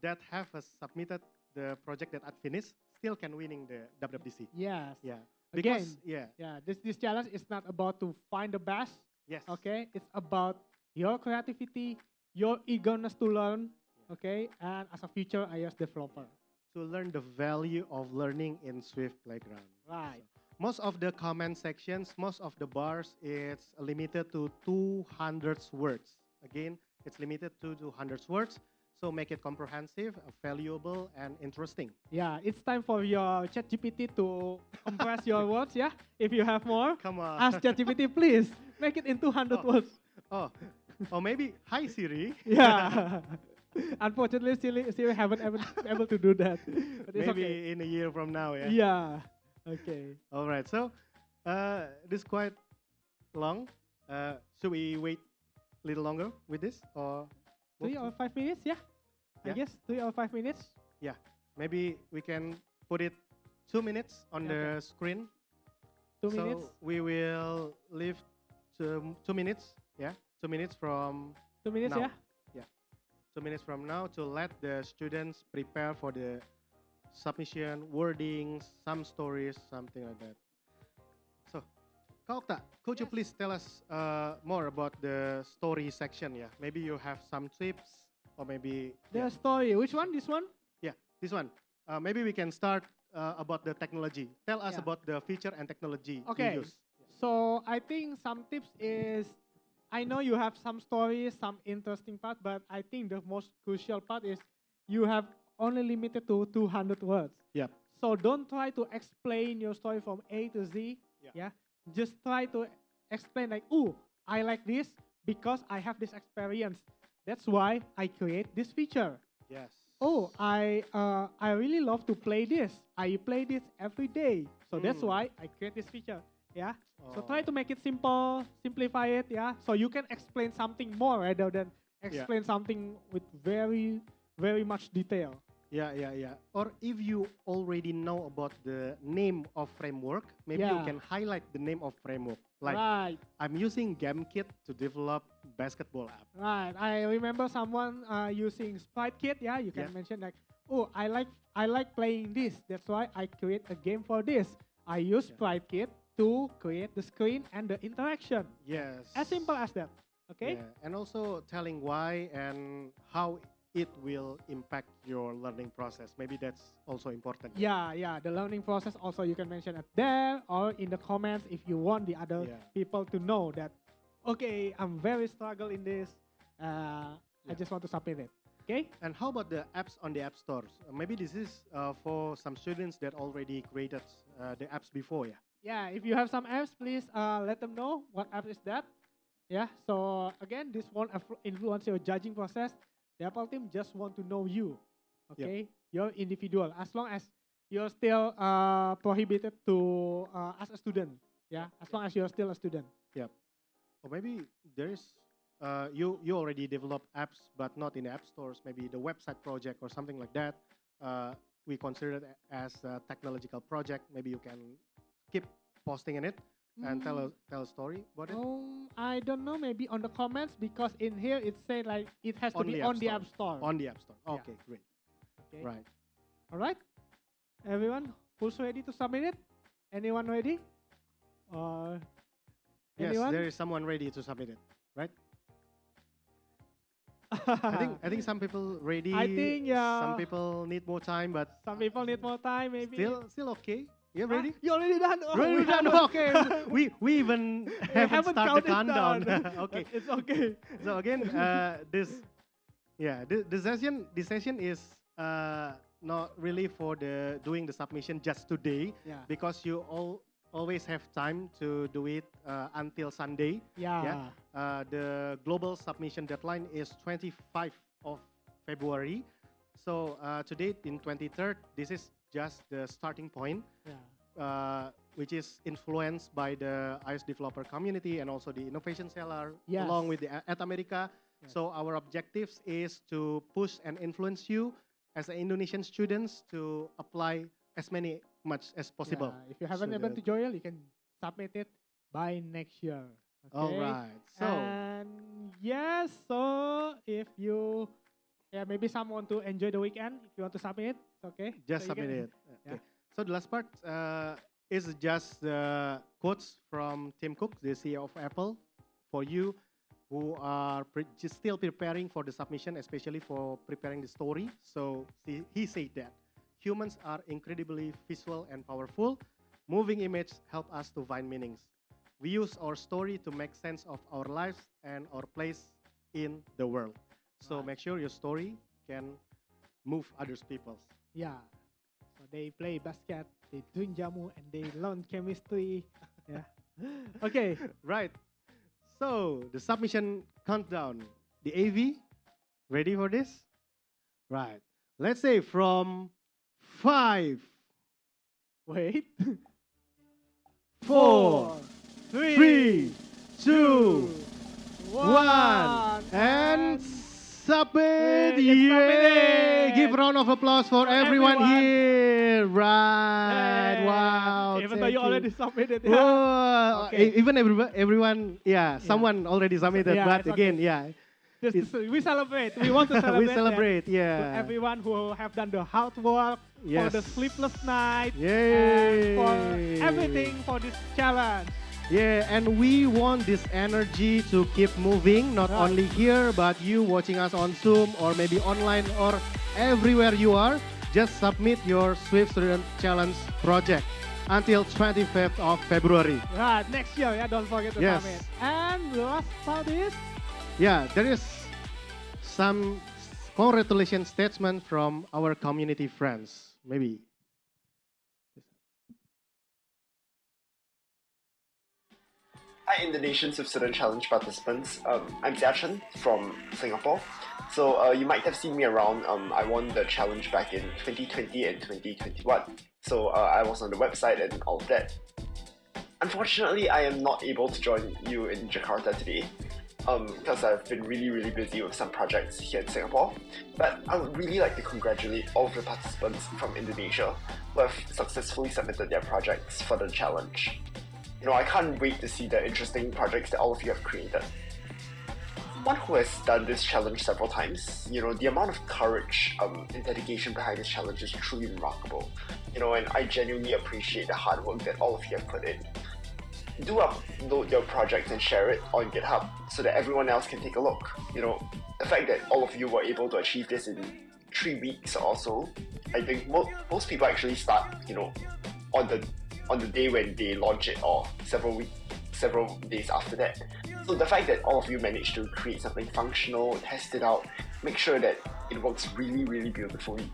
that have submitted the project that unfinished still can winning the WWDC. Yes. Yeah. Again, Because yeah. This challenge is not about to find the best. yes. Okay, it's about your creativity, your eagerness to learn. Okay, and as a future iOS developer. To learn the value of learning in Swift Playground. Right. Most of the comment sections, most of the bars, it's limited to 200 words. Again, it's limited to 200 words. So make it comprehensive, valuable, and interesting. Yeah, it's time for your ChatGPT to compress your words. Yeah, if you have more, Come on. ask ChatGPT, please make it in 200 Oh. words. Oh, or maybe, hi Siri. Yeah. Unfortunately, Siri haven't able to do that. But it's Maybe okay. in a year from now, yeah. Yeah. Okay. All right. So this is quite long. Should we wait a little longer with this, or 3 or 5 minutes? Yeah. I Yeah. guess 3 or 5 minutes. yeah, maybe we can put it 2 minutes on the screen. 2 So minutes. we will leave 2 minutes. Yeah, 2 minutes from 2 minutes. now. Yeah. Yeah, 2 minutes from now to let the students prepare for the submission, wordings, some stories, something like that. So, Kak Okta, could you please tell us more about the story section? Yeah, maybe you have some tips, or maybe The story. Which one? This one? yeah, this one. Maybe we can start about the technology. Tell us Yeah. about the feature and technology Okay. you use. So I think some tips is, I know you have some stories, some interesting part, but I think the most crucial part is you have only limited to 200 words. Yep. So don't try to explain your story from A to Z. Yeah. Yeah. Just try to explain like, oh, I like this because I have this experience. That's why I create this feature. Yes. Oh, I really love to play this. I play this every day. So that's Mm. why I create this feature. Yeah. So Oh. try to make it simple, simplify it. Yeah. So you can explain something more rather than explain something with very, very much detail. Yeah. Or if you already know about the name of framework, maybe you Yeah. can highlight the name of framework. Like Right. I'm using GameKit to develop basketball app. Right. I remember someone using Sprite Kit. Yeah, you can Yeah. mention like, oh, I like playing this. That's why I create a game for this. I use Yeah. Sprite Kit to create the screen and the interaction. Yes. As simple as that. Okay. Yeah. And also telling why and how it will impact your learning process. Maybe that's also important. Yeah. The learning process also you can mention it there or in the comments if you want the other Yeah. people to know that. Okay, I'm very struggle in this. I Yeah. just want to submit it. Okay. And how about the apps on the app stores? Maybe this is for some students that already created the apps before. Yeah. Yeah, if you have some apps, please let them know what app is that. Yeah, so again, this won't influence your judging process. The Apple team just want to know you, okay? You're individual. As long as you're still prohibited to as a student, yeah. As long as you're still a student. Yep. Or maybe there is you already develop apps, but not in the app stores. Maybe the website project or something like that. We consider it as a technological project. Maybe you can keep posting in it and tell a story about it. I don't know. Maybe on the comments because in here it say like it has to On be the on App the Store. app store. On the app store. Yeah. Okay, great. Okay. Right. All right. Everyone who's ready to submit it? Anyone ready? Yes, anyone? there is someone ready to submit it, right? I think some people ready. I think, yeah. Some people need more time, but Some people need more time, maybe. still okay. You Huh? ready? You already done? Oh, Ready we done? have- Okay. we even haven't started the counted countdown. down. Okay. But it's okay. So again, the session is not really for the doing the submission just today Yeah. because you always have time to do it until Sunday. Yeah. The global submission deadline is 25th of February. So today in 23rd, this is just the starting point, Yeah. which is influenced by the iOS developer community and also the innovation seller Yes. along with the at America. Yes. So our objectives is to push and influence you as Indonesian students to apply as much as possible. Yeah. If you haven't So able the- to join, you can submit it by next year. Okay? All right. So And yes, so if you, maybe some want to enjoy the weekend. If you want to submit, it's okay. just So you submit can- it. Okay. So the last part is just quotes from Tim Cook, the CEO of Apple, for you who are just still preparing for the submission, especially for preparing the story. So he said that humans are incredibly visual and powerful. Moving images help us to find meanings. We use our story to make sense of our lives and our place in the world. So Right. make sure your story can move others people's. Yeah. So they play basket, they drink jamu, and they learn chemistry. Yeah. Okay. Right. So the submission countdown. The AV, ready for this? Right. Let's say from 5, Wait. 4, 3, 2, 1, and submit. Yay, it's Yay! submitted. Give a round of applause for everyone everyone. here. Right. Hey. Wow. Even though thank you already submitted. Yeah. Whoa. Okay. Even everyone, someone already submitted, Yeah, but it's again, okay. it's- We celebrate. We want to celebrate. we that celebrate, to yeah. everyone who have done the hard work, for Yes. the sleepless night, and Yay! for everything for this challenge. Yeah, and we want this energy to keep moving, not Right. only here, but you watching us on Zoom or maybe online or everywhere you are. Just submit your Swift Student Challenge project until 25th of February. Right, next year, don't forget to Yes. submit. And the last part is, Yeah, there is some congratulations statement from our community friends. Maybe. Hi, Indonesian Swift Student Challenge participants. I'm Xiachen from Singapore. So you might have seen me around. I won the challenge back in 2020 and 2021. So I was on the website and all of that. Unfortunately, I am not able to join you in Jakarta today. because I've been really, really busy with some projects here in Singapore. But I would really like to congratulate all of the participants from Indonesia who have successfully submitted their projects for the challenge. I can't wait to see the interesting projects that all of you have created. Someone who has done this challenge several times, the amount of courage and dedication behind this challenge is truly remarkable. And I genuinely appreciate the hard work that all of you have put in. Do upload your project and share it on GitHub so that everyone else can take a look. The fact that all of you were able to achieve this in 3 weeks or so, I think most people actually start, on the day when they launch it or several days after that. So the fact that all of you managed to create something functional, test it out, make sure that it works really, really beautifully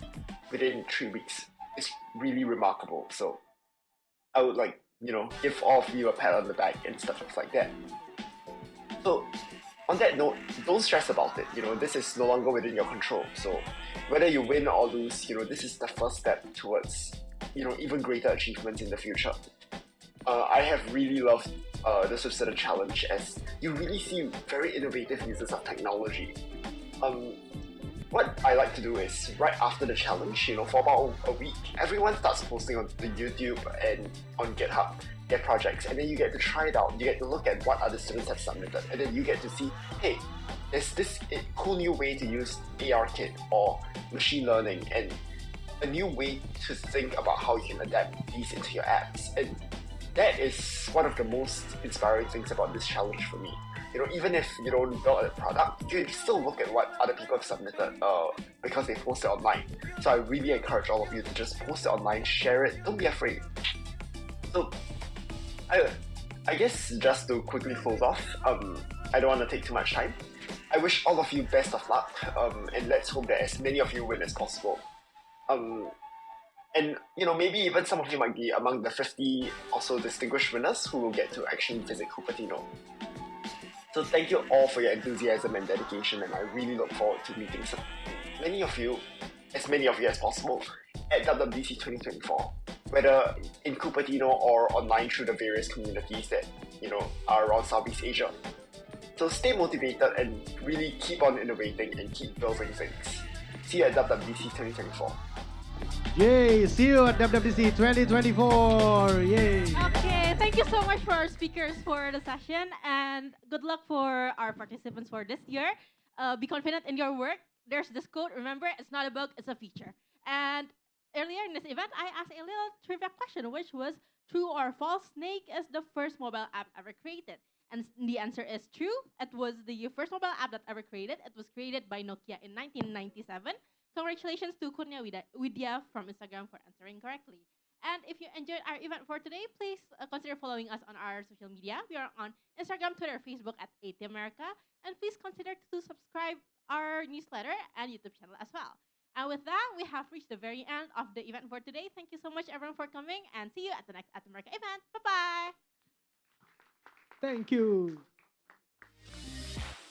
within 3 weeks is really remarkable. So I would give all of you a pat on the back and stuff like that. So on that note, don't stress about it. This is no longer within your control. So whether you win or lose, this is the first step towards even greater achievements in the future. I have really loved the Swift Student Challenge as you really see very innovative uses of technology. What I like to do is right after the challenge, for about a week, everyone starts posting on the YouTube and on GitHub their projects, and then you get to try it out. You get to look at what other students have submitted, and then you get to see, hey, there's this cool new way to use ARKit or machine learning and a new way to think about how you can adapt these into your apps. And that is one of the most inspiring things about this challenge for me. Even if you don't build a product, you can still look at what other people have submitted because they post it online. So I really encourage all of you to just post it online, share it, don't be afraid. So I guess just to quickly close off, I don't want to take too much time. I wish all of you best of luck, and let's hope that as many of you win as possible. And maybe even some of you might be among the 50 also distinguished winners who will get to actually visit Cupertino. So thank you all for your enthusiasm and dedication, and I really look forward to meeting as many of you as possible at WWDC 2024, whether in Cupertino or online through the various communities that are around Southeast Asia. So stay motivated and really keep on innovating and keep building things. See you at WWDC 2024. Yay! See you at WWDC 2024! Yay! Okay, thank you so much for our speakers for the session, and good luck for our participants for this year. Be confident in your work. There's this quote, remember, it's not a bug, it's a feature. And earlier in this event, I asked a little trivia question, which was, true or false, Snake is the first mobile app ever created? And the answer is true. It was the first mobile app that ever created. It was created by Nokia in 1997. Congratulations to Kurnia Widya from Instagram for answering correctly. And if you enjoyed our event for today, please consider following us on our social media. We are on Instagram, Twitter, Facebook at AT America. And please consider to subscribe our newsletter and YouTube channel as well. And with that, we have reached the very end of the event for today. Thank you so much, everyone, for coming, and see you at the next AT America event. Bye-bye. Thank you.